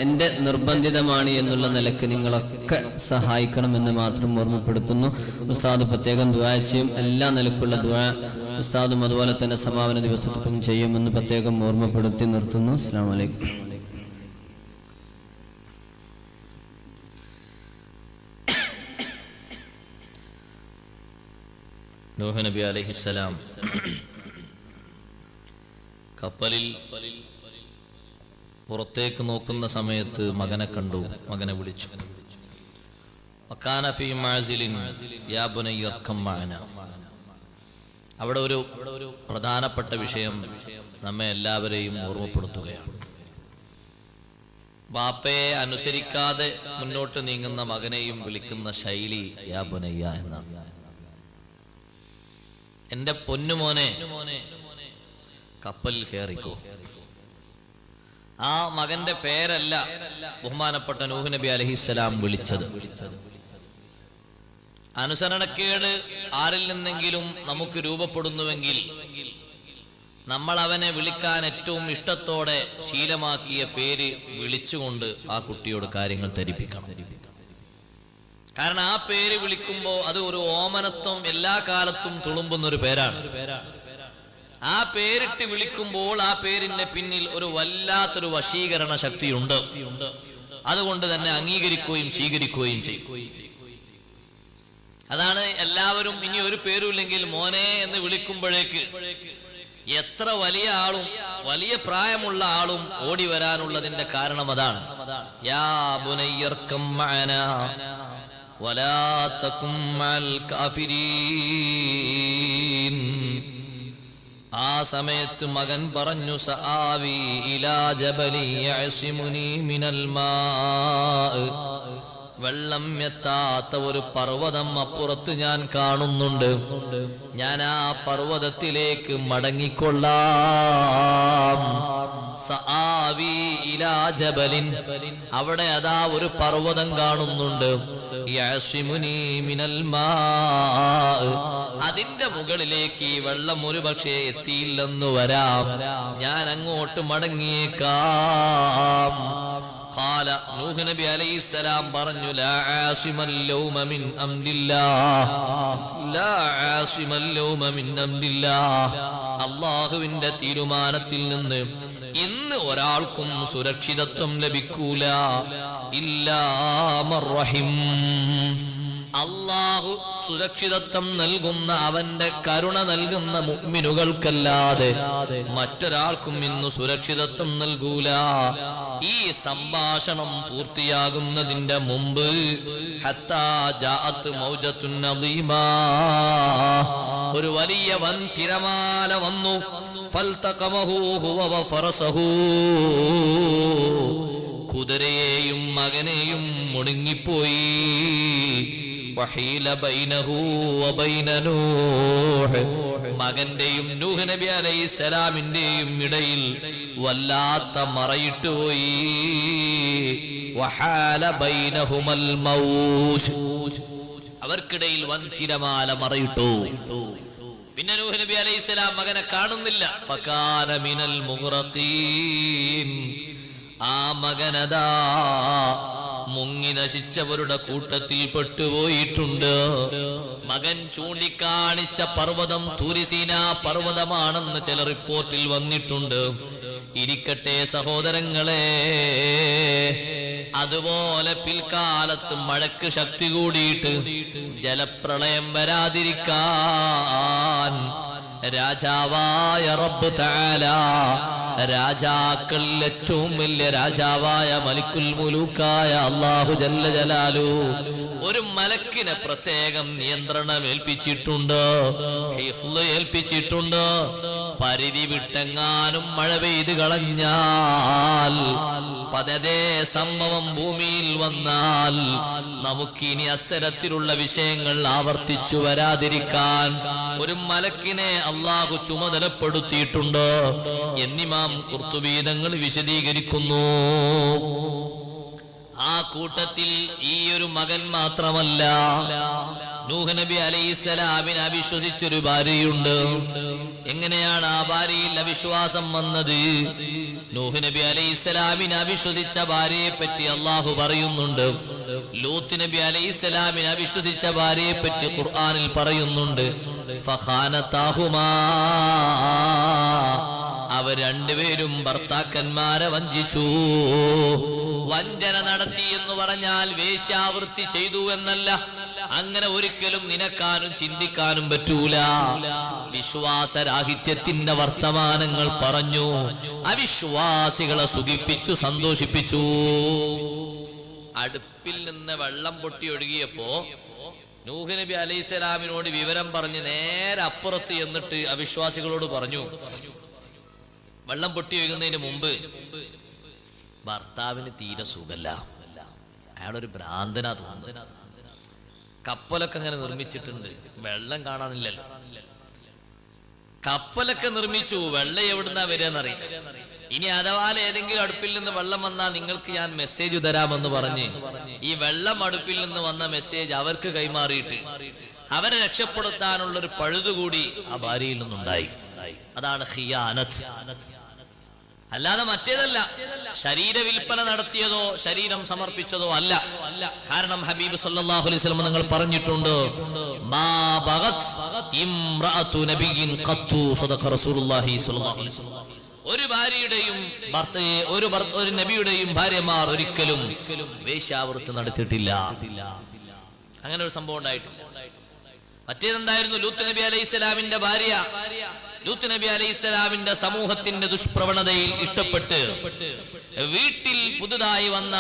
എൻ്റെ നിർബന്ധിതമാണ് എന്നുള്ള നിലക്ക് നിങ്ങളൊക്കെ സഹായിക്കണമെന്ന് മാത്രം ഓർമ്മപ്പെടുത്തുന്നു. ഉസ്താദ് പ്രത്യേകം ദുആ ചെയ്യും. എല്ലാ നിലക്കുള്ള ദുആ ഉസ്താദും അതുപോലെ തന്നെ സമാപന ദിവസത്തിലും ചെയ്യുമെന്ന് പ്രത്യേകം ഓർമ്മപ്പെടുത്തി നിർത്തുന്നു. അസ്സലാമു അലൈക്കും. നൂഹ് നബി അലൈഹിസ്സലാം കപ്പലിൽ പുറത്തേക്ക് നോക്കുന്ന സമയത്ത് മകനെ കണ്ടു. മകനെ വിളിച്ചു. വകാന ഫീ മഅസിലിൻ യാ ബുനയ്യ ഇർകം മഅനാ. അവിടെ ഒരു പ്രധാനപ്പെട്ട വിഷയം നമ്മെ എല്ലാവരെയും ഓർമ്മപ്പെടുത്തുകയാണ്. ബാപ്പയെ അനുസരിക്കാതെ മുന്നോട്ട് നീങ്ങുന്ന മകനെയും വിളിക്കുന്ന ശൈലി യാ ബുനയ്യ എന്നാണ്. എന്റെ പൊന്നുമോനെ കപ്പലിൽ കയറിക്കോ. ആ മകന്റെ പേരല്ല ബഹുമാനപ്പെട്ട നൂഹ് നബി അലൈഹിസ്സലാം വിളിച്ചത്. അനുസരണക്കേട് ആരിൽ നിന്നെങ്കിലും നമുക്ക് രൂപപ്പെടുന്നുവെങ്കിൽ നമ്മൾ അവനെ വിളിക്കാൻ ഏറ്റവും ഇഷ്ടത്തോടെ ശീലമാക്കിയ പേര് വിളിച്ചുകൊണ്ട് ആ കുട്ടിയോട് കാര്യങ്ങൾ ധരിപ്പിക്കണം. കാരണം ആ പേര് വിളിക്കുമ്പോ അത് ഒരു ഓമനത്വം എല്ലാ കാലത്തും തുളുമ്പുന്ന ഒരു പേരാണ്. ആ പേരിട്ട് വിളിക്കുമ്പോൾ ആ പേരിന്റെ പിന്നിൽ ഒരു വല്ലാത്തൊരു വശീകരണ ശക്തിയുണ്ട്. അതുകൊണ്ട് തന്നെ അംഗീകരിക്കുകയും സ്വീകരിക്കുകയും ചെയ്യും. അതാണ് എല്ലാവരും ഇനി ഒരു പേരുമില്ലെങ്കിൽ മോനെ എന്ന് വിളിക്കുമ്പോഴേക്ക് എത്ര വലിയ ആളും വലിയ പ്രായമുള്ള ആളും ഓടി വരാനുള്ളതിന്റെ കാരണം അതാണ്. യാ ബുനയ്യ ഇർകം മഅനാ വലാ തകും മഅൽ കാഫിരീൻ. ആ സമയത്ത് മകൻ പറഞ്ഞു സആവി ഇലാ ജബലി യഅസിമുനി മിനൽ മാ. വെള്ളം എത്താത്ത ഒരു പർവ്വതം അപ്പുറത്ത് ഞാൻ കാണുന്നുണ്ട്. ഞാൻ ആ പർവ്വതത്തിലേക്ക് മടങ്ങിക്കൊള്ളാം. സആവി ഇലാ ജബലിൻ. അവിടെ അതാ ഒരു പർവ്വതം കാണുന്നുണ്ട്. യഅസിമുനി മിനൽ മാ. അതിന്റെ മുകളിലേക്ക് ഈ വെള്ളം ഒരു പക്ഷേ എത്തിയില്ലെന്ന് വരാം. ഞാൻ അങ്ങോട്ട് മടങ്ങിയേക്കാം. ഖാല നൂഹ് നബി അലൈഹിസ്സലാം പറഞ്ഞു ലാ ആസിമൽ യൗമ മിൻ അംരില്ലാഹ്. ലാ ആസിമൽ യൗമ മിൻ അംരില്ലാഹ്. അല്ലാഹുവിന്റെ തീരുമാനത്തിൽ നിന്ന് ഇന്ന് ഒരാൾക്കും സുരക്ഷിതത്വം ലഭിക്കൂല. ഇല്ലാ മർ റഹിം. അല്ലാഹു സുരക്ഷിതത്വം നൽകുന്ന അവന്റെ കരുണ നൽകുന്ന മുഅ്മിനുകൾക്കല്ലാതെ മറ്റൊരാൾക്കും ഇന്ന് സുരക്ഷിതത്വം നൽകൂല. ഈ സംഭാഷണം പൂർത്തിയാകുന്നതിന്റെ മുമ്പ് ഹത്താ ജാഅത്ത് മൗജത്തുൻ അദീമാ. ഒരു വലിയ വൻ തിരമാല വന്നു. ഫൽതഖമഹു ഹുവ വഫറസഹു. കുതിരയെയും മകനെയും മുടുങ്ങിപ്പോയി. വഹീല ബൈനഹു വബൈന നൂഹ്. മകന്റെയും നൂഹ് നബി അലൈഹിസ്സലാമിന്റെയും ഇടയിൽ വല്ലാത്ത മറയിട്ടുപോയി. വഹാല ബൈനഹുമൽ മൗജ്. അവർക്കിടയിൽ വൻ തിരമാല മറയിട്ടു. പിന്നെ നൂഹ് നബി അലൈഹിസ്സലാം മകനെ കാണുന്നില്ല. ഫകാന മിനൽ മുഗ്റഖീൻ. ആ മകനതാ മുങ്ങി നശിച്ചവരുടെ കൂട്ടത്തിൽ പെട്ടുപോയിട്ടുണ്ട്. മകൻ ചൂണ്ടിക്കാണിച്ച പർവ്വതം തൂരിസീന പർവ്വതമാണെന്ന് ചില റിപ്പോർട്ടിൽ വന്നിട്ടുണ്ട്. ഇരിക്കട്ടെ സഹോദരങ്ങളെ. അതുപോലെ പിൽക്കാലത്ത് മഴയ്ക്ക് ശക്തി കൂടിയിട്ട് ജലപ്രളയം വരാതിരിക്കാൻ രാജാവായ റബ്ബ് തആല, രാജാക്കളിൽ ഏറ്റവും വലിയ രാജാവായ മലിക്കുൽ മുലൂക്കായ അല്ലാഹു ജല്ല ജലാലു ഒരു മലക്കിനെ പ്രത്യേകം നിയന്ത്രണം ഏൽപ്പിച്ചിട്ടുണ്ട്, ഹിഫ്ള് ഏൽപ്പിച്ചിട്ടുണ്ട്. പരിധി വിട്ടെങ്ങാനും മഴ പെയ്ത് കളഞ്ഞാൽ, പതേ സംഭവം ഭൂമിയിൽ വന്നാൽ നമുക്കിനി അത്തരത്തിലുള്ള വിഷയങ്ങൾ ആവർത്തിച്ചു വരാതിരിക്കാൻ ഒരു മലക്കിനെ അള്ളാഹു ചുമതലപ്പെടുത്തിയിട്ടുണ്ട് എന്നിമാം ഖുർത്തുബി തങ്ങൾ വിശദീകരിക്കുന്നു. ആ കൂട്ടത്തിൽ ഈ ഒരു മകൻ മാത്രമല്ല, നൂഹ് നബി അലൈഹിസ്സലാമിനെ അവിശ്വസിച്ചൊരു ഭാര്യയുണ്ട്. എങ്ങനെയാണ് ആ ഭാര്യയിൽ അവിശ്വാസം വന്നത്? നൂഹ് നബി അലൈഹിസ്സലാമിനെ അവിശ്വസിച്ച ഭാര്യയെ പറ്റി അള്ളാഹു പറയുന്നുണ്ട്. ലൂത്ത് നബി അലൈഹിസ്സലാമിനെ അവിശ്വസിച്ച ഭാര്യയെ പറ്റി ഖുർആനിൽ പറയുന്നുണ്ട്. ഫഖാനതാഹുമാ, അവർ രണ്ടുപേരും ഭർത്താക്കന്മാരെ വഞ്ചിച്ചു. വഞ്ചന നടത്തി എന്ന് പറഞ്ഞാൽ വേശ്യാവൃത്തി ചെയ്തു എന്നല്ല. അങ്ങനെ ഒരിക്കലും നിനക്കാനും ചിന്തിക്കാനും പറ്റൂല. വിശ്വാസരാഹിത്യത്തിന്റെ വർത്തമാനങ്ങൾ പറഞ്ഞു അവിശ്വാസികളെ സുഖിപ്പിച്ചു, സന്തോഷിപ്പിച്ചു. അടുപ്പിൽ നിന്ന് വെള്ളം പൊട്ടി ഒഴുകിയപ്പോ നൂഹ് നബി അലൈഹിസ്സലാമിനോട് വിവരം പറഞ്ഞ് നേരെ അപ്പുറത്ത് എന്നിട്ട് അവിശ്വാസികളോട് പറഞ്ഞു, വെള്ളം പൊട്ടി ഒഴുകുന്നതിന് മുമ്പ് ഭർത്താവിന് തീരെ സുഖല്ല, അയാളൊരു ഭ്രാന്തനാ തോന്നുന്നു. കപ്പലൊക്കെ അങ്ങനെ നിർമ്മിച്ചിട്ടുണ്ട്, വെള്ളം കാണാനില്ലല്ലോ. കപ്പലൊക്കെ നിർമ്മിച്ചു, വെള്ളം എവിടുന്നാ വരികയെന്നറിയില്ല. ഇനി അഥവാ ഏതെങ്കിലും അടുപ്പിൽ നിന്ന് വെള്ളം വന്നാൽ നിങ്ങൾക്ക് ഞാൻ മെസ്സേജ് തരാമെന്ന് പറഞ്ഞ് ഈ വെള്ളം അടുപ്പിൽ നിന്ന് വന്ന മെസ്സേജ് അവർക്ക് കൈമാറിയിട്ട് അവരെ രക്ഷപ്പെടുത്താനുള്ളൊരു പഴുതുകൂടി ആ ഭാര്യയിൽ നിന്നുണ്ടായി. അതാണ് ഖിയാനത്ത്. അല്ലാതെ മറ്റേതല്ല. ശരീര വിൽപ്പന നടത്തിയതോ ശരീരം സമർപ്പിച്ചതോ അല്ല. കാരണം ഹബീബ് സല്ലല്ലാഹു അലൈഹി വസല്ലം നിങ്ങൾ പറഞ്ഞിട്ടുണ്ട്, മാ ബഗത് ഇംറഅതു നബിയിൻ ഖത്തു സദഖ റസൂലുള്ളാഹി സ്വല്ലല്ലാഹു അലൈഹി വസല്ലം. ഒരു ഭാര്യയുടെയും ഒരു നബിയുടെയും ഭാര്യമാർ ഒരിക്കലും വേശ്യാവൃത്തി നടത്തിയിട്ടില്ല. അങ്ങനെ ഒരു സംഭവം ഉണ്ടായിട്ടില്ല. മറ്റേതെന്തായിരുന്നു? ലൂത്ത് നബി അലൈഹിസ്സലാമിന്റെ ഭാര്യ. ലൂത്ത് നബി അലൈഹിസ്സലാമിന്റെ സമൂഹത്തിന്റെ ദുഷ്പ്രവണതയിൽ ഇഷ്ടപ്പെട്ട് വീട്ടിൽ പുതുതായി വന്ന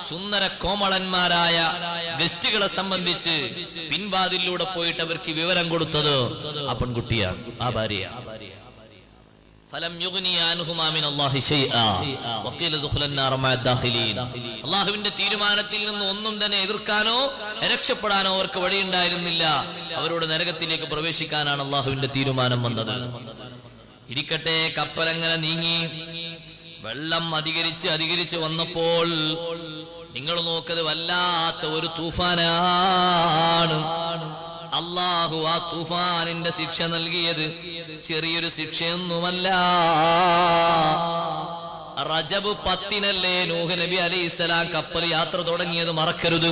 സുന്ദര കോമളന്മാരായ ഗസ്റ്റുകളെ സംബന്ധിച്ച് പിൻവാതിലൂടെ പോയിട്ട് അവർക്ക് വിവരം കൊടുത്തത് ആ പെൺകുട്ടിയാണ്, ആ ഭാര്യയാണ്. അള്ളാഹുവിന്റെ തീരുമാനത്തിൽ നിന്ന് ഒന്നും തന്നെ എതിർക്കാനോ രക്ഷപ്പെടാനോ അവർക്ക് വഴിയുണ്ടായിരുന്നില്ല. അവരോട് നരകത്തിലേക്ക് പ്രവേശിക്കാനാണ് അള്ളാഹുവിന്റെ തീരുമാനം വന്നത്. ഇരിക്കട്ടെ, കപ്പലങ്ങനെ നീങ്ങി വെള്ളം അധികരിച്ച് വന്നപ്പോൾ നിങ്ങൾ നോക്കത് വല്ലാത്ത ഒരു തൂഫാനാണ്. അല്ലാഹു ആ തൂഫാനിന്റെ ശിക്ഷ നൽകിയത് ചെറിയൊരു ശിക്ഷയൊന്നുമല്ല. റജബ് 10 നൂഹ് നബി അലൈഹിസ്സലാം കപ്പൽ യാത്ര തുടങ്ങിയത് മറക്കരുത്.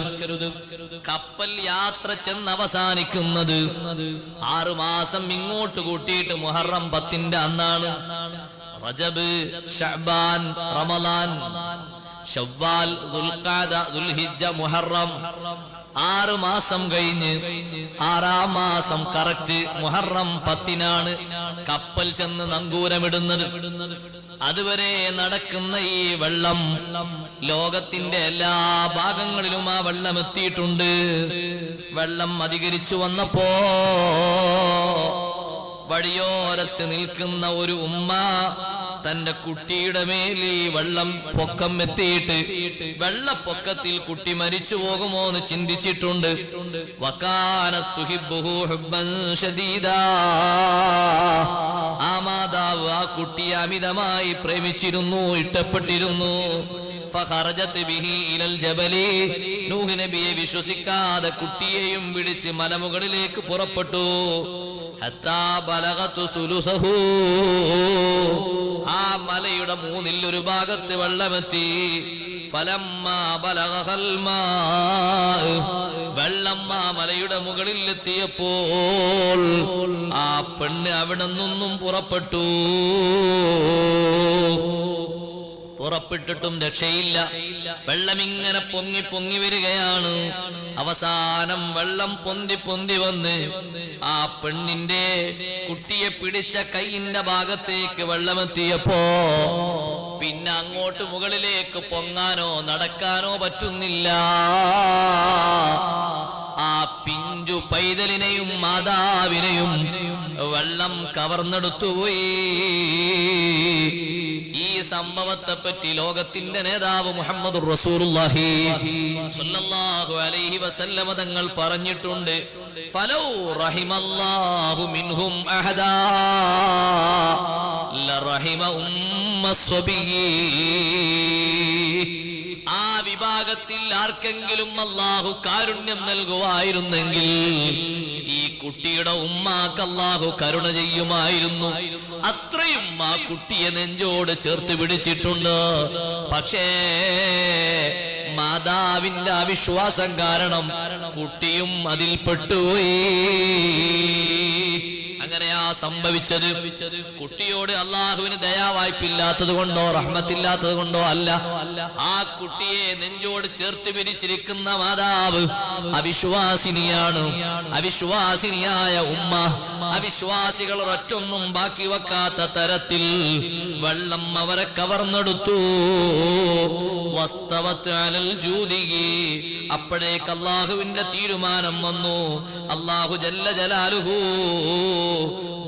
കപ്പൽ യാത്ര ചെന്ന് അവസാനിക്കുന്നത് 6 മാസം ഇങ്ങോട്ട് കൂട്ടിയിട്ട് മുഹറം 10 അന്നാണ്. റജബ്, ശഅബാൻ, റമളാൻ, ശവ്വാൽ, ദുൽഖഅദ, ദുൽഹിജ്ജ, മുഹറം 6 മാസം കഴിഞ്ഞ് 6-ാം മാസം കറക്റ്റ് മുഹറം 10 കപ്പൽ ചെന്ന് നങ്കൂരമിടുന്നത്. അതുവരെ നടക്കുന്ന ഈ വെള്ളം ലോകത്തിന്റെ എല്ലാ ഭാഗങ്ങളിലും ആ വെള്ളം എത്തിയിട്ടുണ്ട്. വെള്ളം അധികരിച്ചു വന്നപ്പോ വഴിയോരത്ത് നിൽക്കുന്ന ഒരു ഉമ്മ തന്റെ കുട്ടിയുടെ മേൽ ഈ വെള്ളം പൊക്കം എത്തിയിട്ട് വെള്ളപ്പൊക്കത്തിൽ കുട്ടി മരിച്ചു പോകുമോ എന്ന് ചിന്തിച്ചിട്ടുണ്ട്. വകാനത്തു ഹിബ്ബുഹു ഹുബ്ബൻ ശദീദാ, ആ മാതാവ് ആ കുട്ടിയെ അമിതമായി പ്രേമിച്ചിരുന്നു, ഇഷ്ടപ്പെട്ടിരുന്നു. ഫഖറജത് ബിഹി ഇലൽ ജബലി, നൂഹ് നബിയെ വിശ്വസിക്കാതെ കുട്ടിയെയും പിടിച്ച് മലമുകളിലേക്ക് പുറപ്പെട്ടു. ഹത്താ ബലഗതു സുലുസഹു, ആ മലയുടെ 1/3 ഭാഗത്ത് വെള്ളമെത്തി. ഫലമ്മാ ബലഗൽ മാ, വെള്ളം ആ മലയുടെ മുകളിൽ എത്തിയപ്പോൾ ആ പെണ്ണ് അവിടെ നിന്നും പുറപ്പെട്ടു. പുറപ്പെട്ടിട്ടും രക്ഷയില്ല. വെള്ളം ഇങ്ങനെ പൊങ്ങി പൊങ്ങി വരികയാണ്. അവസാനം വെള്ളം പൊന്തി പൊന്തി വന്ന് ആ പെണ്ണിന്റെ കുട്ടിയെ പിടിച്ച കൈയിന്റെ ഭാഗത്തേക്ക് വെള്ളമെത്തിയപ്പോ പിന്നെ അങ്ങോട്ട് മുകളിലേക്ക് പൊങ്ങാനോ നടക്കാനോ പറ്റുന്നില്ല. ആ പിഞ്ചു പൈതലിനെയും മാതാവിനെയും വെള്ളം കവർന്നെടുത്തുപോയി. ഈ സംഭവത്തെ പറ്റി ലോകത്തിന്റെ നേതാവ് മുഹമ്മദുർ റസൂലുള്ളാഹി സ്വല്ലല്ലാഹു അലൈഹി വസല്ലമ തങ്ങൾ പറഞ്ഞിട്ടുണ്ട്, ഫലൗ റഹിമല്ലാഹു മിൻഹും അഹദാ ലറഹിമ ഉമ്മസ്സബിയ്യി. ആ വിഭാഗത്തിൽ ആർക്കെങ്കിലും അല്ലാഹു കാരുണ്യം നൽകുമായിരുന്നെങ്കിൽ ഈ കുട്ടിയുടെ ഉമ്മാക്ക് അല്ലാഹു കരുണ ചെയ്യുമായിരുന്നു. അത്രയും ആ കുട്ടിയെ നെഞ്ചോട് ചേർത്ത് പിടിച്ചിട്ടുണ്ട്. പക്ഷേ മാതാവിന്റെ അവിശ്വാസം കാരണം കുട്ടിയും അതിൽ പെട്ടുപോയി. അങ്ങനെയാ സംഭവിച്ചത്. കുട്ടിയോട് അള്ളാഹുവിന് ദയാവായ്പില്ലാത്തത് കൊണ്ടോ റഹ്മത്തില്ലാത്തത് കൊണ്ടോ അല്ല. ആ കുട്ടിയെ നെഞ്ചോട് ചേർത്ത് പിടിച്ചിരിക്കുന്ന മാതാവ് അവിശ്വാസിനിയാണ്. അവിശ്വാസിനിയായ ഉമ്മ അവിശ്വാസികൾ ഒറ്റൊന്നും ബാക്കി വെക്കാത്ത തരത്തിൽ വെള്ളം അവരെ കവർന്നെടുത്തു. വസ്തവത്ത് അലൽ ജൂദിഹി. അപ്പോഴേക്ക് അള്ളാഹുവിന്റെ തീരുമാനം വന്നു. അള്ളാഹു ജല്ല ജലാലുഹു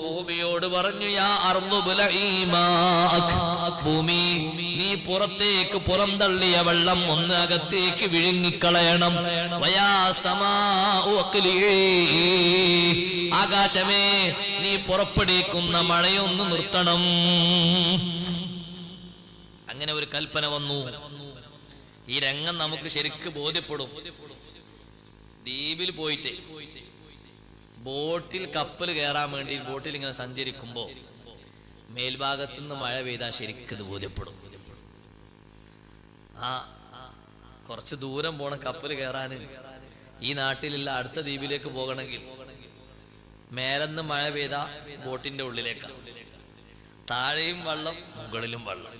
ഭൂമിയോട് പറഞ്ഞു, യാ അർളു ബലഈ മാഅക്. ഭൂമി, നീ പുറത്തേക്ക് പുറന്തള്ളിയ വെള്ളം ഒന്ന് അകത്തേക്ക് വിഴുങ്ങിക്കളയണം. വയാ സമാഉ അഖ്ലിഈ. ആകാശമേ, നീ പുറപ്പെടുവിക്കുന്ന മഴയൊന്ന് നിർത്തണം. അങ്ങനെ ഒരു കൽപ്പന വന്നു. ഈ രംഗം നമുക്ക് ശരിക്ക് ബോധ്യപ്പെടും. ദ്വീപിൽ പോയിട്ട് ബോട്ടിൽ കപ്പൽ കയറാൻ വേണ്ടി ബോട്ടിൽ ഇങ്ങനെ സഞ്ചരിക്കുമ്പോ മേൽഭാഗത്തു നിന്ന് മഴ പെയ്താൽ ശരിക്കത് ബോധ്യപ്പെടും. ആ കുറച്ച് ദൂരം പോണം കപ്പൽ കയറാൻ. ഈ നാട്ടിലുള്ള അടുത്ത ദ്വീപിലേക്ക് പോകണമെങ്കിൽ മേലെന്ന് മഴ പെയ്ത ബോട്ടിന്റെ ഉള്ളിലേക്കാണ്. താഴെയും വെള്ളം, മുകളിലും വെള്ളം.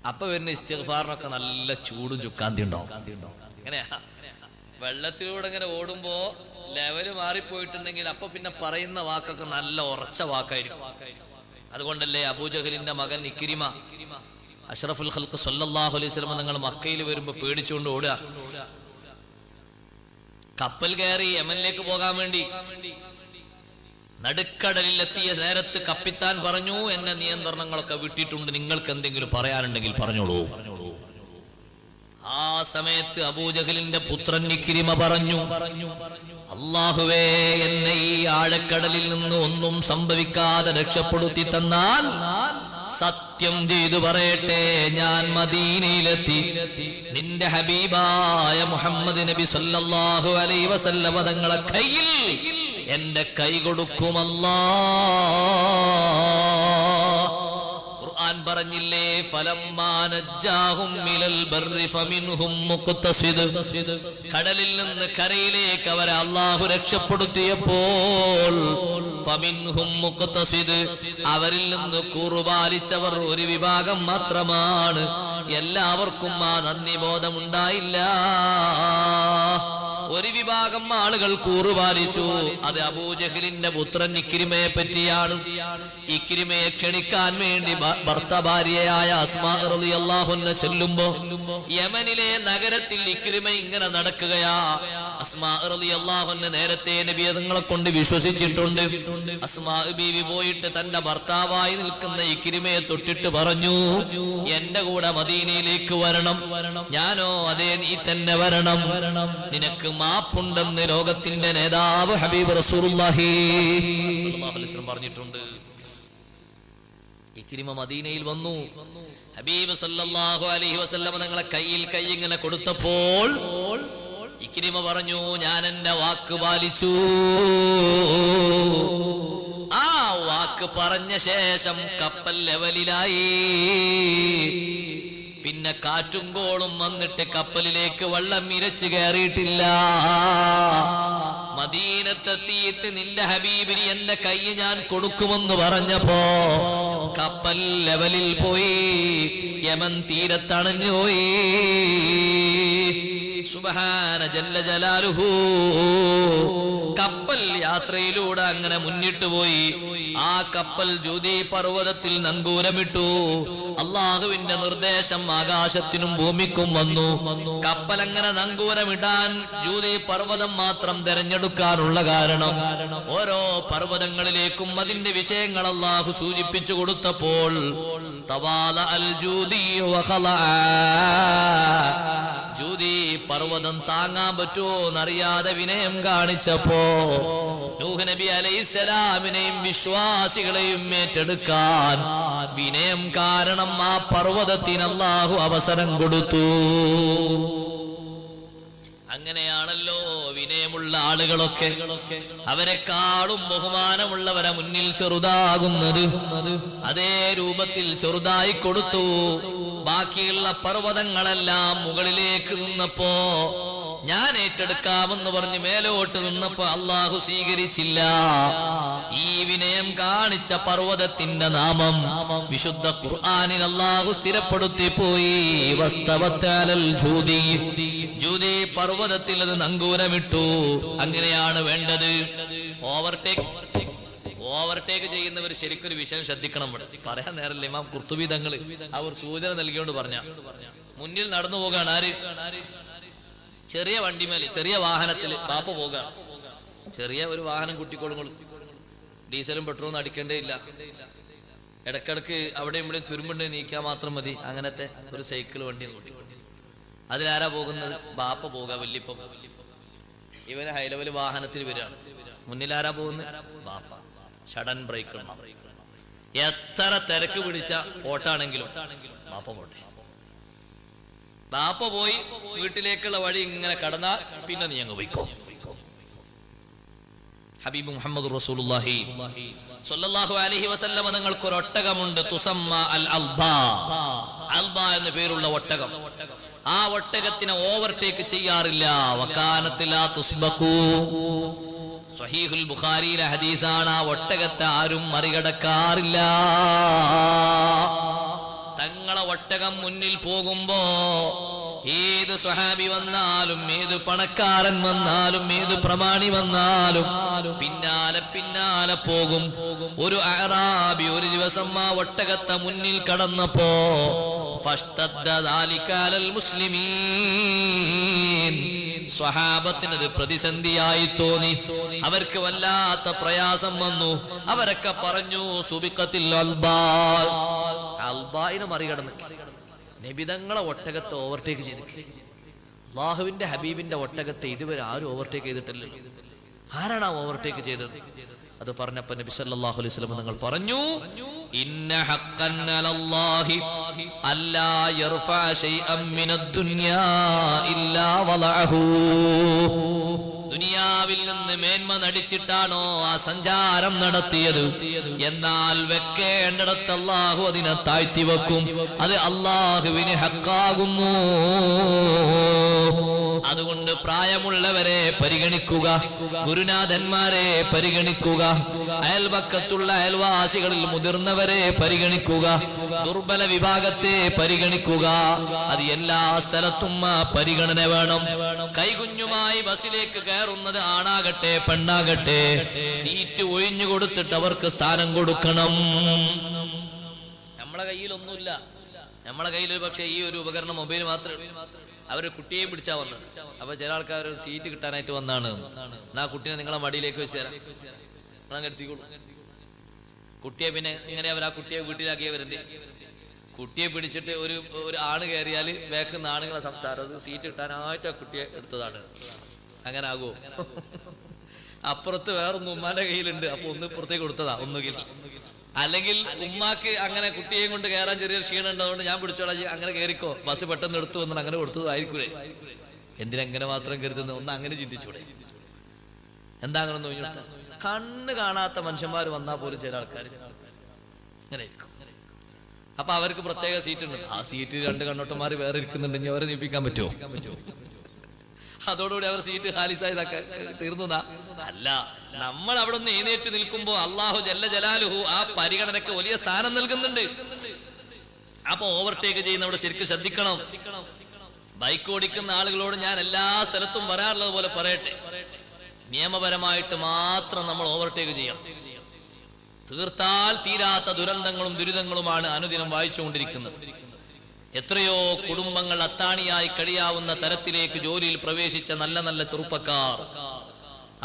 അപ്പൊ വരുന്ന ഇസ്തിഗ്ഫാറിനൊക്കെ നല്ല ചൂടും ചുക്കാന്തി ഉണ്ടാവും. എങ്ങനെയാ? വെള്ളത്തിലൂടെ ഇങ്ങനെ ഓടുമ്പോ ലെവല് മാറിപ്പോയിട്ടുണ്ടെങ്കിൽ അപ്പൊ പിന്നെ പറയുന്ന വാക്കൊക്കെ നല്ല ഉറച്ച വാക്കായിരിക്കും. അതുകൊണ്ടല്ലേ അബൂജഹലിന്റെ മകൻ ഇക്രിമ അഷ്റഫുൽ ഖൽഖ് സല്ലല്ലാഹു അലൈഹി വസല്ലം നിങ്ങൾ മക്കയിൽ വരുമ്പോ പേടിച്ചുകൊണ്ട് ഓടുക. കപ്പൽ കയറി യമനിലേക്ക് പോകാൻ വേണ്ടി നടുക്കടലിലെത്തിയ നേരത്ത് കപ്പിത്താൻ പറഞ്ഞു, എന്നെ നിയന്ത്രണങ്ങളൊക്കെ വിട്ടിട്ടുണ്ട്, നിങ്ങൾക്ക് എന്തെങ്കിലും പറയാനുണ്ടെങ്കിൽ പറഞ്ഞോളൂ. ആ സമയത്ത് അബൂജഹലിന്റെ പുത്രൻ ഇക്രിമ പറഞ്ഞു, അല്ലാഹുവേ, എന്നെ ഈ ആഴക്കടലിൽ നിന്ന് ഒന്നും സംഭവിക്കാതെ രക്ഷപ്പെടുത്തി തന്നാൽ സത്യം ചെയ്തു പറയട്ടെ, ഞാൻ മദീനയിലെത്തി നിന്റെ ഹബീബായ മുഹമ്മദ് നബി സല്ലല്ലാഹു അലൈഹി വസല്ലം തങ്ങളെ കയ്യിൽ എന്റെ കൈ കൊടുക്കുമല്ലാഹ്. ഖുർആൻ പറഞ്ഞില്ലേ, ഫലമ്മാ നജ്ജാഹും മിനൽ ബർരി ഫമിൻഹും മുഖ്തസിദ്. കടലിൽ നിന്ന് കരയിലേക്ക് അവരെ അല്ലാഹു രക്ഷപ്പെടുത്തിയപ്പോൾ ഫമിൻഹും മുഖ്തസിദ്, അവരിൽ നിന്ന് കൂറുപാലിച്ചവർ ഒരു വിഭാഗം മാത്രമാണ്. എല്ലാവർക്കും ആ നന്ദി ബോധമുണ്ടായില്ല. ഒരു വിഭാഗം ആളുകൾ കൂറുപാലിച്ചു. അത് അബൂജഹലിന്റെ പുത്രൻ ഇക്രിമയെ പറ്റിയാണ്. ഇക്രിമയെ ക്ഷണിക്കാൻ വേണ്ടി ഭർത്ത ഭാര്യയായ അസ്മാ റളിയല്ലാഹു അൻഹ ചെല്ലുമ്പോ യമനിലെ നഗരത്തിൽ ഇക്രിമ ഇങ്ങനെ നടക്കുകയാ. അസ്മാ റളിയല്ലാഹു അൻഹ നേരത്തെ നബി തങ്ങളെ കൊണ്ട് വിശ്വസിച്ചിട്ടുണ്ട്. അസ്മാ ബീവി പോയിട്ട് തന്റെ ഭർത്താവായി നിൽക്കുന്ന ഇക്രിമയെ തൊട്ടിട്ട് പറഞ്ഞു, എന്റെ കൂടെ മദീനയിലേക്ക് വരണം. ഞാനോ, അതേ, നീ തന്നെ വരണം. നിനക്ക് മാപ്പുണ്ടെന്ന് ലോകത്തിന്റെ നേതാവ് ഹബീബ് റസൂലുള്ളാഹി സ്വല്ലല്ലാഹു അലൈഹി വസല്ലം പറഞ്ഞിട്ടുണ്ട്. ഇക്രിമ മദീനയിൽ വന്നു. ഹബീബ് സല്ലല്ലാഹു അലൈഹി വസല്ലം തങ്ങളെ കയ്യിൽ കൈ ഇങ്ങനെ കൊടുത്തപ്പോൾ ഇക്രിമ പറഞ്ഞു, ഞാൻ എന്റെ വാക്ക് പാലിച്ചു. ആ വാക്ക് പറഞ്ഞ ശേഷം കപ്പൽ ലെവലിലായി. പിന്നെ കാറ്റും കോളും വന്നിട്ട് കപ്പലിലേക്ക് വെള്ളം ഇരച്ചു കയറിയിട്ടില്ല. മദീനത്തെത്തിയിട്ട് നിന്റെ ഹബീബിന് എന്റെ കൈ ഞാൻ കൊടുക്കുമെന്ന് പറഞ്ഞപ്പോ കപ്പൽ ലെവലിൽ പോയി, യമൻ തീരത്തണഞ്ഞു പോയി. സുബ്ഹാന ജല്ല ജലാലുഹു. കപ്പൽ യാത്രയിലൂടെ അങ്ങനെ മുന്നിട്ട് പോയി. ആ കപ്പൽ ജൂദി പർവ്വതത്തിൽ നങ്കൂരമിട്ടു. അള്ളാഹുവിന്റെ നിർദ്ദേശം ആകാശത്തിനും ഭൂമിക്കും വന്നു. കപ്പൽ അങ്ങനെ നങ്കൂരമിടാൻ ജൂദി പർവ്വതം മാത്രം തെരഞ്ഞെടുക്കാനുള്ള കാരണം, ഓരോ പർവ്വതങ്ങളിലേക്കും അതിന്റെ വിഷയങ്ങൾ അള്ളാഹു സൂചിപ്പിച്ചു കൊടുത്തപ്പോൾ തവാല അൽ ജൂദി വഖലഅ. ജൂദി പർവ്വതം താങ്ങാൻ പറ്റുമോ എന്നറിയാതെ വിനയം കാണിച്ചപ്പോ നൂഹ് നബി അലൈഹിസ്സലാമിനെയും വിശ്വാസികളെയും ഏറ്റെടുക്കാൻ വിനയം കാരണം ആ പർവ്വതത്തിന് അല്ലാഹു അവസരം കൊടുത്തു. അങ്ങനെയാണല്ലോ വിനയമുള്ള ആളുകളൊക്കെ അവരെക്കാളും ബഹുമാനമുള്ളവരെ മുന്നിൽ ചെറുതാകുന്നത്. അതേ രൂപത്തിൽ ചെറുതായി കൊടുത്തു. ബാക്കിയുള്ള പർവ്വതങ്ങളെല്ലാം മുകളിലേക്ക് നിന്നപ്പോ ഞാൻ ഏറ്റെടുക്കാമെന്ന് പറഞ്ഞ് മേലോട്ട് നിന്നപ്പോ അള്ളാഹു സ്വീകരിച്ചില്ല. ഈ വിനയം കാണിച്ച പർവ്വതത്തിന്റെ നാമം വിശുദ്ധ ഖുർആനിൽ അള്ളാഹു സ്ഥിരപ്പെടുത്തി പോയി. വസ്തവത്തഅലൽ ജൂദി. ജൂദി പർവ്വതത്തിൽ അത് നങ്കൂരമിട്ടു. അങ്ങനെയാണ് വേണ്ടത്. ഓവർടേക്ക് ചെയ്യുന്നവർ ശരിക്കൊരു വിഷയം ശ്രദ്ധിക്കണം. പറയാൻ നേരല്ല, ഇമാം ഖുർത്തുബി തങ്ങൾ അവർ സൂചന നൽകിയോണ്ട് പറഞ്ഞ, മുന്നിൽ നടന്നു പോകാണ് ആര്? ചെറിയ വണ്ടിമേൽ ചെറിയ വാഹനത്തിൽ പാപ്പ പോകാൻ. ചെറിയ ഒരു വാഹനം കുട്ടിക്കോളും, ഡീസലും പെട്രോളും അടിക്കേണ്ടേ ഇല്ല. ഇടക്കിടക്ക് അവിടെ ഇവിടെ തുരുമ്പുണ്ട് നീക്കാൻ മാത്രം മതി. അങ്ങനത്തെ ഒരു സൈക്കിൾ വണ്ടി കൂട്ടി. അതിലാരാ പോകുന്നത്? ബാപ്പ പോക, വല്യപ്പ. ഇവന് ഹൈ ലെവൽ വാഹനത്തിൽ വരികയാണ്. മുന്നിലാരാ പോകുന്നത്? ബാപ്പ. ഷഡൻ ബ്രേക്ക്. എത്ര തിരക്ക് പിടിച്ച ഓട്ടാണെങ്കിലും ബാപ്പ പോട്ടെ. ബാപ്പ പോയി വീട്ടിലേക്കുള്ള വഴി ഇങ്ങനെ കടന്നാൽ പിന്നെ നീ അങ്ങ് പോയിക്കോ. ഹബീബ് മുഹമ്മദ് റസൂലുള്ളാഹി സ്വല്ലല്ലാഹു അലൈഹി വസല്ലം തങ്ങൾക്ക് ഒരു ഒട്ടകമുണ്ട്. തുസമ്മ അൽ അൽബാ. അൽബാ എന്ന പേരുള്ള ഒട്ടകം. ആ ഒട്ടകത്തിനെ ഓവർടേക്ക് ചെയ്യാറില്ല. വകാനത്തില തുസ്ബഖു. സ്വഹീഹുൽ ബുഖാരിയിലെ ഹദീസാണ്. ആ ഒട്ടകത്തെ ആരും മറികടക്കാറില്ല. തങ്ങളെ ഒട്ടകം മുന്നിൽ പോകുമ്പോ ഏത് സ്വഹാബി വന്നാലും, ഏത് പണക്കാരൻ വന്നാലും, ഏത് പ്രമാണി വന്നാലും പിന്നാലെ പിന്നാലെ പോകും. ഒരു അഅറാബി ഒരു ദിവസം ആ ഒട്ടകത്തെ മുന്നിൽ കടന്നപ്പോ സ്വഹാബത്തിനത് പ്രതിസന്ധിയായി തോന്നി. അവർക്ക് വല്ലാത്ത പ്രയാസം വന്നു. അവരൊക്കെ പറഞ്ഞു, സുബിഖത്തിൽ അൽബാ. അൽബായിനെ മറികടന്ന് നബിതങ്ങളെ ഒട്ടകത്തെ ഓവർടേക്ക് ചെയ്തു. അല്ലാഹുവിന്റെ ഹബീബിന്റെ ഒട്ടകത്തെ ഇതുവരെ ആരും ഓവർടേക്ക് ചെയ്തിട്ടില്ലല്ലോ. ആരാണ് ആ ഓവർടേക്ക് ചെയ്തത്? അത് പറഞ്ഞപ്പോൾ നബി സല്ലല്ലാഹു അലൈഹി വസല്ലം തങ്ങൾ പറഞ്ഞു, ഇന്ന ഹഖ്ഖൻ അലല്ലാഹി അല്ലാ യർഫഅ ശൈഅൻ മിനദ് ദുനിയാ ഇല്ലാ വളഅഹു. ദുനിയാവിൽ നിന്ന് മേന്മ നടിച്ചിട്ടാണോ ആ സഞ്ചാരം നടത്തിയത്? എന്നാൽ വെക്കേണ്ടിടത്ത് അല്ലാഹു അതിനെ താഴ്ത്തി വെക്കും. അത് അല്ലാഹുവിന് ഹഖാകുന്നു. അതുകൊണ്ട് പ്രായമുള്ളവരെ പരിഗണിക്കുക, ഗുരുനാഥന്മാരെ പരിഗണിക്കുക, അയൽപക്കത്തുള്ള അയൽവാസികളിൽ മുതിർന്നവരെ പരിഗണിക്കുക, ദുർബല വിഭാഗത്തെ പരിഗണിക്കുക. അത് എല്ലാ സ്ഥലത്തും പരിഗണന വേണം. കൈകുഞ്ഞുമായി ബസ്സിലേക്ക് കയറുന്നത് ആണാകട്ടെ പെണ്ണാകട്ടെ, സീറ്റ് ഒഴിഞ്ഞു കൊടുത്തിട്ട് അവർക്ക് സ്ഥാനം കൊടുക്കണം. നമ്മളെ കയ്യിലൊന്നുമില്ല. നമ്മളെ കയ്യിൽ പക്ഷേ ഈ ഒരു ഉപകരണം, മൊബൈൽ മാത്രമേ. അവര് കുട്ടിയെ പിടിച്ചാ വന്നത്. അപ്പൊ ചില ആൾക്കാർ സീറ്റ് കിട്ടാനായിട്ട് വന്നാണ്. എന്നാ കുട്ടീനെ നിങ്ങളെ മടിയിലേക്ക് വെച്ചുതരാം, നിങ്ങളങ്ങ് എടുത്തിക്കോളൂ. കുട്ടിയെ പിന്നെ ഇങ്ങനെ അവർ ആ കുട്ടിയെ വീട്ടിലാക്കിയവരുണ്ട്. കുട്ടിയെ പിടിച്ചിട്ട് ഒരു ആണ് കയറിയാൽ വേക്കുന്ന ആണുങ്ങളെ സംസാരം, അത് സീറ്റ് കിട്ടാനായിട്ട് ആ കുട്ടിയെ എടുത്തതാണ്. അങ്ങനെ ആകുമോ? അപ്പുറത്ത് വേറൊന്ന് ഉമ്മാന്റെ കയ്യിലുണ്ട്, അപ്പൊ ഒന്ന് ഇപ്പുറത്തേക്ക് കൊടുത്തതാ ഒന്നുകിൽ. അല്ലെങ്കിൽ ഉമ്മാക്ക് അങ്ങനെ കുട്ടിയെയും കൊണ്ട് കയറാൻ ചെറിയൊരു ക്ഷീണം ഉണ്ടാവുകൊണ്ട് ഞാൻ പിടിച്ചോളാം, അങ്ങനെ കയറിക്കോ, ബസ് പെട്ടെന്ന് എടുത്തു വന്നാൽ അങ്ങനെ കൊടുത്തതായിരിക്കൂലേ. എന്തിനെങ്ങനെ മാത്രം കരുതുന്നത്? ഒന്ന് അങ്ങനെ ചിന്തിച്ചൂടെ? എന്താ അങ്ങനെ തോന്നിയെടുത്ത? കണ്ണ് കാണാത്ത മനുഷ്യന്മാർ വന്നാൽ പോലും ചില ആൾക്കാർ അങ്ങനെ ഇരിക്കും. അപ്പൊ അവർക്ക് പ്രത്യേക സീറ്റ് ഉണ്ട്. ആ സീറ്റിൽ രണ്ട് കണ്ണോട്ടന്മാർ വേറെ ഇരിക്കുന്നുണ്ടെങ്കിൽ അവരെ നീപ്പിക്കാൻ പറ്റുമോ? അതോടുകൂടി അവർ സീറ്റ് ഖാലിസായതൊക്കെ തീർന്നതാ? അല്ല, നമ്മൾ അവിടെ നിന്ന് എഴുന്നേറ്റ് നിൽക്കുമ്പോൾ അള്ളാഹു ജല്ല ജലാലുഹു ആ പരിഗണനയ്ക്ക് വലിയ സ്ഥാനം നൽകുന്നുണ്ട്. അപ്പൊ ഓവർടേക്ക് ചെയ്യുന്നവിടെ ശരിക്കും ശ്രദ്ധിക്കണം. ബൈക്ക് ഓടിക്കുന്ന ആളുകളോട് ഞാൻ എല്ലാ സ്ഥലത്തും പറയാറുള്ളത് പോലെ പറയട്ടെ, നിയമപരമായിട്ട് മാത്രം നമ്മൾ ഓവർടേക്ക് ചെയ്യണം. തീർത്താൽ തീരാത്ത ദുരന്തങ്ങളും ദുരിതങ്ങളുമാണ് അനുദിനം വായിച്ചുകൊണ്ടിരിക്കുന്നത്. എത്രയോ കുടുംബങ്ങൾ അത്താണിയായി കഴിയാവുന്ന തരത്തിലേക്ക് ജോലിയിൽ പ്രവേശിച്ച നല്ല നല്ല ചെറുപ്പക്കാർ,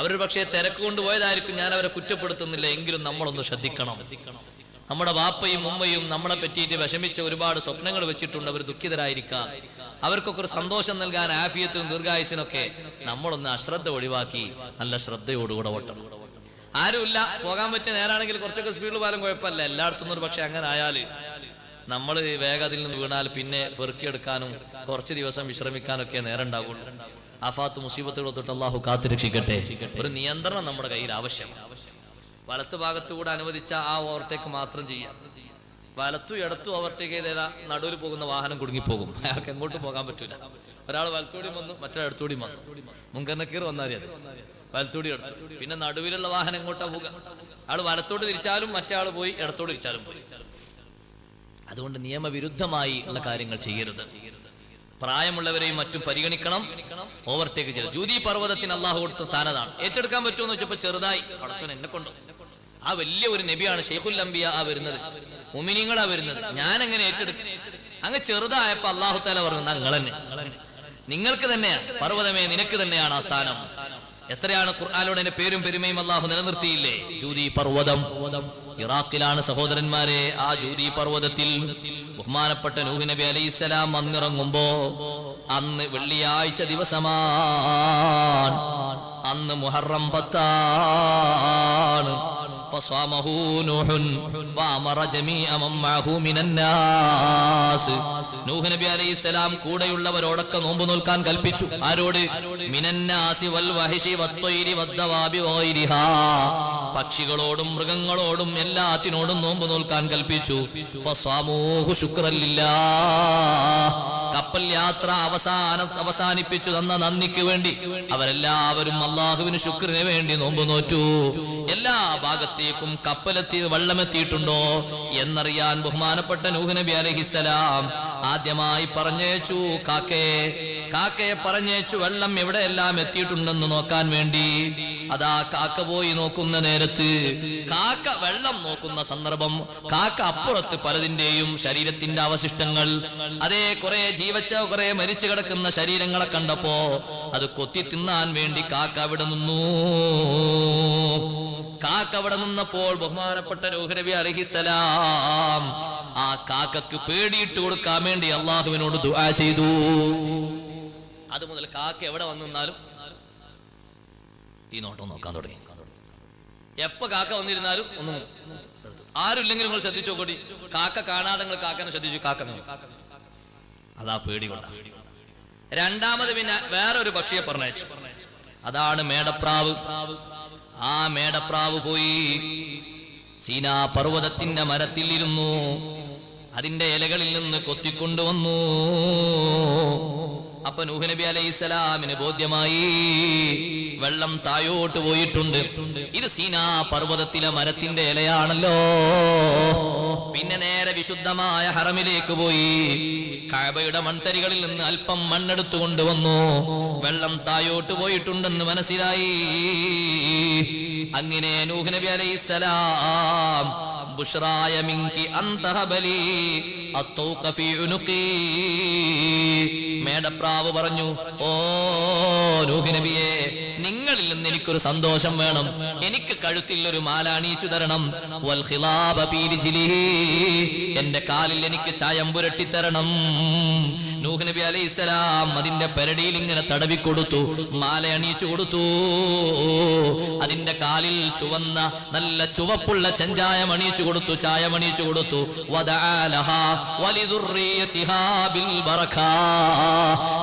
അവർ പക്ഷേ തിരക്ക് കൊണ്ടുപോയതായിരിക്കും, ഞാൻ അവരെ കുറ്റപ്പെടുത്തുന്നില്ല. എങ്കിലും നമ്മളൊന്ന് ശ്രദ്ധിക്കണം. നമ്മുടെ വാപ്പയും ഉമ്മയും നമ്മളെ പറ്റിയിട്ട് വിഷമിച്ച ഒരുപാട് സ്വപ്നങ്ങൾ വെച്ചിട്ടുണ്ട്. അവർ ദുഃഖിതരായിരിക്കാം. അവർക്കൊക്കെ ഒരു സന്തോഷം നൽകാൻ ആഫിയത്തിനും ദീർഘായുസിനൊക്കെ നമ്മളൊന്ന് അശ്രദ്ധ ഒഴിവാക്കി നല്ല ശ്രദ്ധയോടുകൂടെ ഓട്ടണം. ആരുമില്ല, പോകാൻ പറ്റിയ നേരാണെങ്കിൽ കുറച്ചൊക്കെ സ്പീഡിൽ പോയാലും കുഴപ്പമില്ല. എല്ലായിടത്തും ഒരു പക്ഷെ അങ്ങനെ ആയാൽ നമ്മൾ വേഗത്തിൽ നിന്ന് വീണാൽ പിന്നെ പെറുക്കിയെടുക്കാനും കുറച്ച് ദിവസം വിശ്രമിക്കാനൊക്കെ നേരം ഉണ്ടാവുള്ളൂ. ആഫാത്ത് മുസീബത്തുകൾ തൊട്ട് അള്ളാഹു കാത്തുരക്ഷിക്കട്ടെ. ഒരു നിയന്ത്രണം നമ്മുടെ കയ്യിൽ ആവശ്യമാണ്. വലത്തു ഭാഗത്തുകൂടെ അനുവദിച്ച ആ ഓവർടേക്ക് മാത്രം ചെയ്യാം. വലത്തും ഇടത്തും ഓവർടേക്ക് ചെയ്താൽ നടുവിൽ പോകുന്ന വാഹനം കുടുങ്ങിപ്പോകും. അയാൾക്ക് എങ്ങോട്ടും പോകാൻ പറ്റൂല. ഒരാൾ വലത്തോടിയും വന്നു, മറ്റൊരാൾ ഇടത്തോടിയും വന്നു. മുൻകന്നക്കീർ വന്നാൽ അത് വലത്തോടി എടുത്തു. പിന്നെ നടുവിലുള്ള വാഹനം എങ്ങോട്ടാ പോകുക? ആൾ വലത്തോട് തിരിച്ചാലും മറ്റേ ആൾ പോയി, ഇടത്തോട് തിരിച്ചാലും പോയി. അതുകൊണ്ട് നിയമവിരുദ്ധമായി ഉള്ള കാര്യങ്ങൾ ചെയ്യരുത്. പ്രായമുള്ളവരെയും മറ്റും പരിഗണിക്കണം. ഓവർടേക്ക് ചെയ്യരുത്. ജൂതി പർവ്വതത്തിന് അള്ളാഹു കൊടുത്ത സ്ഥാനതാണ്. ഏറ്റെടുക്കാൻ പറ്റുമോ എന്ന് വെച്ചപ്പോ ചെറുതായി പടച്ചോൻ എന്നെ കൊണ്ടു. ആ വലിയ ഒരു നബിയാണ് ഷെയ്ഖുൽ അംബിയ ആ വരുന്നത്, മുഅ്മിനീങ്ങളാ വരുന്നത്. ഞാൻ എങ്ങനെ ഏറ്റെടുക്കും? അങ്ങ് ചെറുതായപ്പോ അള്ളാഹു തആല പറഞ്ഞു, നിങ്ങൾക്ക് തന്നെയാണ് പർവ്വതമേ, നിനക്ക് തന്നെയാണ് ആ സ്ഥാനം. എത്രയാണ് ഖുർആനിലൂടെ എന്റെ പേരും പെരുമയും അള്ളാഹു നിലനിർത്തിയില്ലേ? ജൂതി പർവ്വതം ഇറാഖിലാണ് സഹോദരന്മാരെ. ആ ജൂതി പർവ്വതത്തിൽ ബഹുമാനപ്പെട്ട നൂഹ് നബി അലൈഹിസ്സലാം വന്നിറങ്ങുമ്പോ അന്ന് വെള്ളിയാഴ്ച ദിവസമാണ്, അന്ന് മുഹറം 10 فصامه نوح وامر جميع من معه من الناس. നൂഹ് നബി അലൈഹിസ്സലാം കൂടെയുള്ളവരോടൊക്കെ നോമ്പ് നോൽക്കാൻ കൽപ്പിച്ചു. ആരോട്? മിനന്നാസി വൽ വഹിശി വത്വൈരി വദ്ദവാബി വഗൈരിഹാ. പക്ഷികളോടും മൃഗങ്ങളോടും എല്ലാത്തിനോടും നോമ്പ് നോൽക്കാൻ കൽപ്പിച്ചു. ഫസാമൂഹു ശുക്രൻ ലില്ലാഹ്. കപ്പൽ യാത്ര അവസാനിപ്പിച്ചു തന്ന നന്ദിക്ക് വേണ്ടി അവരെല്ലാവരും അള്ളാഹുവിന് ശുക്രിന് വേണ്ടി നോമ്പ് നോറ്റു. എല്ലാ ഭാഗത്തേക്കും കപ്പലെത്തി വെള്ളമെത്തിയിട്ടുണ്ടോ എന്നറിയാൻ ബഹുമാനപ്പെട്ട നൂഹ് നബി അലൈഹിസ്സലാം ആദ്യമായി പറഞ്ഞയച്ചു കാക്കയെ പറഞ്ഞയച്ചു വെള്ളം എവിടെയെല്ലാം എത്തിയിട്ടുണ്ടെന്ന് നോക്കാൻ വേണ്ടി. അതാ കാക്ക പോയി നോക്കുന്ന നേരത്ത്, കാക്ക വെള്ളം നോക്കുന്ന സന്ദർഭം, കാക്ക അപ്പുറത്ത് പലതിന്റെയും ശരീരത്തിന്റെ അവശിഷ്ടങ്ങൾ, അതേ കുറെ ജീവച്ച കുറെ മരിച്ചു കിടക്കുന്ന ശരീരങ്ങളെ കണ്ടപ്പോ അത് കൊത്തി തിന്നാൻ വേണ്ടി കാക്ക അവിടെ നിന്നു. കാക്ക അവിടെ നിന്നപ്പോൾ ബഹുമാനപ്പെട്ട നൂഹ് നബി അലൈഹിസ്സലാം ആ കാക്കക്ക് പേടിയിട്ട് കൊടുക്കാൻ വേണ്ടി അള്ളാഹുവിനോട് ദുആ ചെയ്തു. അത് മുതൽ കാക്ക എവിടെ വന്നു നിന്നാലും ഈ നോട്ടം നോക്കാൻ തുടങ്ങി. എപ്പോ കാക്ക വന്നിരുന്നാലും ഒന്നും ആരുമില്ലെങ്കിലും നിങ്ങൾ ശ്രദ്ധിച്ചു നോക്കോട്ടി. കാക്ക കാണാതെ നിങ്ങൾ കാക്കനെ ശ്രദ്ധിച്ചു. കാക്ക അതാ പേടി കൊണ്ട. രണ്ടാമത് പിന്നെ വേറൊരു പക്ഷിയെ പറഞ്ഞയച്ചു. അതാണ് മേടപ്രാവ്. ആ മേടപ്രാവ് പോയി സീനാ പർവ്വതത്തിന്റെ മരത്തിൽ ഇരുന്നു. അതിന്റെ ഇലകളിൽ നിന്ന് കൊത്തിക്കൊണ്ടുവന്നു. അപ്പൊ നൂഹ് നബി അലൈഹിസ്സലാമിന് ബോധ്യമായി വെള്ളം താഴോട്ട് പോയിട്ടുണ്ട്. ഇത് സീനാ പർവ്വതത്തിലെ മരത്തിന്റെ ഇലയാണല്ലോ. പിന്നെ നേരെ വിശുദ്ധമായ ഹറമിലേക്ക് പോയി കഅബയുടെ മൺതരികളിൽ നിന്ന് അല്പം മണ്ണെടുത്തു കൊണ്ടുവന്നു. വെള്ളം താഴോട്ട് പോയിട്ടുണ്ടെന്ന് മനസ്സിലായി. അങ്ങനെ നൂഹ് നബി അലൈഹിസ്സലാം ബുശ്റായ മിൻകി അൻതഹബലി അത്തൗക ഫീ ഉനുഖി. മേടപ്രാവ് പറഞ്ഞു, ഓ നൂഹ് നബിയെ, നിങ്ങളിൽ നിന്ന് എനിക്കൊരു സന്തോഷം വേണം. എനിക്ക് കഴുത്തിൽ ഒരു മാല അണിയിച്ചു തരണം. വൽ ഖിലാബ ഫീ രിജ്ലിഹി, എന്റെ കാലിൽ എനിക്ക് ചായം പുരട്ടി തരണം. നൂഹ് നബി അലൈഹിസ്സലാം അതിന്റെ പെരടിയിൽ ഇങ്ങനെ തടവി കൊടുത്തു, മാല അണിയിച്ചു കൊടുത്തു. അതിന്റെ കാലിൽ ചുവന്ന നല്ല ചുവപ്പുള്ള ചെഞ്ചായം അണിയിച്ചു കൊടുത്തു, ചായം അണിയിച്ചു കൊടുത്തു. വദഅലഹാ വലിദുർരിയതിഹാ ബിൽ ബറകാ.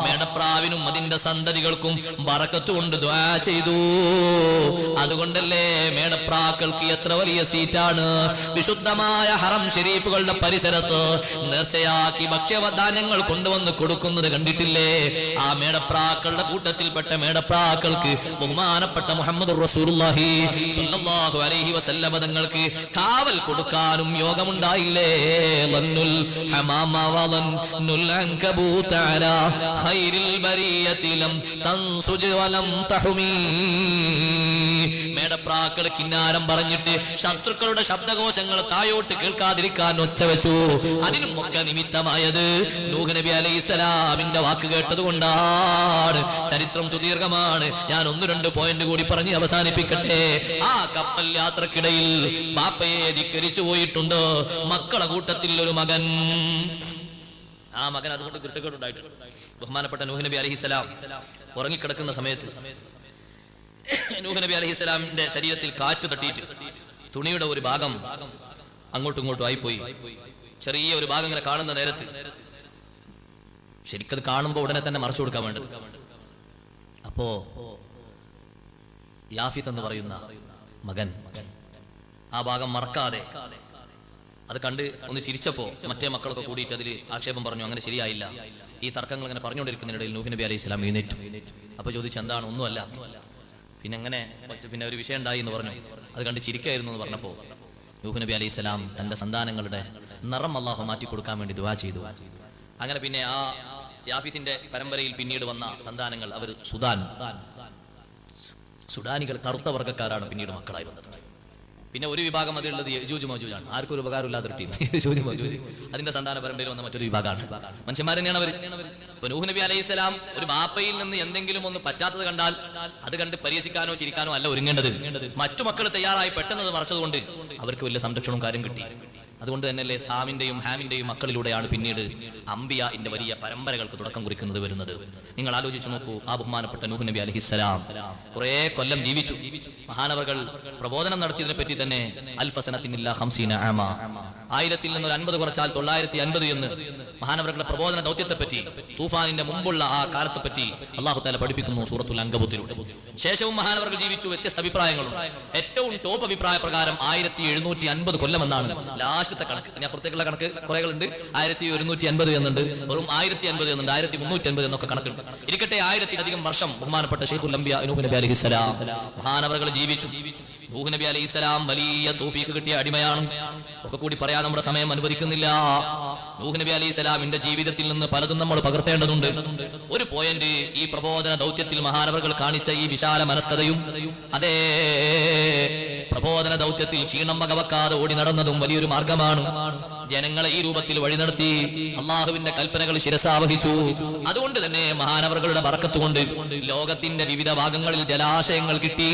മേടപ്രാവിനും അതിന്റെ സന്തതികൾക്കും ബറക്കത്ത് കൊണ്ട് ദുആ ചെയ്തു. അതുകൊണ്ടല്ലേ മേടപ്രാക്കൾക്ക് എത്ര വലിയ സീറ്റാണ്. വിശുദ്ധമായ ഹറം ഷരീഫുകളുടെ പരിസരത്ത് നേർച്ചയാക്കി ഭക്ഷ്യധാന്യങ്ങൾ കൊണ്ടുവന്ന് തുറന്ന് കൊടുക്കുന്നത് കണ്ടിട്ടില്ലേ? ആ മേടപ്രാക്കളുടെ കൂട്ടത്തിൽപ്പെട്ട മേടപ്രാക്കൾക്ക് ബഹുമാനപ്പെട്ട മുഹമ്മദ് റസൂലുള്ളാഹി സ്വല്ലല്ലാഹു അലൈഹി വസല്ലമ തങ്ങൾക്ക് കാവൽ കൊടുക്കാനും യോഗമുണ്ടായില്ലേ? വന്നുൽ ഹമാമ വലന്നുൽ അൻകബൂത അലാ ഖൈറിൽ ബരിയതി ലം തൻസുജ് വലം തഹുമീ. മേടപ്രാക്കൾ കിന്നാരം പറഞ്ഞിട്ട് ശത്രുക്കളുടെ ശബ്ദകോശങ്ങൾ തായോട്ട് കേൾക്കാതിരിക്കാൻ ഒച്ച വെച്ചു. അതിനും ഒക്കെ നിമിത്തമായത് നൂഹ് നബി അലൈഹിസ്സലാമിന്റെ വാക്ക് കേട്ടത് കൊണ്ടാണ്. ചരിത്രം സുദീർഘമാണ്. ഞാൻ 1-2 പോയിന്റ് കൂടി പറഞ്ഞ് അവസാനിപ്പിക്കട്ടെ. ആ കപ്പൽ യാത്രക്കിടയിൽ ബാപ്പയെ ധിക്കരിച്ചു പോയിട്ടുണ്ട്. മക്കളെ കൂട്ടത്തിൽ ഒരു മകൻ, ആ മകൻ അതുകൊണ്ട് കുരുത്തക്കേടുണ്ടായിട്ടുണ്ട്. ബഹുമാനപ്പെട്ട നൂഹ് നബി അലൈഹിസ്സലാം ഉറങ്ങിക്കിടക്കുന്ന സമയത്ത് നൂഹ് നബി അലൈഹിസ്സലാമിന്റെ ശരീരത്തിൽ കാറ്റ് തട്ടിയിട്ട് തുണിയുടെ ഒരു ഭാഗം അങ്ങോട്ടും ഇങ്ങോട്ടും ആയിപ്പോയി. ചെറിയ ഒരു ഭാഗം ഇങ്ങനെ കാണുന്ന നേരത്ത് ശരിക്കത് കാണുമ്പോൾ ഉടനെ തന്നെ മറച്ചു കൊടുക്കാൻ വേണ്ടത്. അപ്പോ യാഫിത്ത് എന്ന് പറയുന്ന മകൻ ആ ഭാഗം മറക്കാതെ അത് കണ്ട് ഒന്ന് ചിരിച്ചപ്പോ മറ്റേ മക്കളൊക്കെ കൂടിയിട്ട് അതിൽ ആക്ഷേപം പറഞ്ഞു. അങ്ങനെ ശരിയായില്ല. ഈ തർക്കങ്ങൾ ഇങ്ങനെ പറഞ്ഞുകൊണ്ടിരിക്കുന്നതിനിടയിൽ നൂഹ് നബി അലൈഹി സ്വലാം എഴുന്നേറ്റു. അപ്പൊ ചോദിച്ചു, എന്താണ്? ഒന്നുമല്ല. പിന്നെ ഒരു വിഷയം ഉണ്ടായി എന്ന് പറഞ്ഞു. അത് കണ്ട് ചിരിക്കായിരുന്നു എന്ന് പറഞ്ഞപ്പോ നൂഹ് നബി അലൈഹി സ്വലാം തന്റെ സന്താനങ്ങളുടെ നിറം അല്ലാഹു മാറ്റി കൊടുക്കാൻ വേണ്ടി ദുആ ചെയ്തു. അങ്ങനെ പിന്നെ ആ യാഫിത്തിന്റെ പരമ്പരയിൽ പിന്നീട് വന്ന സന്താനങ്ങൾ അവർ സുഡാനികൾ, കറുത്ത വർഗ്ഗക്കാരാണ് പിന്നീട് മക്കളായി വന്നത്. പിന്നെ ഒരു വിഭാഗം അതിലുള്ളത് യജൂജ് മജൂജാണ്. ആർക്കും ഒരു ഉപകാരമില്ലാത്തൊരു ടീം യജൂജ് മജൂജ്. അതിന്റെ സന്താന പരമ്പരയിൽ വന്ന മറ്റൊരു വിഭാഗമാണ്. മനുഷ്യന്മാർ തന്നെയാണ് അവർ. നൂഹ് നബി അലൈഹി സ്വലാം ഒരു ബാപ്പയിൽ നിന്ന് എന്തെങ്കിലും ഒന്ന് പറ്റാത്തത് കണ്ടാൽ അത് കണ്ട് പരിഹസിക്കാനോ ചിരിക്കാനോ അല്ല ഒരുങ്ങേണ്ടത്. മറ്റു മക്കൾ തയ്യാറായി പെട്ടെന്ന് മറച്ചതുകൊണ്ട് അവർക്ക് വലിയ സംരക്ഷണവും കാര്യം കിട്ടി. അതുകൊണ്ട് തന്നെയല്ലേ സാമിന്റെയും ഹാമിന്റെയും മക്കളിലൂടെയാണ് പിന്നീട് അംബിയാഇന്റെ വലിയ പരമ്പരകൾക്ക് തുടക്കം കുറിക്കുന്നത് വരുന്നത്. നിങ്ങൾ ആലോചിച്ചു നോക്കൂ. ആ ബഹുമാനപ്പെട്ട നൂഹ് നബി അലൈഹിസ്സലാം കുറെ കൊല്ലം ജീവിച്ചു. മഹാനവറുകൾ പ്രബോധനം നടത്തിയതിനെ പറ്റി തന്നെ അൽഫസനത്തിനില്ലാ 50 ആമ, 1000 നിന്ന് 50 കുറച്ചാൽ 950 എന്ന് മഹാനവറുകളുടെ പ്രബോധന ദൗത്യത്തെ പറ്റി, തൂഫാനിന്റെ മുമ്പുള്ള ആ കാലത്തെ പറ്റി അല്ലാഹു തആല പഠിപ്പിക്കുന്നു സൂറത്തുൽ അൻകബൂത്തിലൂടെ. ശേഷവും മഹാനവറുകൾ ജീവിച്ചു. വ്യത്യസ്ത അഭിപ്രായങ്ങളുണ്ട്. ഏറ്റവും ടോപ്പ് അഭിപ്രായ പ്രകാരം 1750 കൊല്ലം എന്നാണ് ലാസ്റ്റത്തെ കണക്ക്. ഞാൻ അപ്പുറത്തേക്കുള്ള കണക്ക് കുറേകളുണ്ട്. 1150 എന്നുണ്ട്, വെറും 1050 എന്നുണ്ട്, 1350 എന്നൊക്കെ കണക്കുണ്ട്. ഇരിക്കട്ടെ, 1000-ലധികം വർഷം ബഹുമാനപ്പെട്ട ശൈഖുൽ അംബിയാ നൂഹ് നബി അലൈഹിസ്സലാം മഹാനവറുകൾ ജീവിച്ചു. നൂഹ് നബി അലൈഹിസ്സലാം വലിയ തൗഫീഖ് കിട്ടിയ അടിമയാണ്. ഒക്കെ കൂടി പറയാൻ നമ്മുടെ സമയം അനുവദിക്കുന്നില്ല. നൂഹ് നബി അലൈഹിസ്സലാമിന്റെ ജീവിതത്തിൽ നിന്ന് പലതും നമ്മൾ പകർത്തേണ്ടതുണ്ട്. ഒരു പോയിന്റ്, ഈ പ്രബോധന ദൗത്യത്തിൽ മഹാനവറുകൾ കാണിച്ച ഈ വിശാല മനസ്കതയും, അതേ പ്രബോധന ദൗത്യത്തിൽ ക്ഷീണം വകവെക്കാതെ ഓടി നടന്നതും വലിയൊരു മാർഗമാണ്. ജനങ്ങളെ ഈ രൂപത്തിൽ വഴി നടത്തി അള്ളാഹുവിന്റെ കൽപ്പനകൾ ശിരസാവഹിച്ചു. അതുകൊണ്ട് തന്നെ മഹാനവറുകളുടെ ബർക്കത്ത് കൊണ്ട് ലോകത്തിന്റെ വിവിധ ഭാഗങ്ങളിൽ ജലാശയങ്ങൾ കിട്ടി.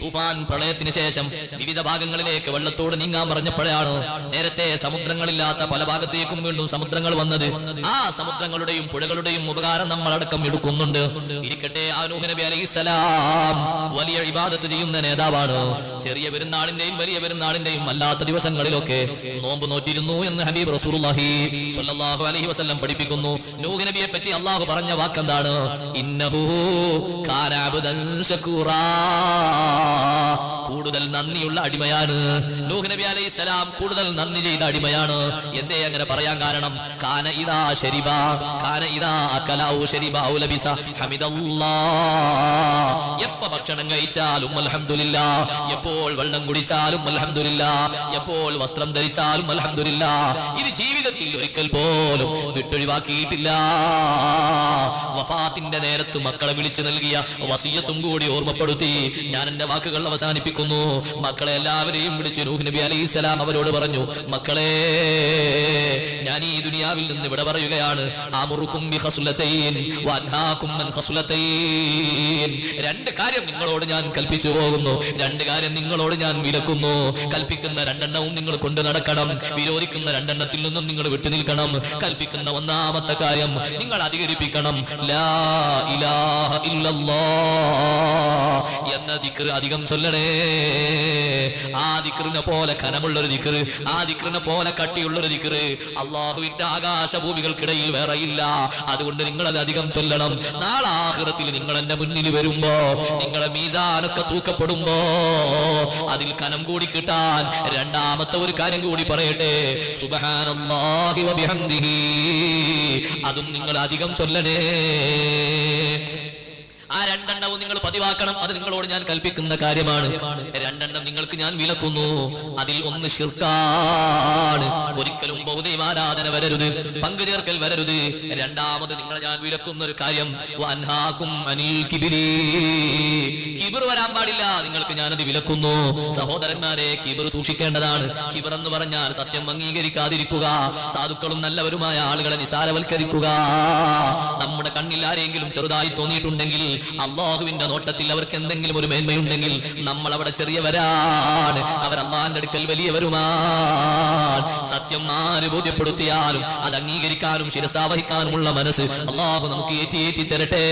തൂഫാൻ പ്രളയത്തിന് ശേഷം വിവിധ ഭാഗങ്ങളിലേക്ക് വെള്ളത്തോട് നീങ്ങാൻ പറഞ്ഞപ്പോഴാണ് നേരത്തെ സമുദ്രങ്ങളില്ലാത്ത പല ഭാഗത്തേക്കും വീണ്ടും സമുദ്രങ്ങൾ വന്നത്. ആ സമുദ്രങ്ങളുടെയും പുഴകളുടെയും ഉപകാരം നമ്മൾ അടക്കം എടുക്കുന്നുണ്ട്. ഇരിക്കട്ടെ, ആ നൂഹ് നബി അലൈഹിസ്സലാം വലിയ ഇബാദത്ത് ചെയ്യുന്ന നേതാവാണ്. ചെറിയ പെരുന്നാളിന്റെയും വലിയ പെരുന്നാളിന്റെയും അല്ലാത്ത ദിവസങ്ങളിലൊക്കെ നോമ്പ് നോറ്റിരുന്നു എന്ന് ഹബീബ് റസൂലുള്ളാഹി സ്വല്ലല്ലാഹു അലൈഹി വസല്ലം പഠിപ്പിക്കുന്നു. നൂഹ് നബിയെ പറ്റി അല്ലാഹു പറഞ്ഞ വാക്കെന്താണ്? ഇന്നഹു കാന അബ്ദൻ ശകൂറാ, കൂടുതൽ നന്ദിയുള്ള അടിമയാണ്. നൂഹ് നബി അലൈഹിസ്സലാം കൂടുതൽ നന്ദി ചെയ്ത അടിമയാണ്. എന്തേ അങ്ങനെ പറയാൻ കാരണം? കാന ഇദാ ശരിബ, കാന ഇദാ അകല ഔ ശരിബ ഔ ലബിസ ഹമിദല്ലാഹ്. എപ്പോ ഭക്ഷണം കഴിച്ചാലും അൽഹംദുലില്ലാഹ്, എപ്പോൾ വെള്ളം കുടിച്ചാലും അൽഹംദുലില്ലാഹ്, എപ്പോൾ വസ്ത്രം ധരിച്ചാലും അൽഹംദുലില്ലാഹ്. ഇത് ജീവിതത്തിൽ ഒരിക്കൽ പോലും വിട്ടൊഴിവാക്കിയിട്ടില്ല. വഫാത്തിന്റെ നേരത്ത് മക്കളെ വിളിച്ചു നൽകിയ വസിയത്തും കൂടി ഓർമ്മപ്പെടുത്തി ഞാൻ എന്റെ വാക്കുകൾ അവസാനിപ്പിക്കുന്നു. മക്കളെ എല്ലാവരെയും വിളിച്ചു നൂഹ് നബി അലൈഹിസ്സലാം അവരോട് പറഞ്ഞു, മക്കളെ, ഞാൻ ഈ ദുനിയാവിൽ നിന്ന് വിട പറയുകയാണ്. ആമുറുക്കും ബിഖസ്ലതൈൻ വഅൻഹാകും അൻ ഖസ്ലതൈൻ. 2 കാര്യം നിങ്ങളോട് ഞാൻ കൽപ്പിച്ചു പോകുന്നു, 2 കാര്യം നിങ്ങളോട് ഞാൻ വിലക്കുന്നു. കൽപ്പിക്കുന്ന 2 എണ്ണവും നിങ്ങൾ കൊണ്ടു നടക്കണം, വിരോധിക്കുന്ന 2 എണ്ണത്തിൽ നിന്നും നിങ്ങൾ വിട്ടുനിൽക്കണം. കൽപ്പിക്കുന്ന 1-ാമത്തെ കാര്യം നിങ്ങൾ അധികരിപ്പിക്കണം. ലാ ഇലാഹ ഇല്ലല്ലാഹ് എന്ന ദിക്ർ അധികം ചൊല്ലണേ. ആ ദിക്റിനെ പോലെ ഖനമുള്ളൊരു ദിക്ർ, ആ ദിക്റിനെ പോലെ കട്ടി മാത്രമേയുള്ളൊരു ദിക്റ്. അള്ളാഹുവിന്റെ ആകാശഭൂമികൾക്കിടയിൽ വേറെയില്ല. അതുകൊണ്ട് നിങ്ങൾ അത് അധികം ചൊല്ലണം. നാളെ ആഖിറത്തിൽ നിങ്ങൾ എന്റെ മുന്നിൽ വരുമ്പോ, നിങ്ങളെ മീസാനൊക്കെ തൂക്കപ്പെടുമ്പോ അതിൽ കനം കൂടി കിട്ടാൻ രണ്ടാമത്തെ ഒരു കാര്യം കൂടി പറയട്ടെ, സുബ്ഹാനല്ലാഹി വബിഹംദിഹി. അതും നിങ്ങൾ അധികം ചൊല്ലണേ. ആ രണ്ടെണ്ണവും നിങ്ങൾ പതിവാക്കണം. അത് നിങ്ങളോട് ഞാൻ കൽപ്പിക്കുന്ന കാര്യമാണ്. രണ്ടെണ്ണം നിങ്ങൾക്ക് ഞാൻ വിലക്കുന്നു. അതിൽ ഒന്ന് ശിർക്കാണ്. ഒരിക്കലും ബൗദ്ധിമാരാധന വരരുത്, പങ്കു ചേർക്കൽ വരരുത്. രണ്ടാമത് നിങ്ങൾ ഞാൻ വിലക്കുന്ന ഒരു കാര്യം, വഅൻഹാകും അനിൽ കിബ്രി. കിബ്ർ വരാൻ പാടില്ല. നിങ്ങൾക്ക് ഞാനത് വിലക്കുന്നു. സഹോദരന്മാരെ, കിബ്ർ സൂക്ഷിക്കേണ്ടതാണ്. കിബ്ർ എന്ന് പറഞ്ഞാൽ സത്യം അംഗീകരിക്കാതിരിക്കുക, സാധുക്കളും നല്ലവരുമായ ആളുകളെ നിസാരവൽക്കരിക്കുക. നമ്മുടെ കണ്ണിൽ ആരെങ്കിലും ചെറുതായി തോന്നിയിട്ടുണ്ടെങ്കിൽ, അള്ളാഹുവിന്റെ നോട്ടത്തിൽ അവർക്ക് എന്തെങ്കിലും ഒരു മേന്മയുണ്ടെങ്കിൽ, നമ്മൾ അവിടെ ചെറിയവരാണ്, അവർ അള്ളാഹിന്റെ അടുക്കൽ വലിയവരുമാണ്. സത്യം ആര് ബോധ്യപ്പെടുത്തിയാലും അത് അംഗീകരിക്കാനും ശിരസാവഹിക്കാനുമുള്ള മനസ്സ് അള്ളാഹു നമുക്ക് ഏറ്റി തരട്ടെ.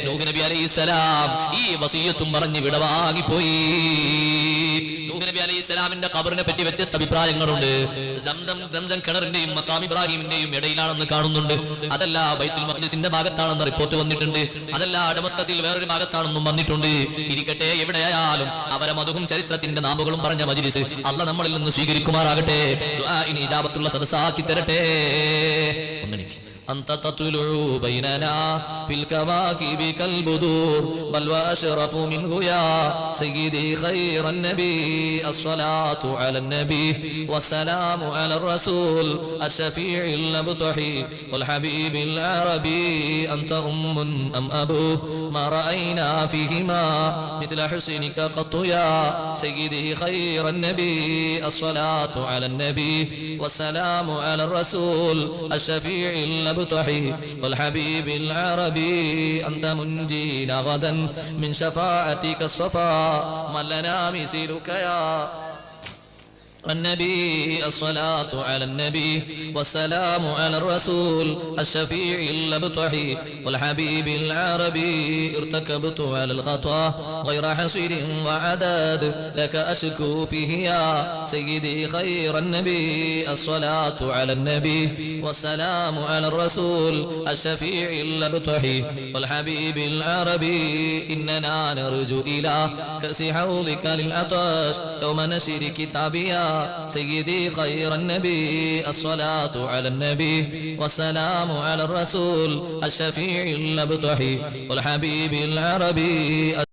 നൂഹ് നബി അലൈഹിസ്സലാം ഈ വസിയ്യത്തും പറഞ്ഞ് വിടവാങ്ങിപ്പോയി. നൂഹ് നബി അലൈഹിസ്സലാമിന്റെ ഖബറിനെ പറ്റി വ്യത്യസ്ത അഭിപ്രായങ്ങളുണ്ട്. സംസം കിണറിന്റെയും മഖാം ഇബ്രാഹിമിന്റെയും ഇടയിലാണെന്ന് കാണുന്നുണ്ട്. അതല്ല ബൈത്തുൽ മഖ്ദിസിന്റെ ഭാഗത്താണെന്ന് റിപ്പോർട്ട് വന്നിട്ടുണ്ട്. അതല്ല ഡമസ്കസിൽ വേറൊരു ഭാഗത്താണെന്നും വന്നിട്ടുണ്ട്. ഇരിക്കട്ടെ, എവിടെയായാലും അവരെ മധുവും ചരിത്രത്തിന്റെ നാമങ്ങളും പറഞ്ഞ മജ്ലിസ് അല്ലാഹ് നമ്മളിൽ നിന്ന് സ്വീകരിക്കുമാറാകട്ടെ. ദുആഇന് ഇജാബത്തുള്ള സദസ്സാക്കി തരട്ടെ. ഒന്നെനിക്ക് أنت تطلع بيننا في الكواكب كالبدور بل وأشرف منه يا سيدي خير النبي الصلاة على النبي والسلام على الرسول الشفيع الأبطحي والحبيب العربي أنت أم أم أبو ما رأينا فيهما مثل حسنك قط يا سيدي خير النبي الصلاة على النبي والسلام على الرسول الشفيع الأبطحي والحبيب العربي أنت منجينا غدا من شفاعتك الصفا من لنا مثلك يا النبي الصلاة على النبي والسلام على الرسول الشفيع الأبطحي والحبيب العربي ارتكبت على الخطأ غير حصير وعداد لك أشكو فيه يا سيدي خير النبي الصلاة على النبي والسلام على الرسول الشفيع الأبطحي والحبيب العربي إننا نرجو إلى كأس حوضك للعطش يوم نشر كتابيا سيدي خير النبي الصلاة على النبي والسلام على الرسول الشفيع الأبطحي والحبيب العربي